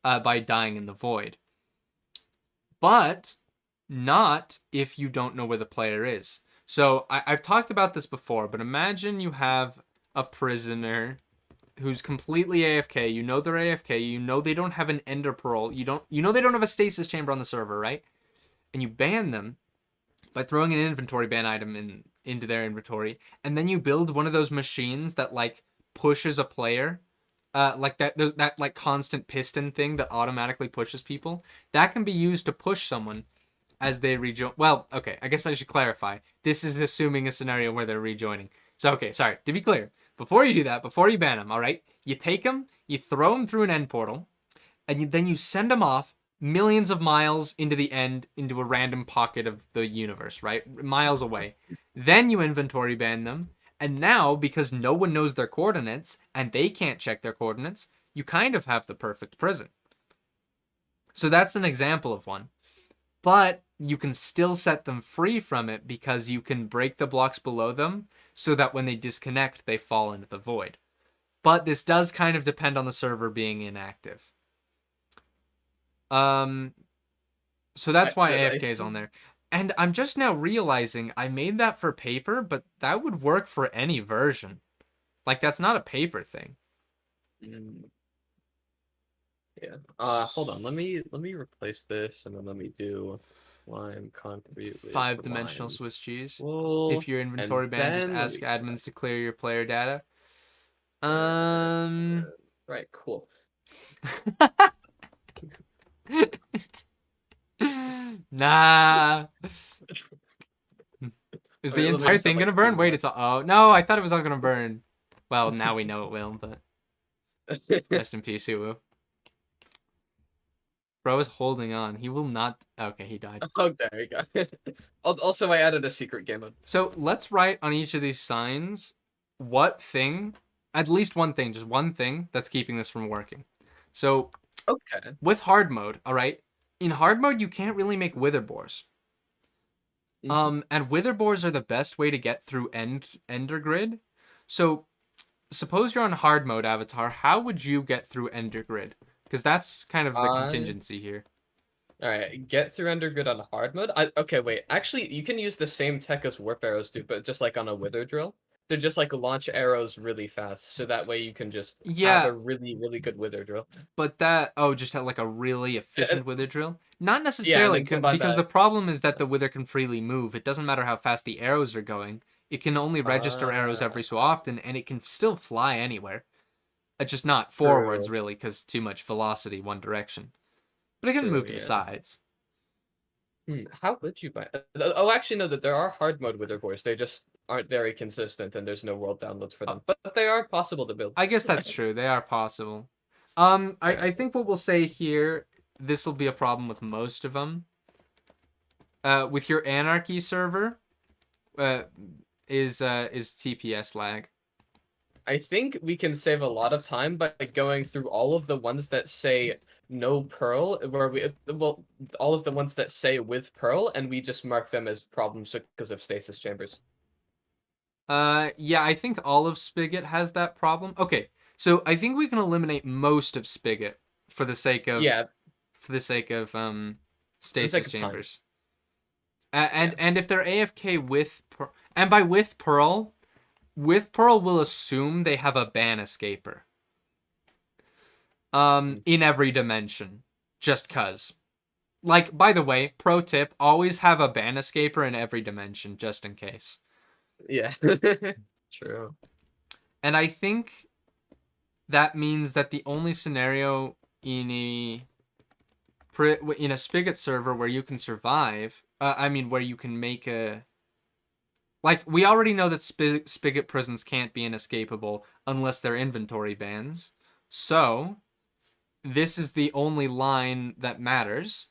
by dying in the void. But not if you don't know where the player is. So I've talked about this before, but imagine you have a prisoner who's completely AFK. You know they're AFK. You know they don't have an ender pearl. You know they don't have a stasis chamber on the server, right? And you ban them by throwing an inventory ban item into their inventory, and then you build one of those machines that like pushes a player, like that like constant piston thing that automatically pushes people. That can be used to push someone as they rejoin. Well, okay, I guess I should clarify. This is assuming a scenario where they're rejoining. So, okay, sorry. To be clear, before you do that, before you ban them, all right, you take them, you throw them through an end portal, and then you send them off millions of miles into the end, into a random pocket of the universe, right? Miles away. Then you inventory ban them, and now, because no one knows their coordinates, and they can't check their coordinates, you kind of have the perfect prison. So that's an example of one. But you can still set them free from it because you can break the blocks below them so that when they disconnect, they fall into the void. But this does kind of depend on the server being inactive. So that's why AFK is on there. And I'm just now realizing I made that for paper, but that would work for any version. Like that's not a paper thing. Yeah. Hold on. Let me replace this and then let me do lime concrete with 5-dimensional lime. Swiss cheese. Wool, If your inventory and ban, just then ask we- admins to clear your player data. Right, cool. Nah. Is the Wait, let me entire just thing have, gonna like, burn? two Wait, more. it's all. Oh no, I thought it was all gonna burn. Well, now we know it will, but rest in peace, Uwu. Bro is holding on. He will not. Okay, he died. Oh, there you go. Also, I added a secret game mode. So let's write on each of these signs what thing, at least one thing, just one thing that's keeping this from working. So Okay. with hard mode, all right. In hard mode, you can't really make wither boars. And wither boars are the best way to get through ender grid. So suppose you're on hard mode, Avatar. How would you get through ender grid? Because that's kind of the contingency here. All right, get through ender grid on hard mode. Okay, wait. Actually, you can use the same tech as warp arrows do, but just like on a wither drill. to just like launch arrows really fast, so that way you can just have Yeah, a really, really good wither drill. but that just have like a really efficient wither drill. Not Yeah, and necessarily then combine because the that. problem is that the wither can freely move. It doesn't matter how fast the arrows are going. It can only register arrows every so often, and it can still fly anywhere. Just not forwards True. really, because too much velocity one direction. But it can True, move to the yeah. sides. How would you buy? Oh, actually, no. That there are hard mode wither boars. They just aren't very consistent, and there's no world downloads for them. But they are possible to build. I guess that's true. They are possible. I think what we'll say here, this will be a problem with most of them. With your anarchy server, is TPS lag. I think we can save a lot of time by going through all of the ones that say no pearl, where all of the ones that say with pearl, and we just mark them as problems because of stasis chambers. Yeah, I think all of Spigot has that problem. Okay, so I think we can eliminate most of Spigot for the sake of stasis chambers. And if they're AFK with and by with pearl we'll assume they have a ban escaper. In every dimension, just cuz. Like, by the way, pro tip, always have a ban escaper in every dimension, just in case. Yeah. True. And I think that means that the only scenario in a Spigot server where you can survive, where you can make a... Like, we already know that Spigot prisons can't be inescapable unless they're inventory bans. So, this is the only line that matters.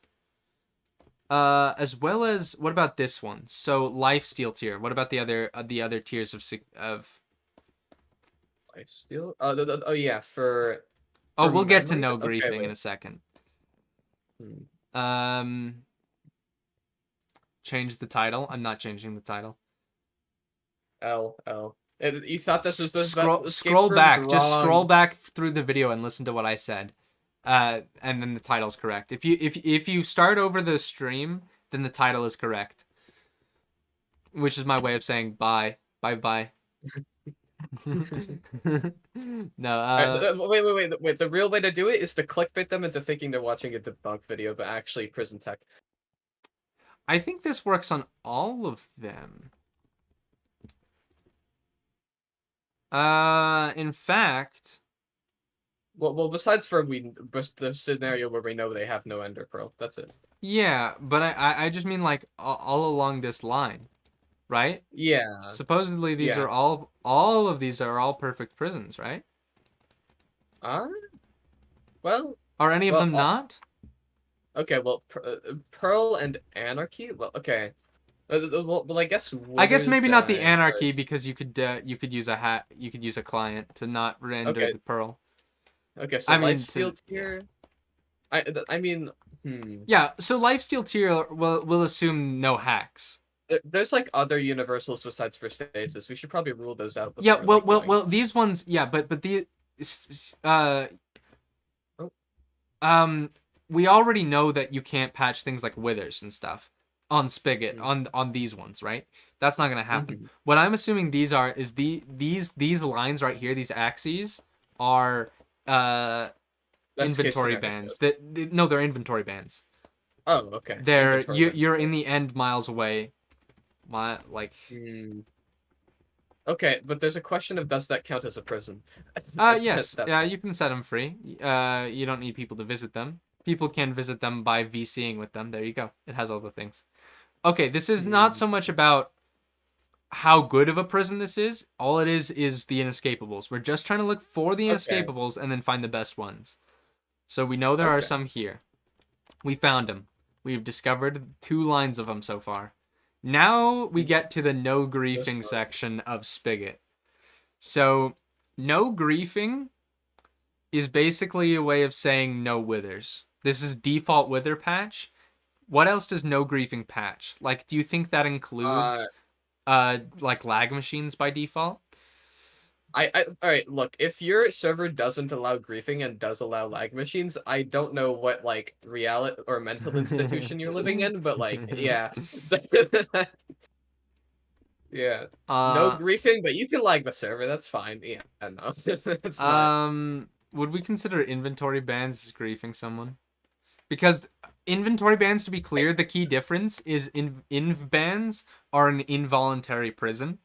As well as, what about this one? So, lifesteal tier. What about the other tiers of Lifesteal? Oh yeah, for... Oh, we'll get to memory? no griefing wait. in a second. Hmm. Change the title. I'm not changing the title. L. You thought this was Scroll back. Just scroll back through the video and listen to what I said. And then the title's correct. If you start over the stream, then the title is correct. Which is my way of saying bye. Bye. No. Wait. The real way to do it is to clickbait them into thinking they're watching a debunk video, but actually prison tech. I think this works on all of them. In fact... Well, besides for the scenario where we know they have no ender pearl, that's it. Yeah, but I just mean like all along this line, right? Yeah. Supposedly these are all of these are all perfect prisons, right? Well. Are any of them not? Okay, well, pearl and anarchy. Well, okay. Well, I guess. I guess maybe not the anarchy because you could use a client to not render the pearl. Okay, so lifesteal tier. I mean. Yeah, so lifesteal tier will assume no hacks. There's like other universals besides for stasis. We should probably rule those out. Yeah, well, these ones, yeah, but the we already know that you can't patch things like withers and stuff on Spigot on these ones, right? That's not gonna happen. What I'm assuming these are is these lines right here, these axes are inventory bans. No, they're inventory bans. Oh, okay. You're in the end miles away. Okay, but there's a question of does that count as a prison? Yes. You can set them free. You don't need people to visit them. People can visit them by VCing with them. There you go. It has all the things. Okay, this is not so much about how good of a prison this is. All it is the inescapables. We're just trying to look for the inescapables and then find the best ones. So we know there are some here. We found them. We've discovered 2 lines of them so far. Now we get to the no griefing section of Spigot. So no griefing is basically a way of saying no withers. This is default wither patch. What else does no griefing patch? Like, do you think that includes like lag machines by default? All right, look, if your server doesn't allow griefing and does allow lag machines, I don't know what like reality or mental institution you're living in, but like, yeah. Yeah. No Uh, griefing, but you can lag the server. That's fine. Yeah, no, it's not. would we consider inventory bans as griefing someone? Because inventory bans, to be clear, the key difference is inv bans are an involuntary prison,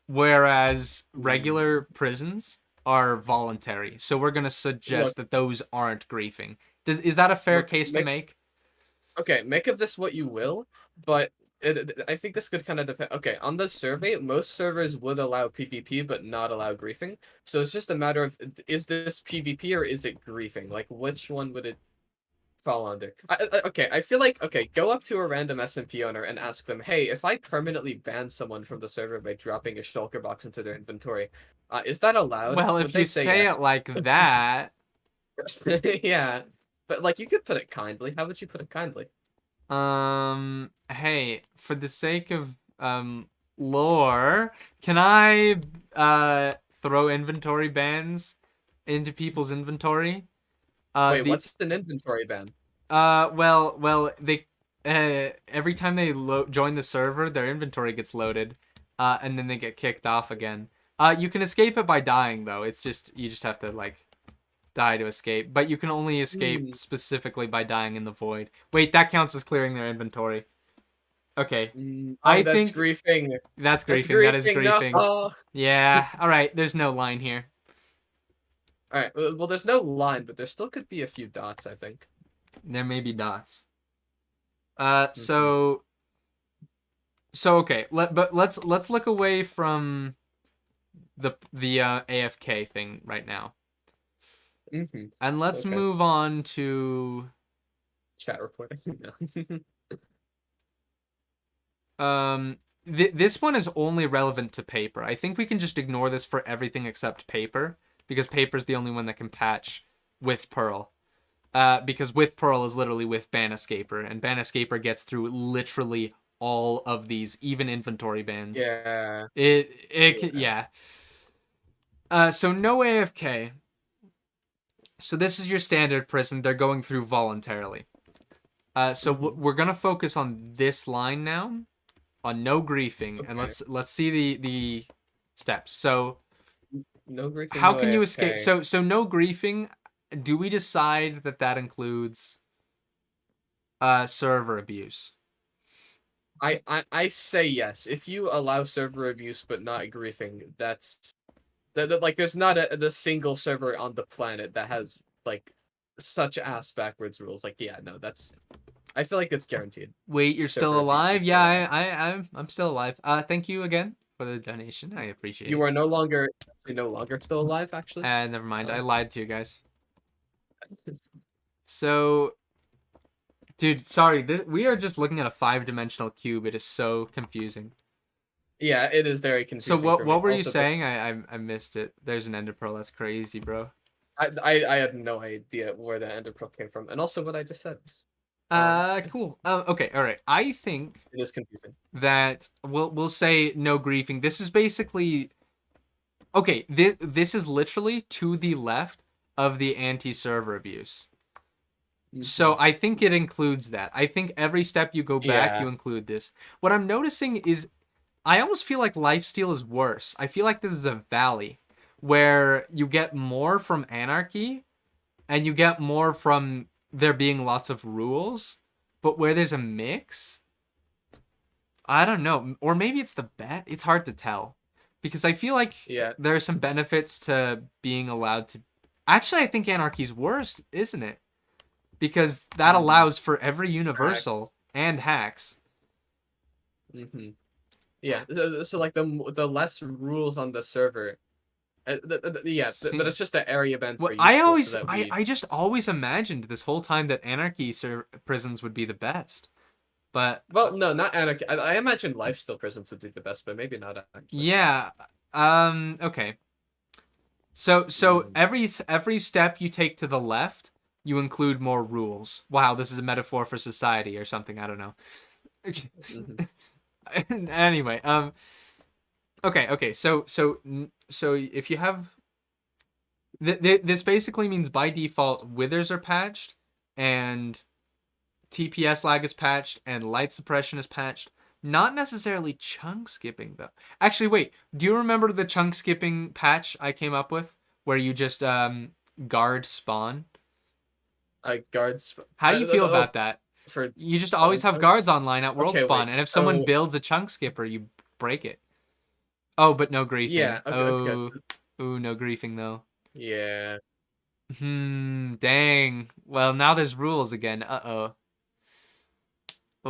whereas regular prisons are voluntary. So we're gonna suggest Look, that those aren't griefing. Is that a fair look, case to make? Okay, make of this what you will, but I think this could kind of depend. Okay, on the survey, most servers would allow PvP but not allow griefing. So it's just a matter of, is this PvP or is it griefing? Like, which one would it fall under? Okay, I feel like, okay, go up to a random SMP owner and ask them, hey, if I permanently ban someone from the server by dropping a shulker box into their inventory, is that allowed? Well, Would if they you say say yes? it like that, Yeah, but like you could put it kindly. How would you put it kindly? hey, for the sake of lore, can I throw inventory bans into people's inventory? Wait, what's an inventory ban? Well, they every time they join the server, their inventory gets loaded, and then they get kicked off again. You can escape it by dying though. It's just you just have to like die to escape, but you can only escape specifically by dying in the void. Wait, that counts as clearing their inventory. Okay. I That's think griefing. that's That's griefing. That is griefing. griefing. No. Yeah. All right. There's no line here. All right. Well, there's no line, but there still could be a few dots, I think. There may be dots. So okay. Let's look away from the AFK thing right now. And let's move on to chat reporting. This one is only relevant to paper. I think we can just ignore this for everything except paper, because paper's the only one that can patch with Pearl. Because with Pearl is literally with Ban Escaper, and Ban Escaper gets through literally all of these, even inventory bans. Yeah. Yeah. So no AFK. So this is your standard prison. They're going through voluntarily. So we're gonna focus on this line now, on no griefing, and let's see the steps. So no griefing. How no can you AFK. escape? So no griefing. Do we decide that includes server abuse? I say yes. If you allow server abuse but not griefing, that's like there's not the single server on the planet that has like such ass backwards rules. Like yeah, no, that's I feel like it's guaranteed. Wait, you're still Server abuse alive? is Yeah, I'm still alive. Thank you again for the donation. I appreciate it. You are no longer still alive, actually. Never mind. I lied to you guys. So, dude, sorry. We are just looking at a 5-dimensional cube. It is so confusing. Yeah, it is very confusing. So what were you saying? I missed it. There's an ender pearl. That's crazy, bro. I had no idea where the ender pearl came from, and also what I just said. Cool. Okay, all right. I think it is confusing. That we'll say no griefing. This is basically okay. This is literally to the left of the anti-server abuse. So I think it includes that. I think every step you go back, you include this. What I'm noticing is I almost feel like lifesteal is worse. I feel like this is a valley where you get more from anarchy and you get more from there being lots of rules, but where there's a mix, I don't know. Or maybe it's the bet. It's hard to tell because I feel like there are some benefits to being allowed to. Actually, I think anarchy's worst, isn't it? Because that allows for every universal and hacks. Yeah. So like the less rules on the server. But it's just an area band. Well, I just always imagined this whole time that anarchy prisons would be the best. But well, no, not anarchy. I imagine lifesteal prisons would be the best, but maybe not actually. Yeah. Okay. So every step you take to the left, you include more rules. Wow, this is a metaphor for society or something. I don't know. Anyway, okay. So if you have this basically means by default withers are patched and TPS lag is patched and light suppression is patched, Not necessarily chunk skipping though. Actually, wait. Do you remember the chunk skipping patch I came up with, where you just guard spawn? Guards. How do you feel Oh, about that? for You just always spawn have guards chunks? online at world Okay, spawn, wait. and if someone So builds a chunk skipper, you break it. Oh, but no griefing. yeah. Okay. Oh, ooh, no griefing though. Yeah. Dang. Well, now there's rules again. Uh-oh.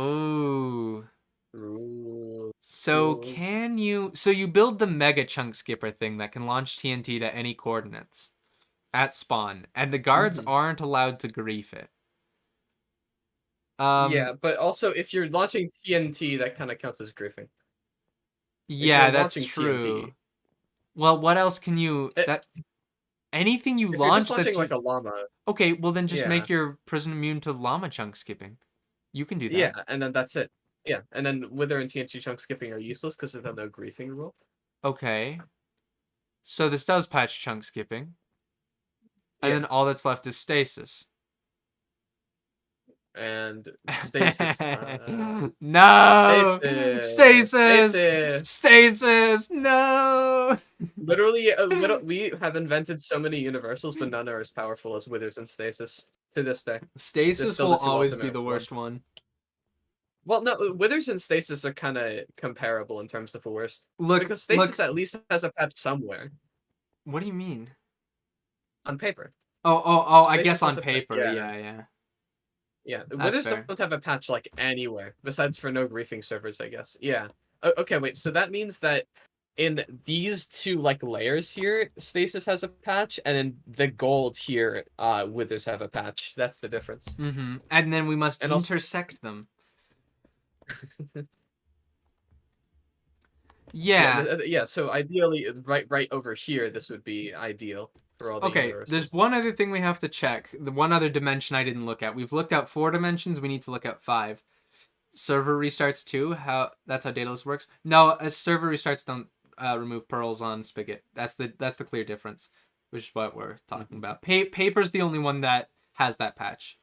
Ooh. Rules. So can you... So you build the mega chunk skipper thing that can launch TNT to any coordinates at spawn, and the guards aren't allowed to grief it. Yeah, but also if you're launching TNT, that kind of counts as griefing. Yeah, you're that's launching true. TNT. Well, what else can you... that anything you If you're launch just that's... launching like a llama. Okay, well then just Yeah. make your prison immune to llama chunk skipping. You can do that. Yeah, and then that's it. Yeah, and then Wither and TNT chunk skipping are useless because of the no griefing rule. Okay. So this does patch chunk skipping. And Yeah. then all that's left is stasis. And stasis. No! Stasis! Stasis! Stasis! No! Literally, we have invented so many universals, but none are as powerful as Withers and Stasis to this day. Stasis still will the two always be ultimate the worst one. Well, no, Withers and Stasis are kind of comparable in terms of the worst. Look, because Stasis at least has a patch somewhere What do you mean? on paper. I Stasis guess on has a paper, yeah. yeah. Yeah, That's Withers fair. don't have a patch like anywhere besides for no griefing servers, I guess. Yeah. Okay, wait. So that means that in these two like layers here, Stasis has a patch, and in the gold here, Withers have a patch. That's the difference. Mm-hmm. And then we must And also- intersect them. Yeah. Yeah. So ideally, right over here, this would be ideal for all the Okay, universes. there's one other thing we have to check. The one other dimension I didn't look at. We've looked at 4 dimensions. We need to look at 5. Server restarts too. That's how Daedalus works. No, a server restarts don't remove pearls on Spigot. That's the clear difference, which is what we're talking about. Paper's the only one that has that patch.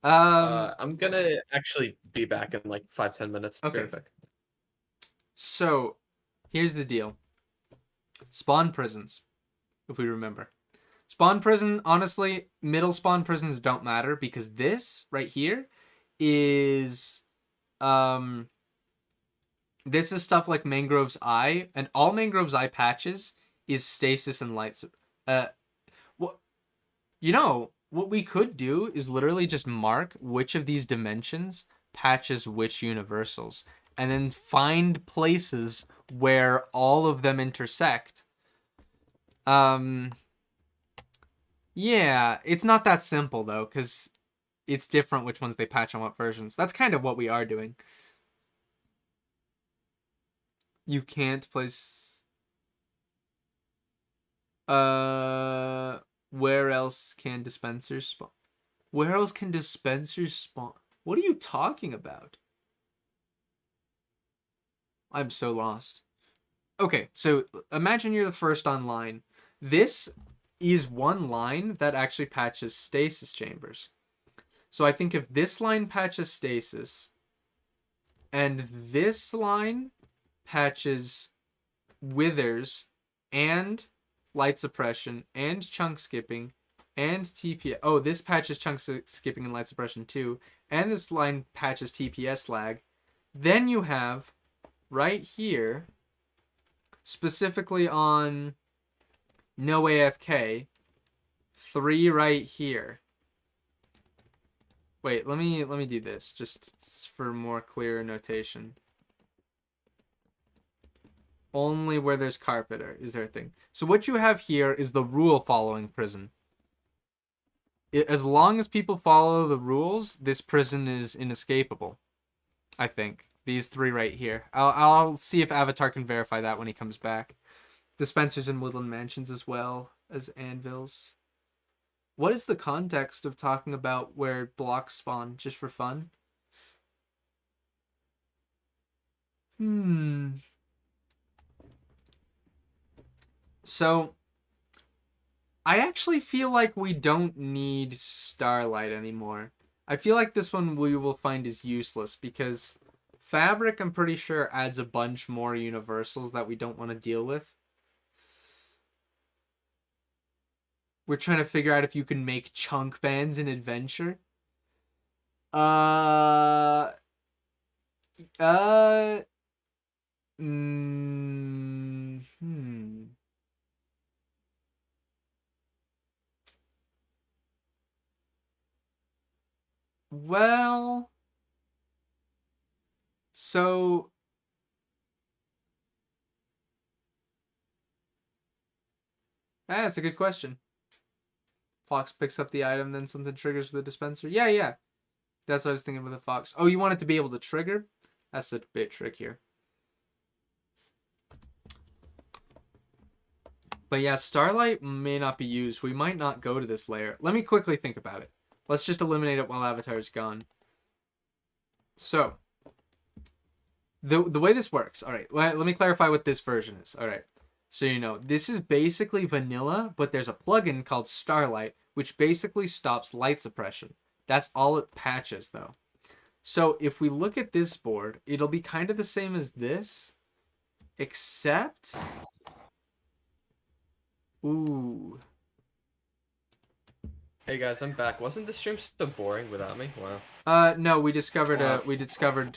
I'm gonna actually be back in like 5-10 minutes. Okay. Very quick. So, here's the deal. Spawn prisons, if we remember. Spawn prison, honestly, middle spawn prisons don't matter because this right here is this is stuff like Mangrove's Eye, and all Mangrove's Eye patches is stasis and lights. What we could do is literally just mark which of these dimensions patches which universals, and then find places where all of them intersect. Yeah, it's not that simple though, because it's different which ones they patch on what versions. That's kind of what we are doing. You can't place... Where else can dispensers spawn? Where else can dispensers spawn? What are you talking about? I'm so lost. Okay, so imagine you're the first online. This is one line that actually patches stasis chambers. So I think if this line patches stasis, and this line patches withers, and light suppression, and chunk skipping, and TPS. Oh, this patches chunk skipping and light suppression too. And this line patches TPS lag. Then you have, right here, specifically on no AFK, 3 right here. Wait, let me do this just for more clear notation. Only where there's carpet is there a thing. So what you have here is the rule following prison. As long as people follow the rules, this prison is inescapable. I think. These 3 right here. I'll see if Avatar can verify that when he comes back. Dispensers and woodland mansions as well as anvils. What is the context of talking about where blocks spawn? Just for fun? So, I actually feel like we don't need Starlight anymore. I feel like this one we will find is useless because Fabric, I'm pretty sure, adds a bunch more universals that we don't want to deal with. We're trying to figure out if you can make chunk bands in Adventure. Uh... Hmm. Well, so that's a good question. Fox picks up the item, then something triggers the dispenser. Yeah, yeah. That's what I was thinking with a fox. Oh, you want it to be able to trigger? That's a bit trickier. But yeah, Starlight may not be used. We might not go to this layer. Let me quickly think about it. Let's just eliminate it while Avatar's gone. So, the way this works. All right, let me clarify what this version is. All right. So, you know, this is basically vanilla, but there's a plugin called Starlight, which basically stops light suppression. That's all it patches, though. So, if we look at this board, it'll be kind of the same as this, except... Ooh. Hey guys, I'm back. Wasn't this stream so boring without me? Wow. No, we discovered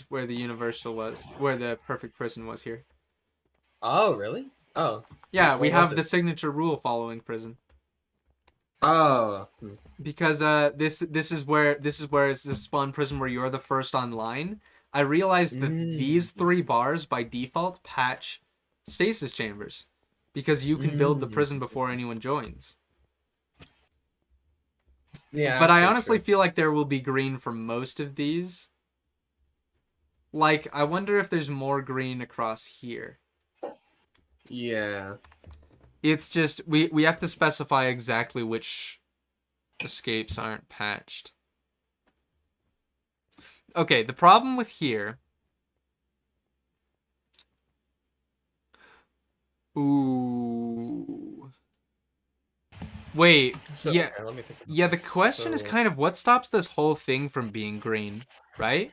where the universal was, where the perfect prison was here. Oh, really? Oh. Yeah, What we was have it? the signature rule following prison. Oh. Because this is where it's the spawn prison where you're the first online. I realized that these 3 bars by default patch stasis chambers, because you can build the prison before anyone joins. Yeah. But I true, honestly true. feel like there will be green for most of these. Like, I wonder if there's more green across here. Yeah. It's just, we have to specify exactly which escapes aren't patched. Okay, the problem with here... Ooh... Wait, So, yeah, okay, let me think. yeah, the question is So- kind of what stops this whole thing from being green, right?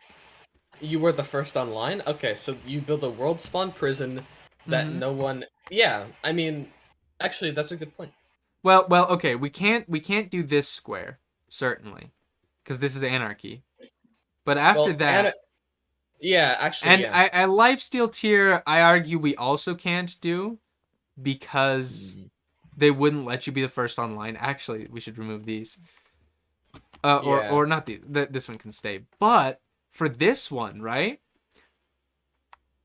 You were the first online? Okay, so you build a world spawn prison that no one... Yeah, I mean, actually, that's a good point. Well, okay, we can't do this square, certainly, because this is anarchy. But after Well, that... Yeah, actually, And yeah. I lifesteal tier, I argue we also can't do, because they wouldn't let you be the first online. Actually, we should remove these. Yeah. Or not these. This one can stay. But for this one, right?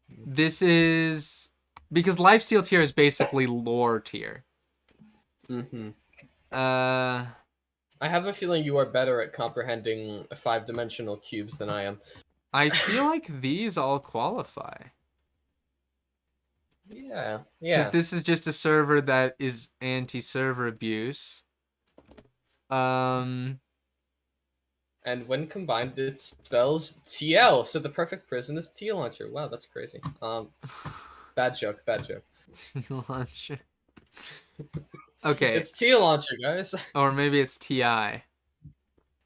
This is... Because lifesteal tier is basically lore tier. I have a feeling you are better at comprehending 5-dimensional cubes than I am. I feel like these all qualify. Yeah, Because yeah. this is just a server that is anti-server abuse. And when combined, it spells TL. So the perfect prison is T launcher. Wow, that's crazy. Bad joke. Bad joke. T-launcher. Okay. It's T launcher, guys. Or maybe it's TI.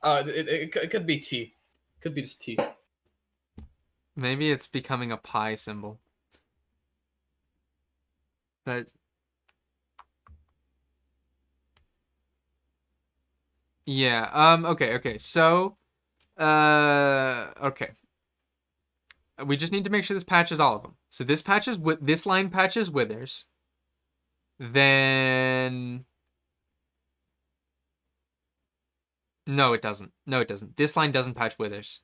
It could be T. Could be just T. Maybe it's becoming a pi symbol. But... Yeah, okay, so... okay. We just need to make sure this patches all of them. So this patches with this line patches withers. Then... No, it doesn't. No, it doesn't. This line doesn't patch withers.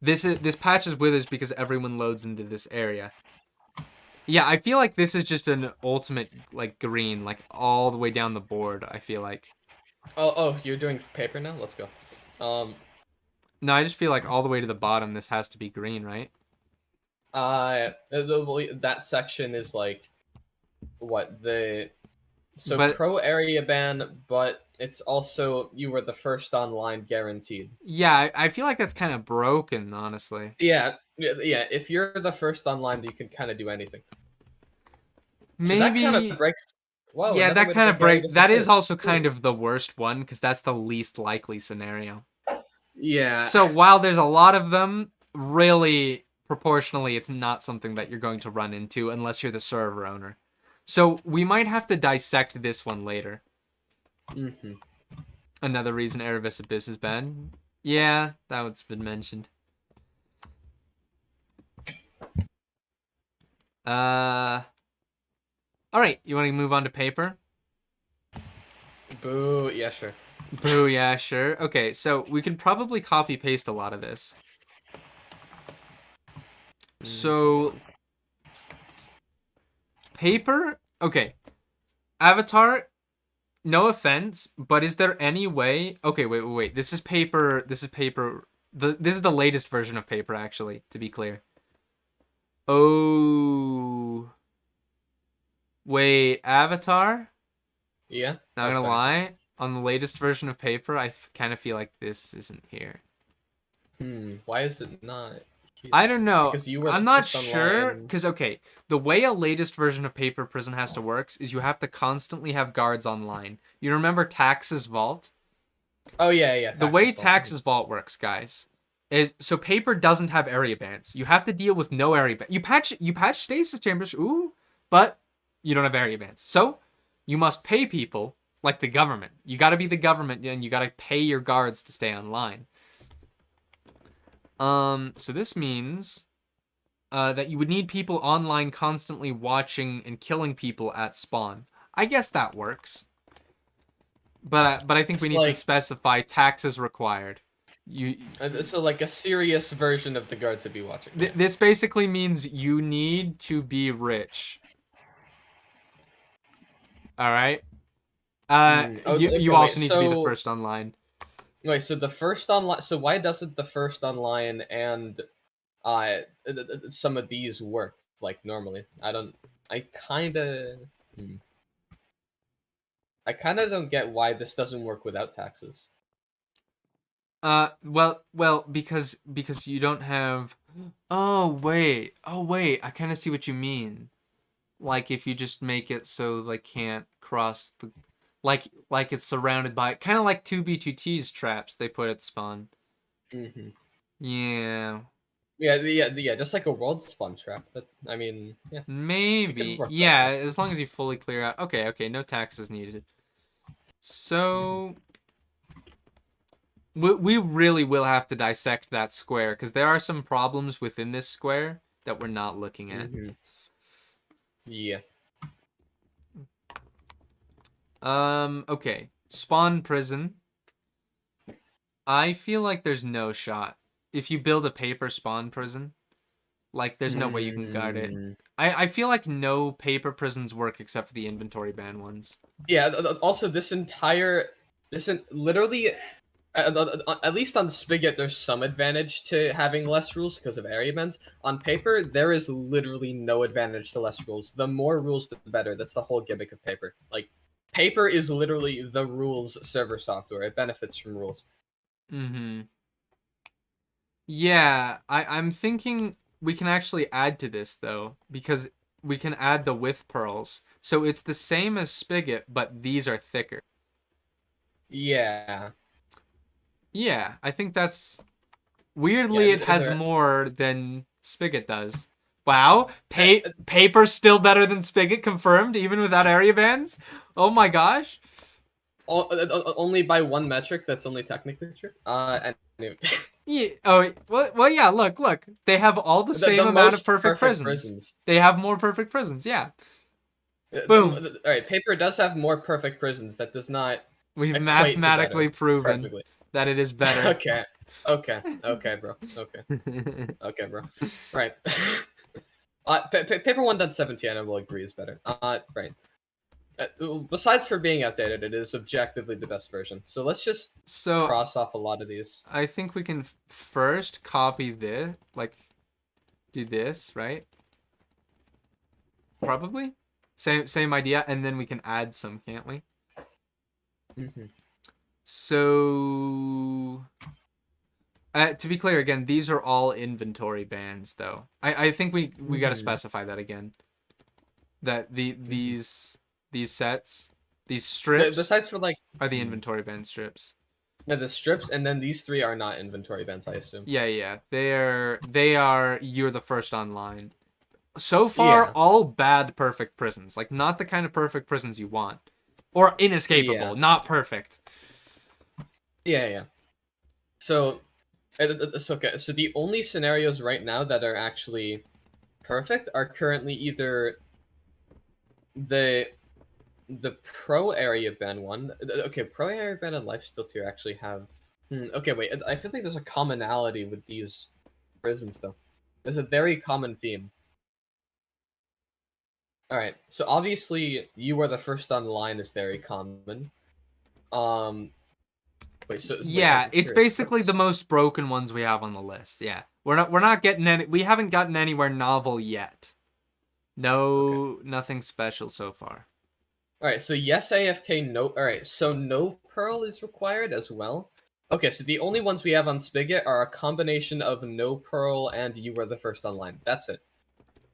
This patches withers because everyone loads into this area. Yeah, I feel like this is just an ultimate, like, green, like, all the way down the board, I feel like. Oh, you're doing paper now? Let's go. No, I just feel like all the way to the bottom, this has to be green, right? That section is, like, what, So But- pro area ban, but it's also, you were the first online guaranteed. Yeah, I feel like that's kind of broken, honestly. Yeah, if you're the first online, you can kind of do anything. So Maybe... that kind of breaks... Whoa, yeah, another that way to kind of break barrier break. That is disappeared. also kind of the worst one because that's the least likely scenario. Yeah. So while there's a lot of them, really, proportionally, it's not something that you're going to run into unless you're the server owner. So we might have to dissect this one later. Mm-hmm. Another reason Erebus Abyss is banned. Yeah, that one's been mentioned. All right, you want to move on to paper? Boo. Yeah, sure. Boo, yeah, sure. Okay, so we could probably copy paste a lot of this. So paper, okay. Avatar, no offense, but is there any way? Okay, wait. This is paper. This is paper. This is the latest version of paper, actually, to be clear. Oh. Wait, Avatar? Yeah. Not Oh, gonna sorry. lie, on the latest version of paper, I kind of feel like this isn't here. Why is it not? Here? I don't know. Because you were I'm the not first sure. online- Because, okay, the way a latest version of Paper Prison has to work is you have to constantly have guards online. You remember Tax's Vault? Oh, yeah. The way Taxes Vault. Tax's Vault works, guys, is so Paper doesn't have area bans. You have to deal with no area ban. You patch stasis chambers, ooh, but you don't have area bans. So you must pay people like the government. You got to be the government, and you got to pay your guards to stay online. So this means that you would need people online constantly watching and killing people at spawn. I guess that works. But I think we need to specify taxes required. So like a serious version of the guards to be watching. This basically means you need to be rich. All right. You also need to be the first online. Wait, so the first online. So why doesn't the first online and some of these work like normally? I kind of don't get why this doesn't work without taxes. Well, because you don't have. Oh wait, I kind of see what you mean. Like if you just make it so they can't cross the, like it's surrounded by, kind of like 2B2T's traps they put at spawn. Mm-hmm. Yeah. Yeah, just like a world spawn trap. But I mean, yeah. Maybe. Yeah, as long as you fully clear out. Okay, no taxes needed. So we really will have to dissect that square because there are some problems within this square that we're not looking at. Mm-hmm. Yeah. Okay. Spawn prison. I feel like there's no shot. If you build a paper spawn prison, like there's no way you can guard it. I feel like no paper prisons work except for the inventory ban ones. Yeah, also literally at least on Spigot there's some advantage to having less rules because of area bans. On paper there is literally no advantage to less rules. The more rules the better. That's the whole gimmick of paper. Like paper is literally the rules server software. It benefits from rules. Mm-hmm. Yeah, I'm thinking we can actually add to this though, because we can add the width pearls. So it's the same as Spigot, but these are thicker. Yeah. Yeah, I think that's... Weirdly, it has more than Spigot does. Wow, paper's still better than Spigot, confirmed, even without area bans? Oh my gosh. Only by one metric, that's only technically true. Anyway. Yeah. Oh, well, yeah. Look. They have all the same amount of perfect prisons. They have more perfect prisons. Yeah. Boom. All right. Paper does have more perfect prisons. That does not. We've mathematically proven perfectly that it is better. Okay, bro. Okay, bro. Right. Paper 1.17, I will agree, is better. Right. Besides for being outdated, it is objectively the best version. So let's just cross off a lot of these. I think we can first copy this, do this, right? Probably. Same idea, and then we can add some, can't we? Mm-hmm. So, to be clear again, these are all inventory bans, though. I think we got to specify that again. That these sets, these strips, the sites were like are the inventory ban strips. Yeah, the strips, and then these 3 are not inventory bans, I assume. Yeah. They are. You're the first online. So far, Yeah. all bad perfect prisons. Like, not the kind of perfect prisons you want. Or inescapable, Yeah. not perfect. Yeah. So, it's okay. So the only scenarios right now that are actually perfect are currently either the pro area ban one. Okay, pro area ban and lifesteal tier actually have. Okay, wait. I feel like there's a commonality with these prisons though. There's a very common theme. All right. So obviously, you are the first online is very common. Wait. So wait, Yeah, I'm it's curious. basically the most broken ones we have on the list. Yeah. We're not getting any we haven't gotten anywhere novel yet. No, nothing special so far. All right. So yes, AFK. No. All right. So no pearl is required as well. Okay. So the only ones we have on Spigot are a combination of no pearl and you were the first online. That's it.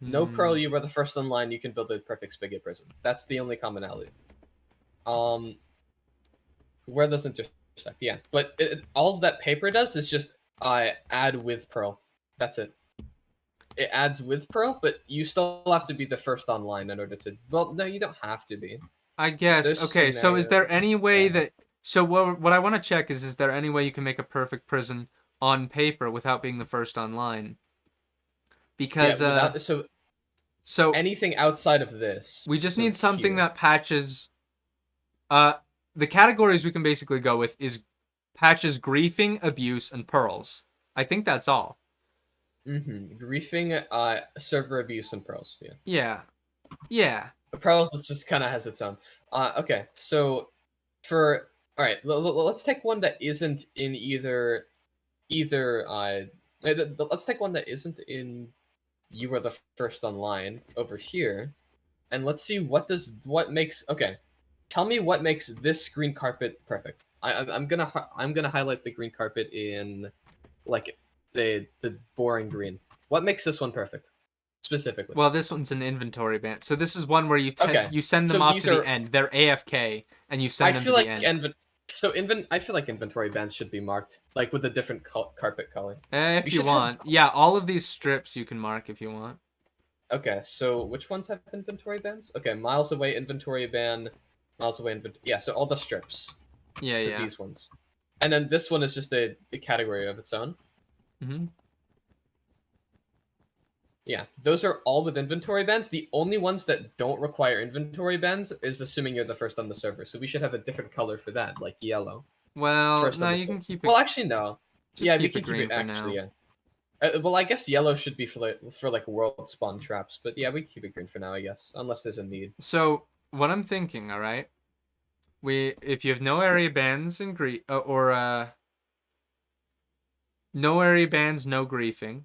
No pearl, you were the first online. You can build a perfect Spigot prison. That's the only commonality. Where those intersect, yeah. But all of that paper does is just add with pearl. That's it. It adds with pearl, but you still have to be the first online in order to. Well, no, you don't have to be. I guess. There's Okay, so is there any scenarios, way yeah. that so what I want to check is there any way you can make a perfect prison on paper without being the first online? Because Yeah, so anything outside of this. we just so need something here. that patches the categories we can basically go with is patches griefing, abuse, and pearls. I think that's all. Griefing, server abuse, and pearls. Yeah. Yeah. Pearls just kind of has its own. Okay, so for all right, let's take one that isn't in either. Let's take one that isn't in. You were the first online over here, and let's see what makes. Okay, tell me what makes this green carpet perfect. I'm gonna highlight the green carpet in like the boring green. What makes this one perfect specifically? Well, this one's an inventory ban. So this is one where you Okay, you send them so off these to the are- end. They're AFK, and you I send them feel to like the end. I feel like inventory bans should be marked like with a different carpet color. If We you should have- want. Yeah, all of these strips you can mark if you want. Okay, so which ones have inventory bans? Okay, miles away inventory ban, miles away inventory. Yeah, so all the strips. Yeah, So yeah. these ones, and then this one is just a category of its own. Mm-hmm. Yeah, those are all with inventory bans. The only ones that don't require inventory bans is assuming you're the first on the server. So we should have a different color for that, like yellow. Well, First no, on the you server. can keep it. Well, actually, no. Just Yeah, we keep can it green keep it for actually. now. Yeah. Well, I guess yellow should be for like world spawn traps, but yeah, we can keep it green for now, I guess, unless there's a need. So what I'm thinking, all right, if you have no area bans and no area bans, no griefing,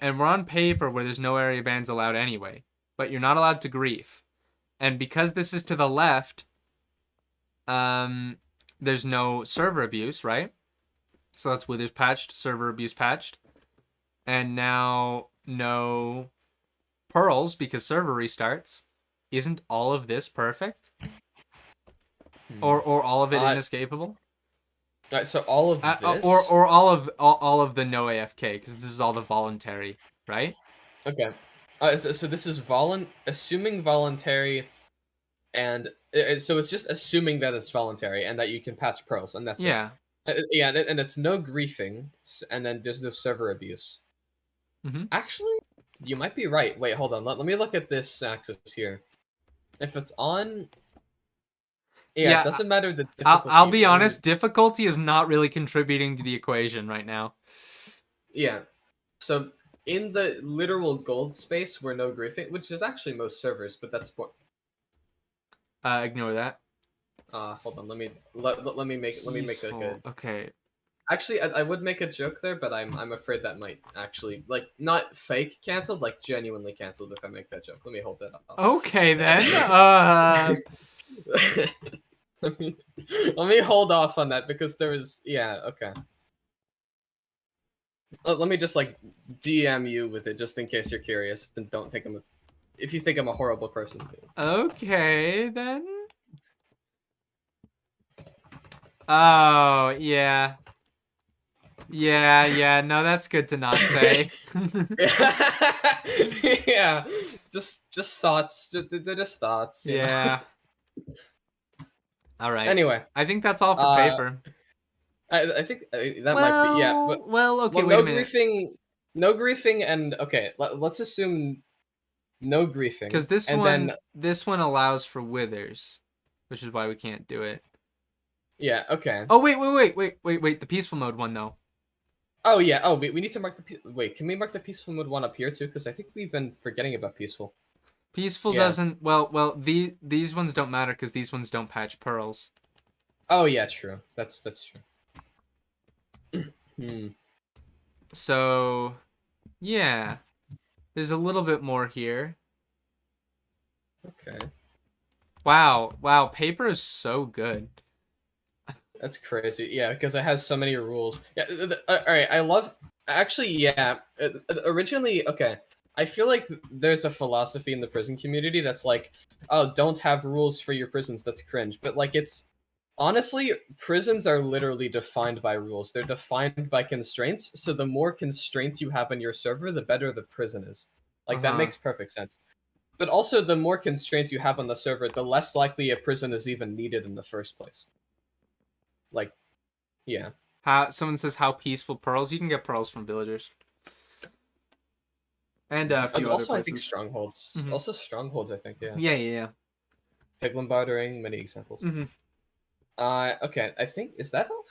and we're on paper where there's no area bans allowed anyway, but you're not allowed to grief, and because this is to the left, there's no server abuse, right? So that's withers patched, server abuse patched, and now no pearls because server restarts. Isn't all of this perfect? Or all of it inescapable? Alright, so all of this, or all of the no AFK because this is all the voluntary, right? Okay. So this is assuming voluntary, and so it's just assuming that it's voluntary and that you can patch pearls, and that's Yeah. it. Yeah, and it's no griefing, and then there's no server abuse. Mhm. Actually, you might be right. Wait, hold on. Let me look at this axis here. If it's on, yeah, it doesn't matter the difficulty. I'll be honest. Difficulty is not really contributing to the equation right now. Yeah. So in the literal gold space, where no griefing, which is actually most servers, but that's what. Ignore that. Hold on. Let me make a good. Okay. Actually, I would make a joke there, but I'm afraid that might actually like not fake canceled, like genuinely canceled if I make that joke. Let me hold that up. Okay then. Let me hold off on that because there is okay. Let me just like DM you with it just in case you're curious and don't think if you think I'm a horrible person. Okay then. Oh, yeah. Yeah, no, that's good to not say. Yeah, just thoughts. They're just thoughts. You know? Yeah. All right. Anyway, I think that's all for uh, paper. I think that might be, yeah, but Okay, well, wait a minute. no griefing, and okay, let's assume no griefing, Because and then this one allows for withers, which is why we can't do it. yeah, okay. Oh, wait. The peaceful mode one, though. Oh yeah. Oh, we need to mark the wait. Can we mark the peaceful mode one up here too? Because I think we've been forgetting about peaceful. Peaceful Yeah. doesn't... these ones don't matter because these ones don't patch pearls. Oh yeah, true. That's true. So, yeah. There's a little bit more here. Okay. Wow, paper is so good. That's crazy. Yeah, because it has so many rules. Yeah. All right. I love. Actually, yeah. Originally, okay. I feel like there's a philosophy in the prison community that's like, oh, don't have rules for your prisons. That's cringe. But like, it's honestly, prisons are literally defined by rules. They're defined by constraints. So the more constraints you have on your server, the better the prison is. Like that makes perfect sense. But also, the more constraints you have on the server, the less likely a prison is even needed in the first place. Like, yeah. Someone says how peaceful pearls. You can get pearls from villagers. And a few Also, other I think places. strongholds. Mhm. Also, strongholds. I think, yeah. Yeah. Piglin bartering, many examples. Okay. I think is that all?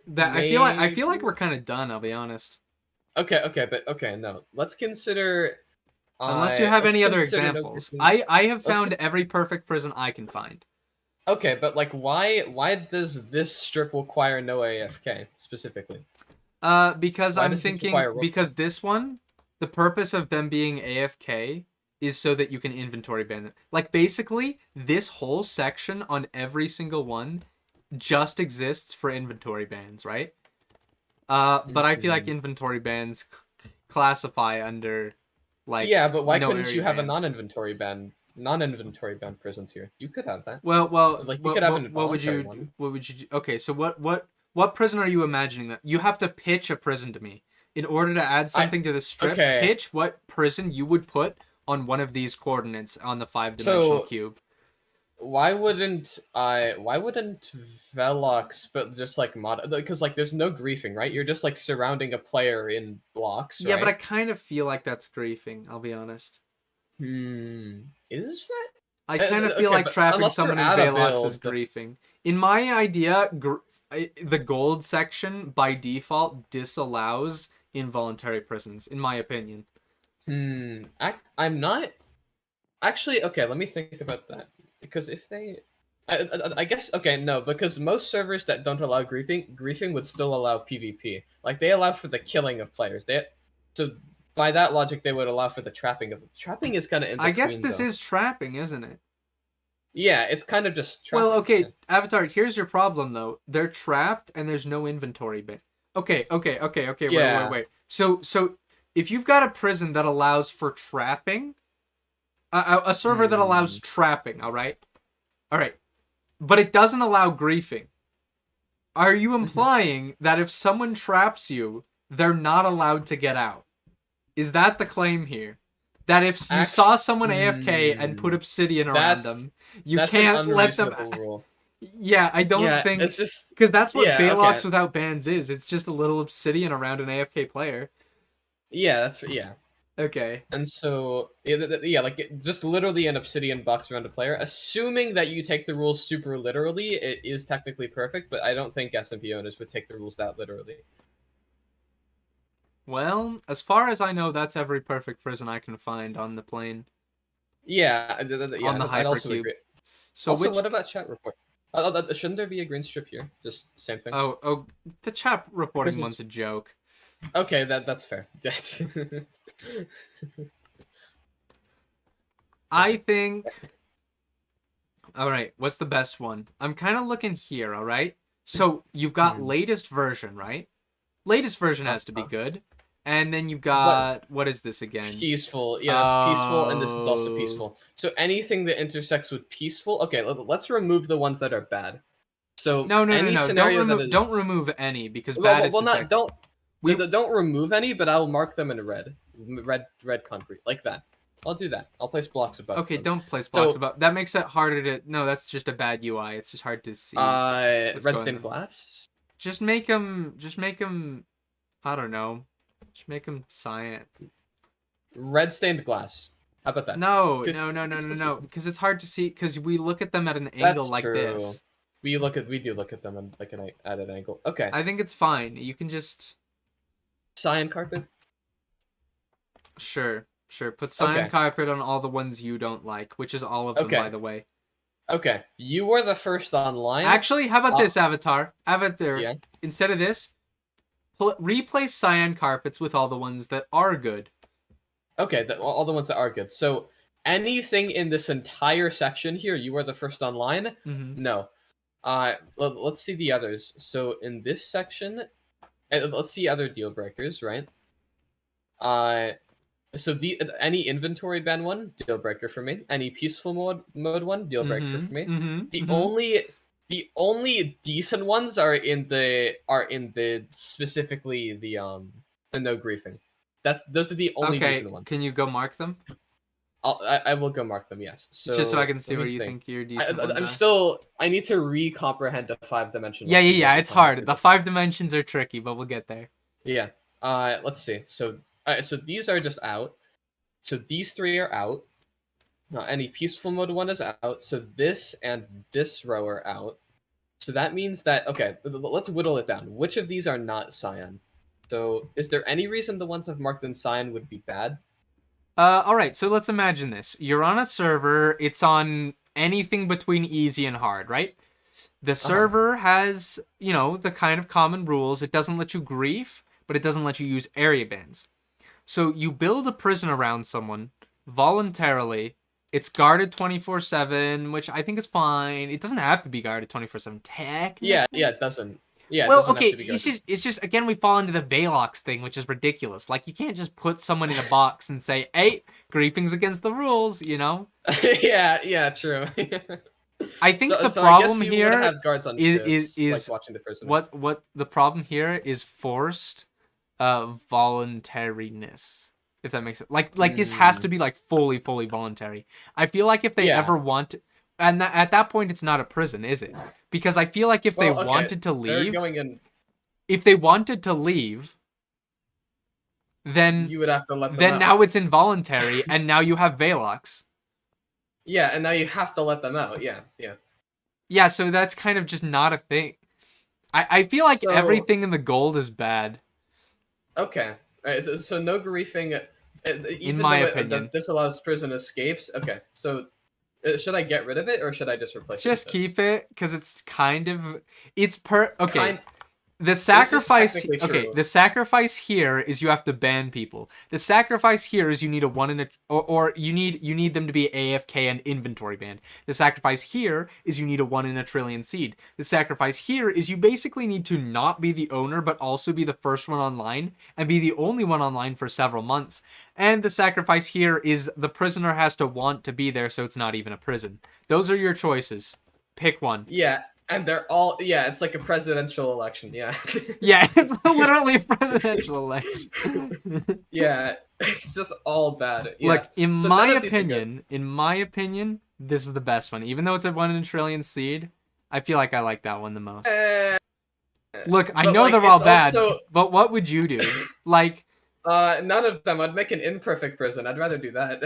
That I feel like we're kind of done. I'll be honest. Okay. No. Let's consider. Unless you have any other consider examples, no I have found every perfect prison I can find. Okay, but like, why does this strip require no AFK specifically? Because Why I'm does this thinking require because this one, the purpose of them being AFK is so that you can inventory ban them. Like basically, this whole section on every single one just exists for inventory bans, right? But I feel like inventory bans classify under like yeah, but why no couldn't area you have a bans. non-inventory ban prisons here? You could have that. Well, Like you could have an what would involuntary you one. what would you okay? So what prison are you imagining that you have to pitch a prison to me in order to add something to the strip? okay. Pitch what prison you would put on one of these coordinates on the 5-dimensional cube. Why wouldn't Velox, but just like mod, because like there's no griefing, right? You're just like surrounding a player in blocks, right? Yeah, but I kind of feel like that's griefing. I'll be honest. Is that? I kind of feel like trapping someone in Velox is griefing. In my idea, the gold section by default disallows involuntary prisons, in my opinion. I'm not actually okay. Let me think about that, because if they, I guess okay, no, because most servers that don't allow griefing would still allow PvP. Like they allow for the killing of players. So by that logic, they would allow for the trapping is kind of in between, I guess this though. is trapping, isn't it? Yeah, it's kind of just trapping. Well, okay, Avatar, here's your problem, though. They're trapped, and there's no inventory bin. Okay, Yeah. wait. So if you've got a prison that allows for trapping, a server that allows trapping, all right, but it doesn't allow griefing, are you implying that if someone traps you, they're not allowed to get out? Is that the claim here? That if you saw someone AFK and put obsidian around them, you can't let them. Rule. Yeah, I don't think it's just because that's what Velox okay. without bans is. It's just a little obsidian around an AFK player. Yeah, Okay. And so like just literally an obsidian box around a player. Assuming that you take the rules super literally, it is technically perfect. But I don't think SMP owners would take the rules that literally. Well, as far as I know, that's every perfect prison I can find on the plane. Yeah, on the I'd also hypercube. agree. So also, what about chat report? Shouldn't there be a green strip here? Just same thing. Oh, the chat reporting one's a joke. Okay, that's fair. I think. All right, what's the best one? I'm kind of looking here. All right, so you've got latest version, right? Latest version has to be good. And then you've got what is this again? Peaceful. Yeah, that's peaceful, and this is also peaceful. So anything that intersects with peaceful. Okay, let's remove the ones that are bad. So No. any Don't scenario that remove. is Don't remove any because well, bad well, is well, not subjective. don't We- don't remove any, but I'll mark them in red concrete like that. I'll do that. I'll place blocks above Okay, them. don't place blocks So- above. That makes it harder to. No, that's just a bad UI. It's just hard to see. Red going stained on. glass. Just make them. I don't know. Just make them cyan. Red stained glass. How about that? No. This- No. Because it's hard to see. Because we look at them at an angle That's like true. this. We do look at them at an angle. Okay. I think it's fine. You can just. Cyan carpet. Sure. Put cyan Okay. carpet on all the ones you don't like, which is all of them, Okay. by the way. Okay. You were the first online. Actually, how about this, Avatar? Yeah. Instead of this, replace cyan carpets with all the ones that are good. Okay, all the ones that are good. So anything in this entire section here, you are the first online? Mm-hmm. No. Let's see the others. So in this section, let's see other deal breakers, right? So any inventory ban one, deal breaker for me. Any peaceful mode one, deal breaker for me. The only decent ones are in the specifically the no griefing. Those are the only Okay, decent ones. can you go mark them? I will go mark them. Yes. Just so I can see let where me you think your decent ones I'm are. still. I need to re-comprehend the 5-dimensional. Yeah. It's hard. The 5 dimensions are tricky, but we'll get there. Yeah. Let's see. So these are just out. So these 3 are out. Any peaceful mode one is out. So this and this row are out. So that means that okay. Let's whittle it down. Which of these are not cyan? So is there any reason the ones I've marked in cyan would be bad? All right. So let's imagine this. You're on a server. It's on anything between easy and hard, right? The server has, the kind of common rules. It doesn't let you grief, but it doesn't let you use area bans. So you build a prison around someone voluntarily. It's guarded 24/7, which I think is fine. It doesn't have to be guarded 24/7. Technically. Yeah, it doesn't. Yeah. Well, it doesn't okay, have to be it's guarded. just again we fall into the Velox thing, which is ridiculous. Like you can't just put someone in a box and say, "Hey, griefing's against the rules," yeah, true. I think the I guess problem you would here have guards on is shifts, like watching the person. what the problem here is forced voluntariness. If that makes sense. Like this has to be like fully voluntary. I feel like if they ever want, and at that point it's not a prison, is it? Because I feel like if they wanted to leave, if they wanted to leave, then you would have to let them then out. now it's involuntary, and now you have Velox. Yeah, and now you have to let them out. Yeah. Yeah, so that's kind of just not a thing. I feel like everything in the gold is bad. Okay. Alright, so no griefing. In my opinion. This allows prison escapes. Okay, so should I get rid of it or should I just replace it? Just keep it, because it's kind of... Okay. The This is sacrifice... technically Okay, true. the sacrifice here is you have to ban people. The sacrifice here is you need a 1 in a... Or you need them to be AFK and inventory banned. The sacrifice here is you need a 1 in a trillion seed. The sacrifice here is you basically need to not be the owner, but also be the first one online, and be the only one online for several months. And the sacrifice here is the prisoner has to want to be there, so it's not even a prison. Those are your choices. Pick one. Yeah, and they're all... Yeah, it's like a presidential election, yeah. Yeah, it's literally a presidential election. Yeah, it's just all bad. Yeah. Look, in So my none of these are good. opinion, this is the best one. Even though it's a 1 in a trillion seed, I feel like I like that one the most. Look, I but, know like, they're all it's bad, also- but what would you do? Like, None of them. I'd make an imperfect prison. I'd rather do that.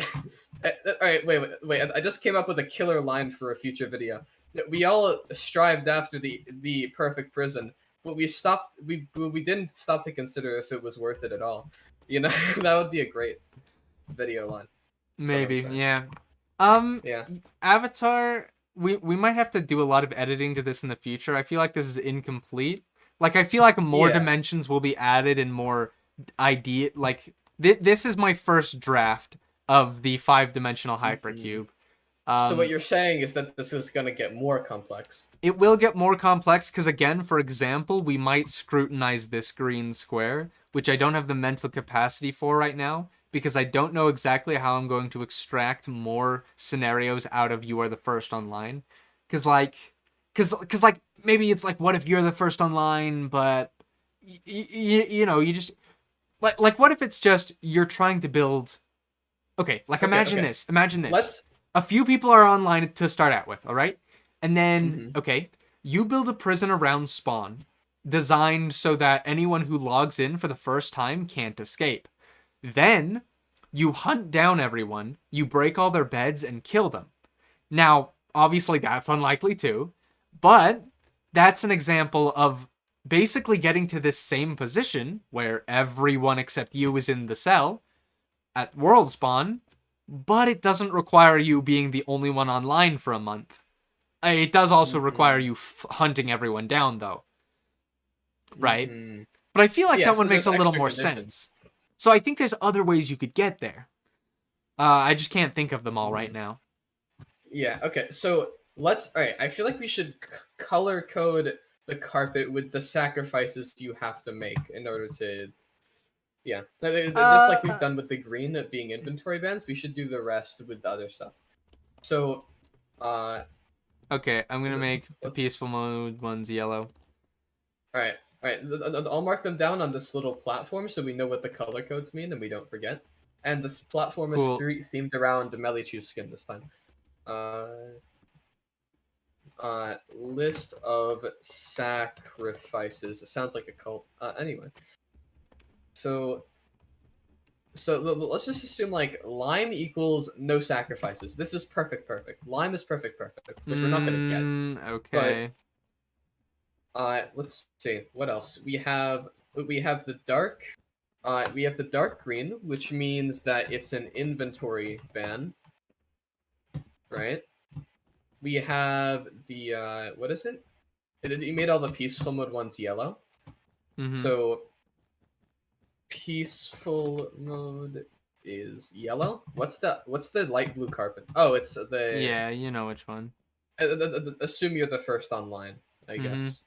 Alright, wait. I just came up with a killer line for a future video. We all strived after the perfect prison, but we didn't stop to consider if it was worth it at all. That would be a great video line. maybe, saying. yeah. Yeah. Avatar, we might have to do a lot of editing to this in the future. I feel like this is incomplete. Like, I feel like more dimensions will be added and more idea. Like, this is my first draft of the 5-dimensional hypercube. So what you're saying is that this is going to get more complex. It will get more complex because, again, for example, we might scrutinize this green square, which I don't have the mental capacity for right now, because I don't know exactly how I'm going to extract more scenarios out of you are the first online. Because, like, cause like maybe it's like, what if you're the first online, but you know, you just like what if it's just you're trying to build. Okay, like imagine this. Imagine this. Let's. A few people are online to start out with, all right? And then, Mhm. okay, you build a prison around spawn, designed so that anyone who logs in for the first time can't escape. Then, you hunt down everyone, you break all their beds, and kill them. Now, obviously, that's unlikely too, but that's an example of basically getting to this same position where everyone except you is in the cell at world spawn, but it doesn't require you being the only one online for a month. It does also require you hunting everyone down, though. Right? Mhm. But I feel like Yeah, that so one makes a there's little extra more conditions. sense. So I think there's other ways you could get there. I just can't think of them all right now. Yeah. Okay. So let's. All right. I feel like we should color code the carpet with the sacrifices you have to make in order to. Yeah. Just like we've done with the green being inventory bans, we should do the rest with the other stuff. So, Okay, I'm gonna make the let's- peaceful mode ones yellow. All right. All right. I'll mark them down on this little platform so we know what the color codes mean and we don't forget. And this platform Cool. is themed around the Melichu's skin this time. List of sacrifices. It sounds like a cult. Anyway. So let's just assume like lime equals no sacrifices. This is perfect. Lime is perfect, which we're not gonna get. Okay. Let's see what else we have. We have the dark. We have the dark green, which means that it's an inventory ban. Right. We have the what is it? You made all the peaceful mode ones yellow. Mhm. So peaceful mode is yellow. What's the light blue carpet? Oh, it's the Yeah, you know which one. Assume you're the first online, I Mhm. guess.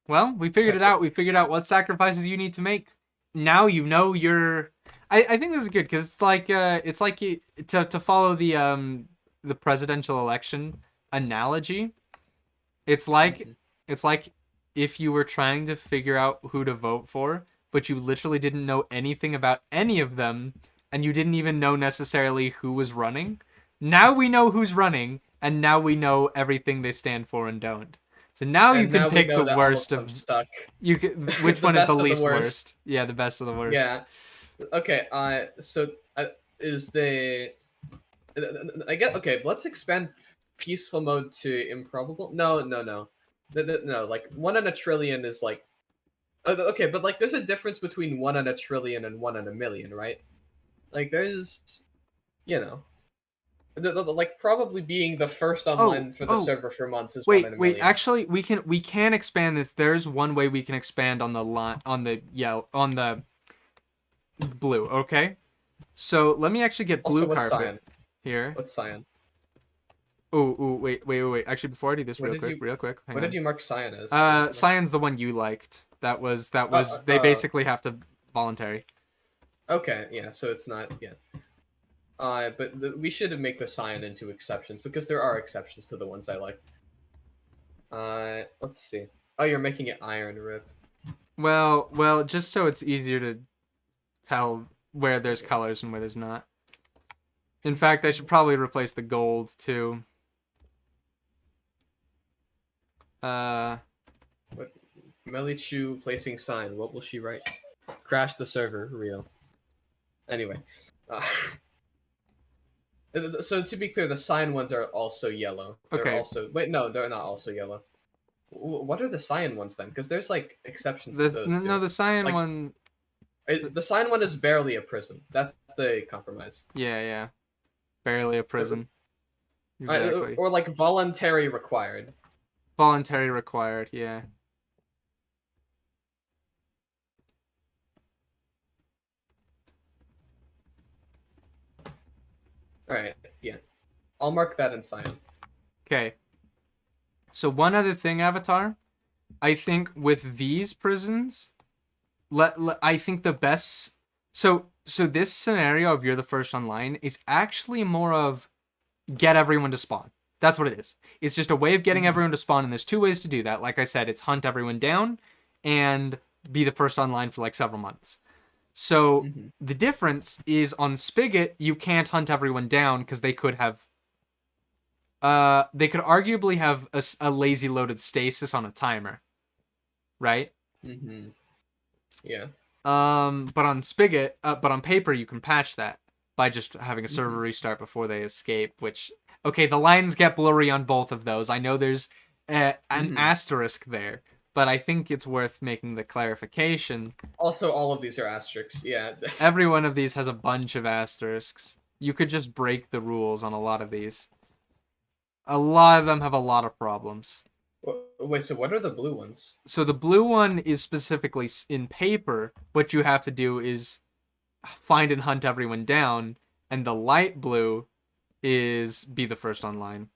Well, we figured it out. We figured out what sacrifices you need to make. Now you know you're. I think this is good because it's like you, to follow the presidential election analogy. It's like if you were trying to figure out who to vote for, but you literally didn't know anything about any of them, and you didn't even know necessarily who was running. Now we know who's running, and now we know everything they stand for and don't. So now you can pick the worst of stuck. you can, which The one is best the of the least worst. worst? Yeah, the best of the worst. Yeah. Okay. So is the I guess okay. Let's expand peaceful mode to improbable. No. No. Like 1 in a trillion is like. Okay, but like there's a difference between 1 in a trillion and 1 in a million, right? Like there's, you know. Like probably being the first online for the server for months is 1 in a million. Actually, we can expand this. There's one way we can expand on the line on the blue. Okay, so let me actually get blue Also, what's carpet cyan? here. What's cyan? Oh, wait. Actually, before I do this, What real did quick. Hang What on. did you mark cyan as? Cyan's the one you liked. That was. They basically have to voluntary. Okay, yeah. So it's not yet. But we should make the cyan into exceptions because there are exceptions to the ones I like. Let's see. Oh, you're making it iron, rip. Well, just so it's easier to tell where there's colors and where there's not. In fact, I should probably replace the gold too. What? Melichu placing sign. What will she write? Crash the server. Real. Anyway. So to be clear, the cyan ones are also yellow. Okay. Wait, no, they're not also yellow. What are the cyan ones then? Because there's like exceptions to those too. No, the cyan Like, one. The cyan one is barely a prison. That's the compromise. Yeah. Barely a prison. Exactly. Or like voluntary required. Voluntary required, yeah. Alright, yeah. I'll mark that in cyan. Okay. So one other thing, Avatar. I think with these prisons, I think the best. So this scenario of you're the first online is actually more of get everyone to spawn. That's what it is. It's just a way of getting everyone to spawn, and there's 2 ways to do that. Like I said, it's hunt everyone down and be the first online for like several months. So the difference is on Spigot, you can't hunt everyone down because they could arguably have a lazy loaded stasis on a timer, right? Yeah. But on Spigot, but on paper, you can patch that by just having a server restart before they escape, which, okay, the lines get blurry on both of those. I know there's an asterisk there, but I think it's worth making the clarification. Also, all of these are asterisks, yeah. Every one of these has a bunch of asterisks. You could just break the rules on a lot of these. A lot of them have a lot of problems. Wait, so what are the blue ones? So the blue one is specifically in paper. What you have to do is find and hunt everyone down, and the light blue is be the first online.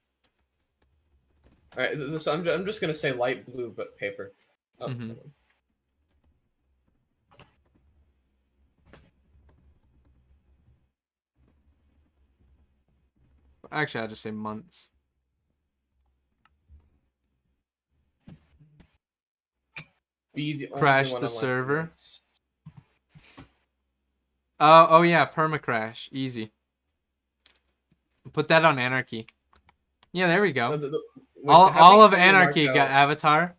All right, so I'm just gonna say light blue, but paper. Oh, Actually, I'll just say months. Be the only Crash one the online for server. months. Oh yeah, permacrash, easy. Put that on Anarchy. Yeah, there we go. Wait, all so of Anarchy got Avatar.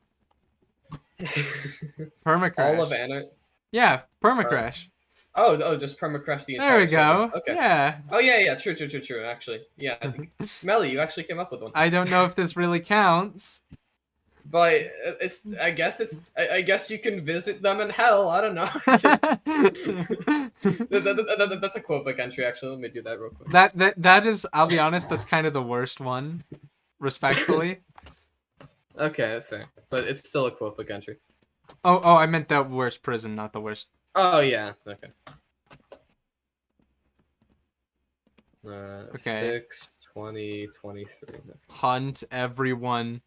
Permacrash. All of Anarchy. Yeah, permacrash. Oh, just permacrash the entire There we go. server. Okay. Yeah. Oh yeah, true. Actually, yeah. I think Melly, you actually came up with one. I don't know if this really counts. But it's. I guess you can visit them in hell. I don't know. That's a quote book entry. Actually, let me do that real quick. That is. I'll be honest. That's kind of the worst one, respectfully. Okay, fair. But it's still a quote book entry. Oh, I meant the worst prison, not the worst. Oh yeah. Okay. Okay. 6, 20, 23. Hunt everyone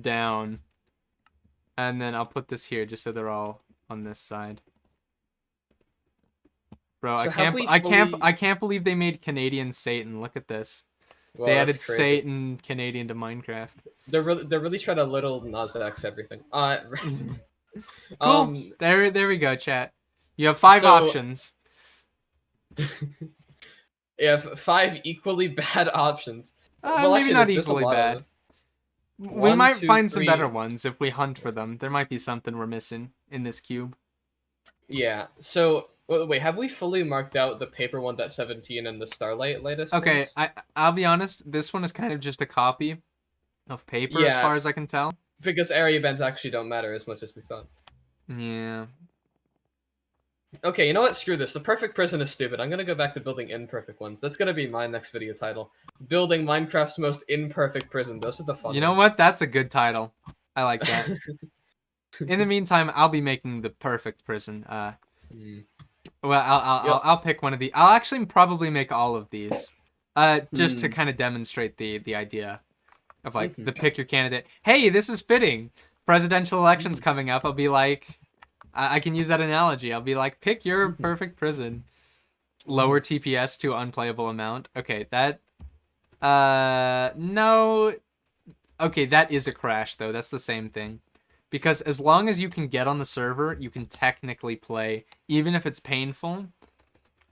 down, and then I'll put this here just so they're all on this side. Bro, So I can't believe they made Canadian Satan. Look at this. Well, they added that's crazy. Satan Canadian to Minecraft. They're really trying to little Nas X everything. Cool. There we go, chat. You have 5 options. You have 5 equally bad options. Maybe actually, not there's a equally lot of bad. them. We 1, might 2, find some 3. better ones if we hunt for them. There might be something we're missing in this cube. Yeah. So wait, have we fully marked out the paper 1.17 and the Starlight latest? Okay, ones? I'll be honest. This one is kind of just a copy of paper, as far as I can tell. Because area bans actually don't matter as much as we thought. Yeah. Okay, you know what? Screw this. The perfect prison is stupid. I'm gonna go back to building imperfect ones. That's gonna be my next video title. Building Minecraft's most imperfect prison. Those are the fun. You know what? That's a good title. I like that. In the meantime, I'll be making the perfect prison. Well, I'll pick one of the. I'll actually probably make all of these. Just to kind of demonstrate the idea of like the pick your candidate. Hey, this is fitting. Presidential elections coming up. I'll be like, I can use that analogy. I'll be like, pick your perfect prison. Lower TPS to unplayable amount. Okay, that. No. Okay, that is a crash though. That's the same thing. Because as long as you can get on the server, you can technically play, even if it's painful.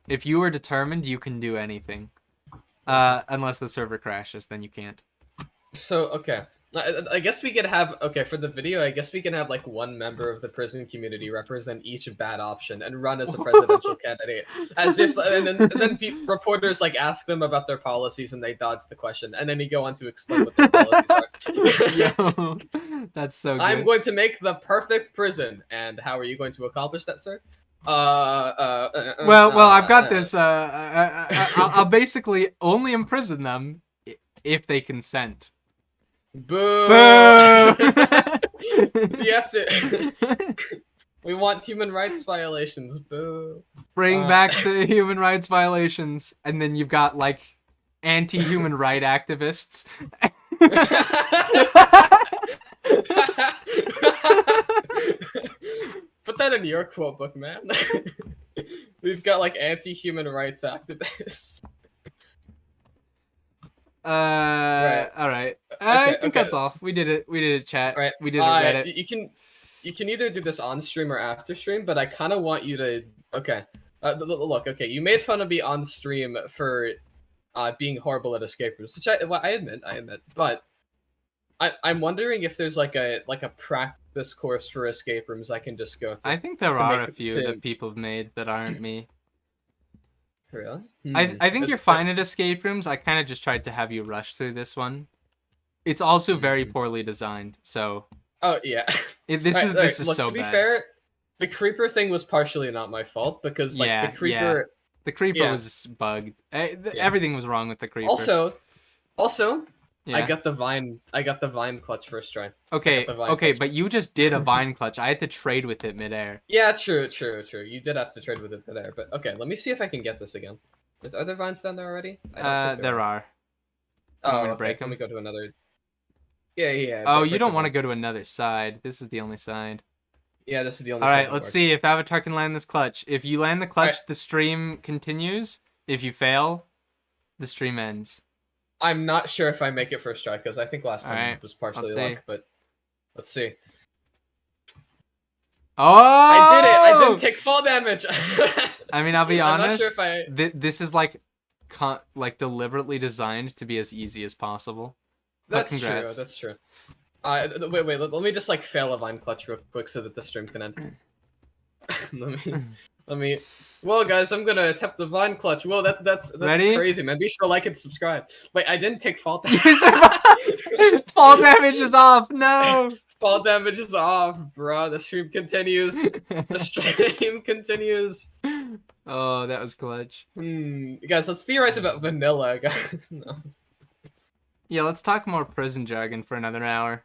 If you are determined, you can do anything. Unless the server crashes, then you can't. So, okay. I guess we could have, okay, for the video, I guess we can have like one member of the prison community represent each bad option and run as a presidential candidate. As if, and then reporters like ask them about their policies and they dodge the question. And then you go on to explain what their policies are. Yo, that's so good. I'm going to make the perfect prison. And how are you going to accomplish that, sir? Well, I've got this. I'll basically only imprison them if they consent. Boo! Boo! You have to. We want human rights violations. Boo! Bring back the human rights violations, and then you've got like anti-human right activists. Put that in your quote book, man. We've got like anti-human rights activists. All right. I think okay. that's all. We did it. We did it, chat. Right. We did it, Reddit. You can either do this on stream or after stream, but I kind of want you to. Okay. Look. Okay. You made fun of me on stream for being horrible at escape rooms, which I admit. But I'm wondering if there's like a practice course for escape rooms I can just go through. I think there are a few that people have made that aren't me. Really? I think you're fine at escape rooms. I kind of just tried to have you rush through this one. It's also very poorly designed, so. Oh yeah. This is look, so to be bad. fair, the creeper thing was partially not my fault because like the creeper. The creeper was bugged. Everything was wrong with the creeper. Also, yeah. I got the vine clutch first try. Okay, but you just did a vine clutch. I had to trade with it midair. Yeah, true. You did have to trade with it midair, but okay, let me see if I can get this again. Are there vines down there already? There are. Oh, I'm gonna break them. Let me go to another. Yeah. Oh, you don't want to go to another side. This is the only side. Yeah, this is the only. All right, let's see if Avatar can land this clutch. If you land the clutch, the stream continues. If you fail, the stream ends. I'm not sure if I make it first try because I think last time it was partially luck, but let's see. Oh! I did it! I didn't take fall damage. I mean, I'll be honest. I'm not sure if this is like deliberately designed to be as easy as possible. That's true. That's true. Wait. Let me just like fail a vine clutch real quick so that the stream can end. let me. Well, guys, I'm gonna attempt the vine clutch. Well, that's Ready? crazy, man. Be sure to like and subscribe. Wait, I didn't take fall damage. You survived. Fall damage is off. No. Fall damage is off, bro. The stream continues. The stream continues. Oh, that was clutch. Guys, let's theorize about vanilla, guys. No. Yeah, let's talk more prison jargon for another hour.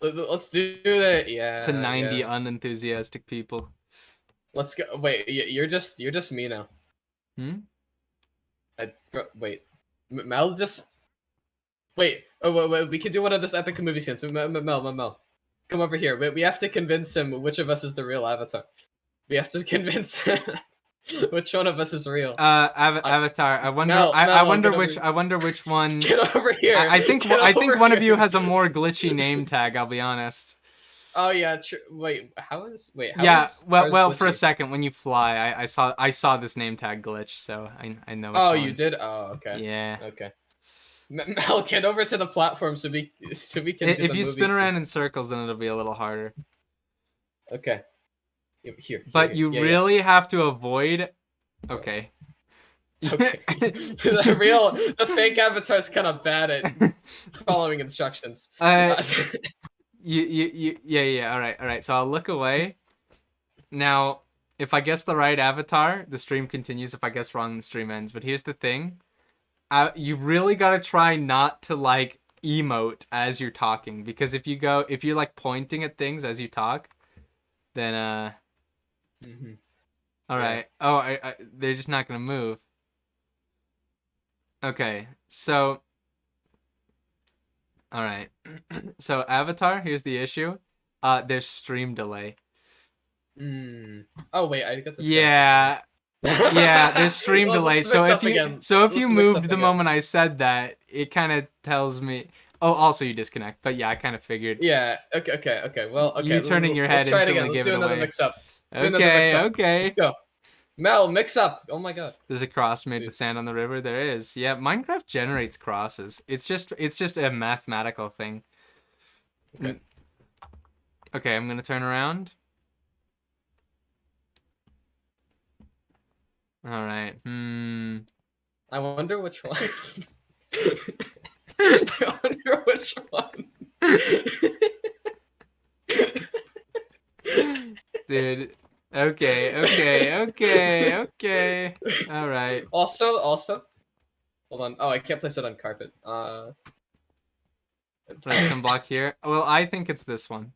Let's do that. Yeah. To 90 unenthusiastic people. Let's go. Wait, you're just me now. Wait. Mel just. Wait. Oh, wait. We can do one of this epic movie scenes. Mel, come over here. We have to convince him which of us is the real Avatar. We have to convince him which one of us is real. Avatar. I wonder. Mel, I wonder which. I wonder which one. Get over here. I think one of you has a more glitchy name tag. I'll be honest. Oh yeah. Wait. How is well, for a second when you fly, I saw this name tag glitch, so I know. Oh, you did. Oh, okay. Yeah. Okay. Mel, get over to the platform so we can. If you spin around in circles, then it'll be a little harder. Okay. Here. But you really have to avoid. Okay. Okay. The fake avatar is kind of bad at following instructions. Yeah. All right. So I'll look away. Now, if I guess the right avatar, the stream continues. If I guess wrong, the stream ends. But here's the thing: you really gotta try not to like emote as you're talking, because if you're like pointing at things as you talk, then All right. Oh, they're just not gonna move. Okay, so. All right. So Avatar, here's the issue. There's stream delay. Oh wait, I got this. Yeah. Yeah, there's stream delay. So if you moved the moment I said that, it kind of tells me. Oh, also you disconnect. But yeah, I kind of figured. Yeah. Okay. Well, okay. You turning your head instantly give it away. Mix up. Okay. Go. Mel, mix up. Oh my god. There's a cross made with sand on the river. There is. Yeah, Minecraft generates crosses. It's just a mathematical thing. Okay. Okay, I'm gonna turn around. All right. I wonder which one. I wonder which one. Dude. Okay. All right. Also, hold on. Oh, I can't place it on carpet. Place some block here. Well, I think it's this one.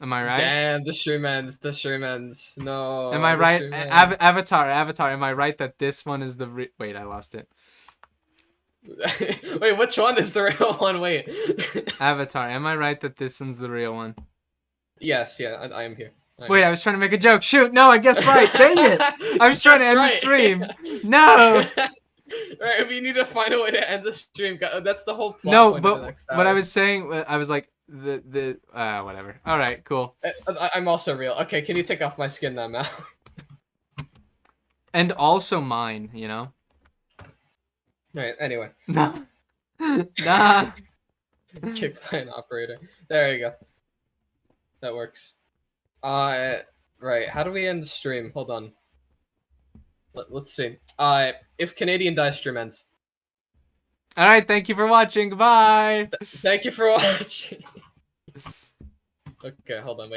Am I right? Damn, the stream ends. No. Am I right? Avatar. Am I right that this one is the wait, I lost it. Wait, which one is the real one? Wait. Avatar. Am I right that this one's the real one? Yes, yeah, I am here. Wait, I was trying to make a joke. Shoot, no, I guessed right. Dang it. I was trying to end the stream. No. Right, we need to find a way to end the stream. That's the whole plot No, point of the but next what I hour. was saying, I was like whatever. All right, cool. I'm also real. Okay, can you take off my skin now, Mal? And also mine, you know. Right. Anyway, Nah. Nah. kicked by an operator. There you go. That works. Right. How do we end the stream? Hold on. Let's see. If Canadian dies, stream ends. All right, thank you for watching. Goodbye. Thank you for watching. Okay, hold on, wait.